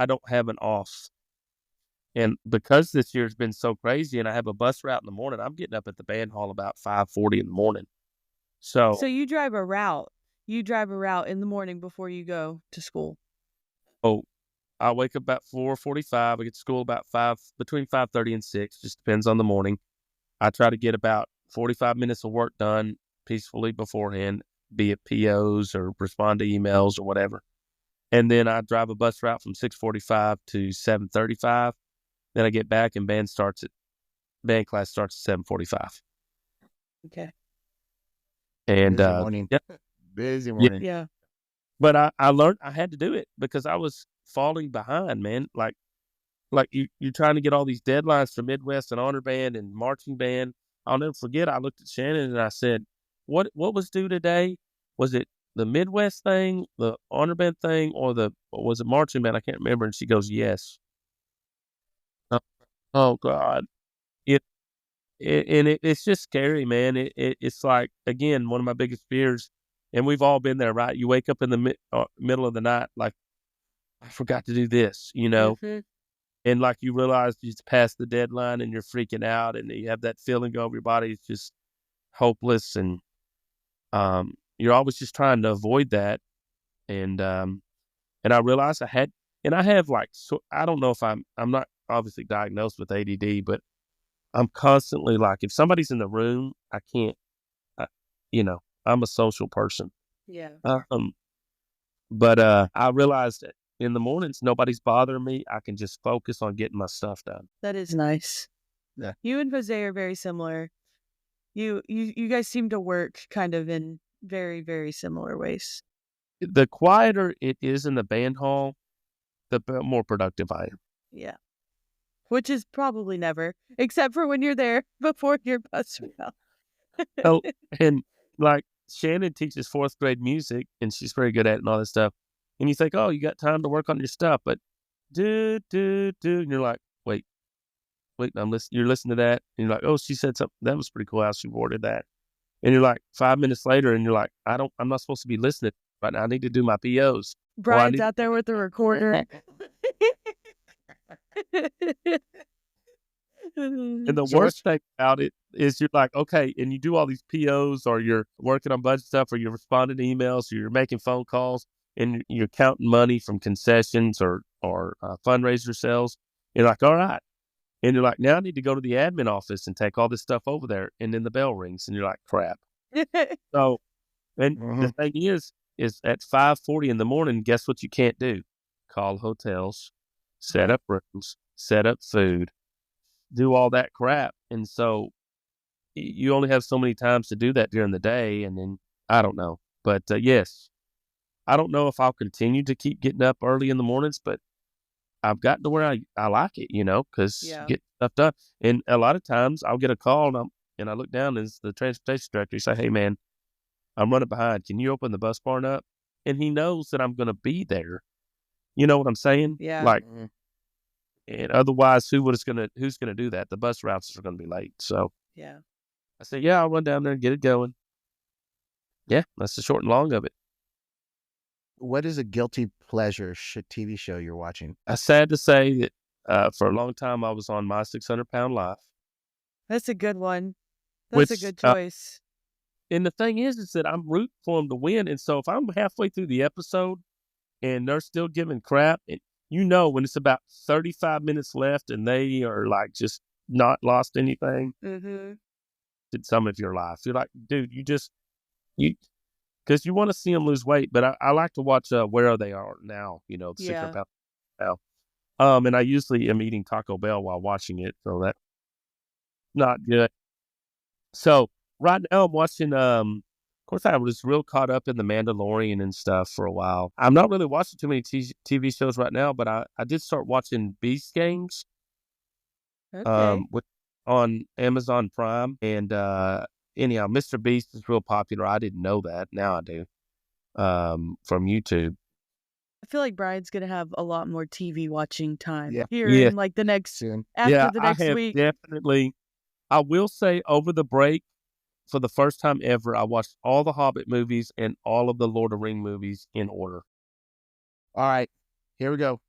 don't have an off. And because this year's been so crazy and I have a bus route in the morning, I'm getting up at the band hall about 5:40 in the morning. So So, you drive a route. You drive a route in the morning before you go to school. oh, I wake up about 4:45. I get to school about between 5:30 and 6, just depends on the morning. I try to get about 45 minutes of work done peacefully beforehand, be it POs or respond to emails or whatever. And then I drive a bus route from 6:45 to 7:35. Then I get back and band class starts at 7:45. Okay. And Busy morning. yeah, Busy yeah. morning. Yeah. But I learned I had to do it because I was falling behind, man. Like you're trying to get all these deadlines for Midwest and honor band and marching band. I'll never forget. I looked at Shannon and I said, "What was due today? Was it the Midwest thing, the honor band thing, or was it marching band? I can't remember." And she goes, "Yes." Oh, oh God, it, it's just scary, man. It's like again one of my biggest fears, and we've all been there, right? You wake up in the middle of the night, like I forgot to do this, Mm-hmm. and like you realize you just passed the deadline and you're freaking out and you have that feeling over your body. It's just hopeless. And, you're always just trying to avoid that. And I realized I have like, so I don't know if I'm not obviously diagnosed with ADD, but I'm constantly like, if somebody's in the room, I can't, I, I'm a social person. Yeah. Um, but, I realized that in the mornings, nobody's bothering me. I can just focus on getting my stuff done. That is nice. Yeah. You and Jose are very similar. You guys seem to work kind of in very, very similar ways. The quieter it is in the band hall, the more productive I am. Yeah. Which is probably never, except for when you're there before your bus route. Oh, and like Shannon teaches fourth grade music and she's very good at it and all this stuff. And you think, oh, you got time to work on your stuff, but and you're like, wait, you're listening to that. And you're like, oh, she said something. That was pretty cool how she worded that. And you're like 5 minutes later and you're like, I'm not supposed to be listening right now. I need to do my POs. Brian's out there with the recorder. And the worst thing about it is you're like, okay, and you do all these POs or you're working on budget stuff or you're responding to emails or you're making phone calls and you're counting money from concessions or fundraiser sales. You're like, all right. And you're like, now I need to go to the admin office and take all this stuff over there. And then the bell rings and you're like, crap. So, and the thing is at 5:40 in the morning, guess what you can't do? Call hotels, set up rooms, set up food, do all that crap. And so you only have so many times to do that during the day. And then I don't know, but yes, I don't know if I'll continue to keep getting up early in the mornings, but I've gotten to where I like it, cause Yeah. get stuff done. And a lot of times I'll get a call and I look down as the transportation director, he say, hey man, I'm running behind. Can you open the bus barn up? And he knows that I'm going to be there. You know what I'm saying? Yeah. Like, and otherwise, who's going to do that? The bus routes are going to be late. So Yeah. I said, yeah, I'll run down there and get it going. Yeah, that's the short and long of it. What is a guilty pleasure TV show you're watching? I'm sad to say that for a long time I was on My 600 Pound Life. That's a good one. That's a good choice. And the thing is that I'm rooting for them to win. And so if I'm halfway through the episode and they're still giving crap, and when it's about 35 minutes left and they are like just not lost anything, did some of your life. You're like, dude, because you want to see them lose weight. But I like to watch Where They Are Now, the 600 pound now. And I usually am eating Taco Bell while watching it. So that's not good. So right now I'm watching, of course I was real caught up in The Mandalorian and stuff for a while. I'm not really watching too many TV shows right now, but I did start watching Beast Games. Okay. On Amazon Prime. And anyhow, Mr. Beast is real popular. I didn't know that. Now I do. From YouTube. I feel like Brian's going to have a lot more TV watching time Yeah. in like the next, Soon. after the next I have week. Definitely. I will say over the break, for the first time ever, I watched all the Hobbit movies and all of the Lord of the Rings movies in order. All right. Here we go.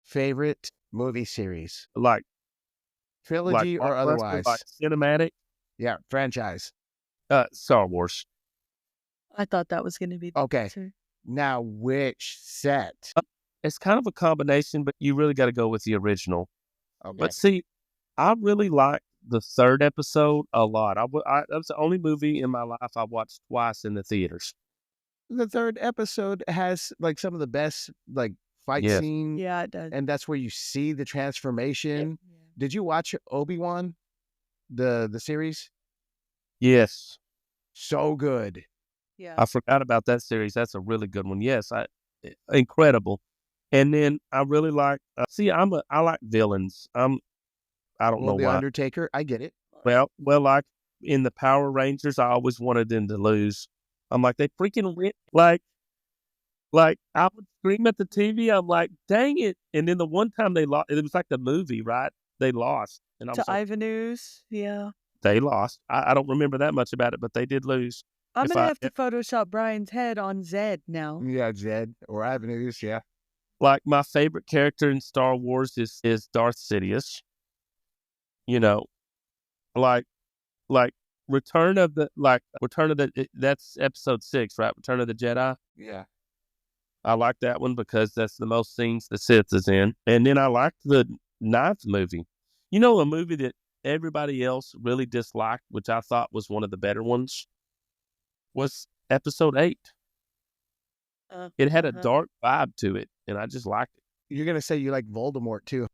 Favorite movie series, like trilogy or blockbuster, like otherwise. cinematic. Yeah, franchise. Star Wars. I thought that was going to be the Okay. answer. Now, which set? It's kind of a combination, but you really got to go with the original. Okay. But see, I really like the third episode a lot. That was the only movie in my life I watched twice in the theaters. The third episode has like some of the best like fight Yes. scene, Yeah, it does. and that's where you see the transformation. Yeah. Did you watch Obi-Wan, the series? Yes. So good. Yeah. I forgot about that series. That's a really good one. Yes, incredible. And then I really like. I like villains. I don't know Well, the why. Undertaker, I get it. Well, like in the Power Rangers, I always wanted them to lose. I'm like, they freaking win. Like I would scream at the TV. I'm like, dang it! And then the one time they lost, it was like the movie, right? They lost, and I To was like, Ivanus, yeah. they lost. I don't remember that much about it, but they did lose. I'm If gonna I- have to Photoshop Brian's head on Zed now. Yeah, Zed or Avenues, yeah. Like my favorite character in Star Wars is Darth Sidious. You know, like Return of the that's episode 6, right? Return of the Jedi. Yeah. I like that one because that's the most scenes the Sith is in. And then I liked the 9th movie. You know, a movie that everybody else really disliked, which I thought was one of the better ones, was episode 8. It had a dark vibe to it, and I just liked it. You're gonna say you like Voldemort too.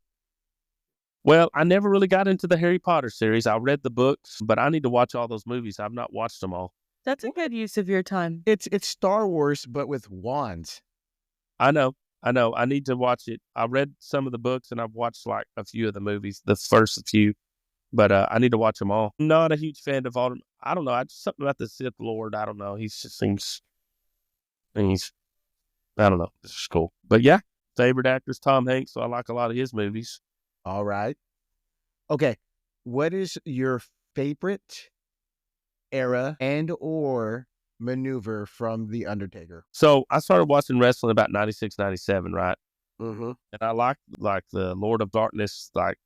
Well, I never really got into the Harry Potter series. I read the books, but I need to watch all those movies. I've not watched them all. That's a good use of your time. It's Star Wars, but with wands. I know. I need to watch it. I read some of the books, and I've watched like a few of the movies, the first few, but I need to watch them all. I'm not a huge fan of Voldemort. I don't know. Something about the Sith Lord. I don't know. He just seems. I don't know. This is cool. But yeah, favorite actor's Tom Hanks, so I like a lot of his movies. All right. Okay. What is your favorite era and or maneuver from The Undertaker? So I started watching wrestling about 96, 97, right? Mm-hmm. And I liked like the Lord of Darkness, like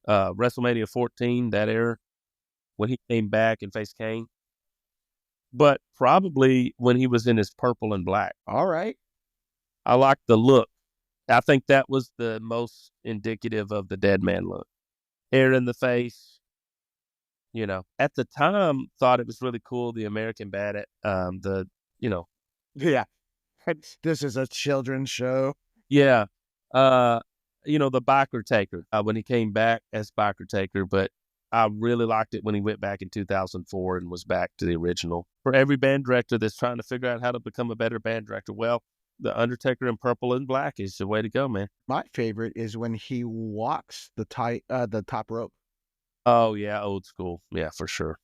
WrestleMania 14, that era, when he came back and faced Kane. But probably when he was in his purple and black. All right. I liked the look. I think that was the most indicative of the dead man look. Hair in the face. You know, at the time, thought it was really cool. The American Badass, Yeah. This is a children's show. yeah, the Biker Taker when he came back as Biker Taker, but I really liked it when he went back in 2004 and was back to the original. For every band director that's trying to figure out how to become a better band director, well, the Undertaker in purple and black is the way to go, man. My favorite is when he walks the top rope. Oh yeah, old school, yeah, for sure.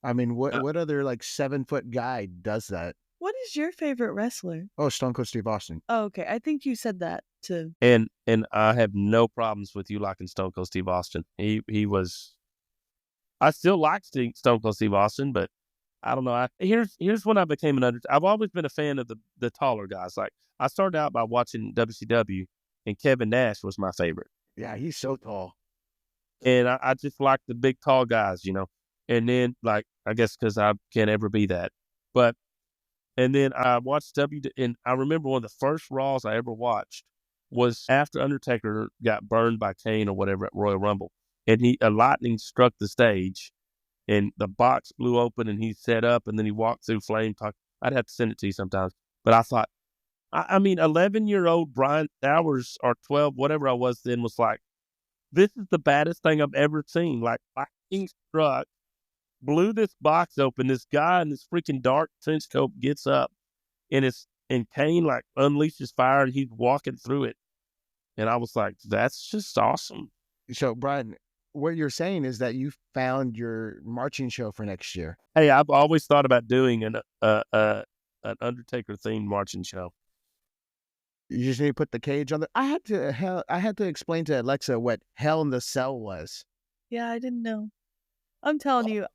I mean, what other like 7-foot guy does that? What is your favorite wrestler? Oh, Stone Cold Steve Austin. Oh, okay. I think you said that too. And I have no problems with you liking Stone Cold Steve Austin. He was. I still like Stone Cold Steve Austin, but I don't know. Here's when I became an Undertaker. I've always been a fan of the taller guys. Like I started out by watching WCW, and Kevin Nash was my favorite. Yeah, he's so tall. And I just like the big tall guys, you know. And then like I guess because I can't ever be that, but. And then I watched and I remember one of the first Raws I ever watched was after Undertaker got burned by Kane or whatever at Royal Rumble, and a lightning struck the stage, and the box blew open, and he set up, and then he walked through flame. I'd have to send it to you sometimes, but I thought, I mean, 11-year-old Brian Sowers or 12, whatever I was then, was like, this is the baddest thing I've ever seen. Like lightning struck. Blew this box open. This guy in this freaking dark trench coat gets up, and Kane like unleashes fire, and he's walking through it. And I was like, "That's just awesome." So, Brian, what you're saying is that you found your marching show for next year. Hey, I've always thought about doing an Undertaker themed marching show. You just need to put the cage on there. I had to explain to Alexa what Hell in the Cell was. Yeah, I didn't know. I'm telling you,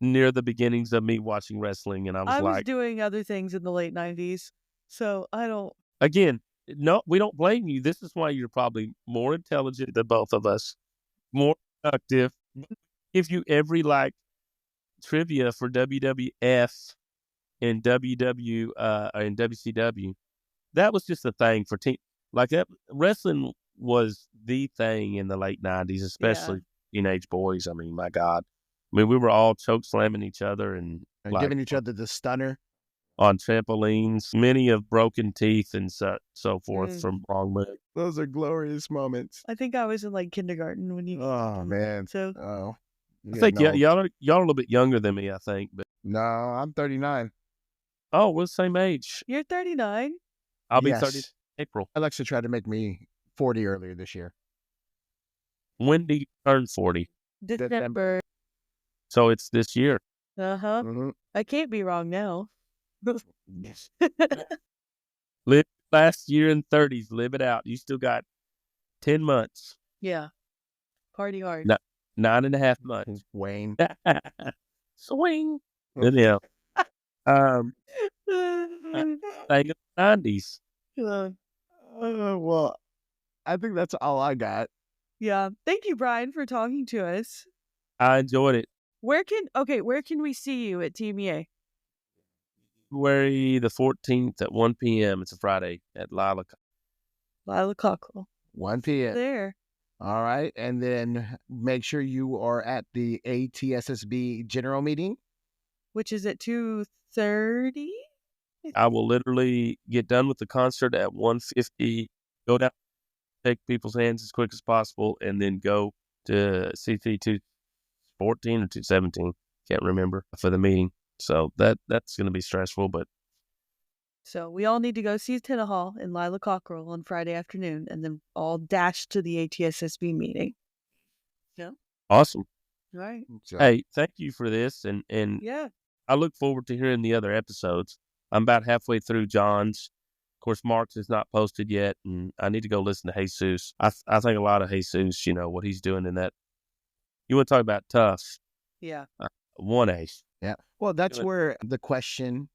Near the beginnings of me watching wrestling, and I was doing other things in the late 90s, so I don't. Again, No, we don't blame you. This is why you're probably more intelligent than both of us, more productive. Give you every trivia for WWF and and WCW. That was just a thing for that. Wrestling was the thing in the late 90s, especially teenage boys. I mean, my God. I mean, we were all choke slamming each other and giving each other the stunner on trampolines. Many have broken teeth and so forth from wrong move. Those are glorious moments. I think I was in kindergarten when you. Oh man. So. Oh. I think y'all are a little bit younger than me. I think, but no, I'm 39. Oh, we're the same age. You're 39. I'll be 30 in April. Alexa tried to make me 40 earlier this year. When do you turn 40? December. So it's this year. Uh-huh. Mm-hmm. I can't be wrong now. Live last year in 30s. Live it out. You still got 10 months. Yeah. Party hard. 9.5 months. Wayne. Swing. Anyhow. Thing of the 90s. Well, I think that's all I got. Yeah. Thank you, Brian, for talking to us. I enjoyed it. Where can we see you at tmea? February the 14th at 1 p.m. It's a Friday at Lila. Lila Cockrell. 1 p.m. There. All right. And then make sure you are at the ATSSB general meeting. Which is at 2:30? I will literally get done with the concert at 1:50, go down, take people's hands as quick as possible, and then go to CC 214 or 217. Can't remember for the meeting. So that's going to be stressful, but. So we all need to go see Tenaha and Lila Cockrell on Friday afternoon, and then all dash to the ATSSB meeting. Yeah. Awesome. Right. Hey, thank you for this, and yeah, I look forward to hearing the other episodes. I'm about halfway through John's. Of course, Mark's is not posted yet, and I need to go listen to Jesus. I think a lot of Jesus, what he's doing in that. You want to talk about tough? Yeah. 1A. Yeah. Well, that's where the question,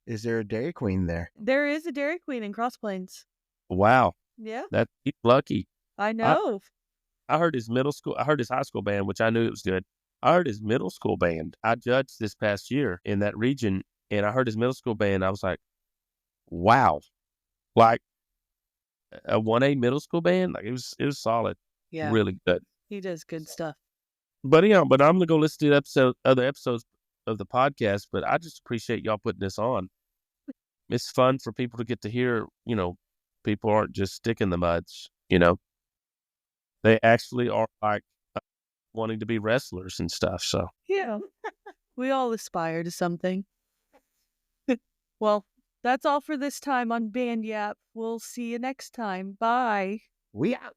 is there a Dairy Queen there? There is a Dairy Queen in Cross Plains. Wow. Yeah. He's lucky. I know. I heard his high school band, which I knew it was good. I heard his middle school band. I judged this past year in that region, and I heard his middle school band. I was like, wow. Like a 1A middle school band. Like it was solid. Yeah. Really good. He does good stuff. But I'm going to go listen to other episodes of the podcast, but I just appreciate y'all putting this on. It's fun for people to get to hear, people aren't just sticking the muds, They actually are wanting to be wrestlers and stuff. So yeah, we all aspire to something. Well, that's all for this time on Band Yap. We'll see you next time. Bye. We out.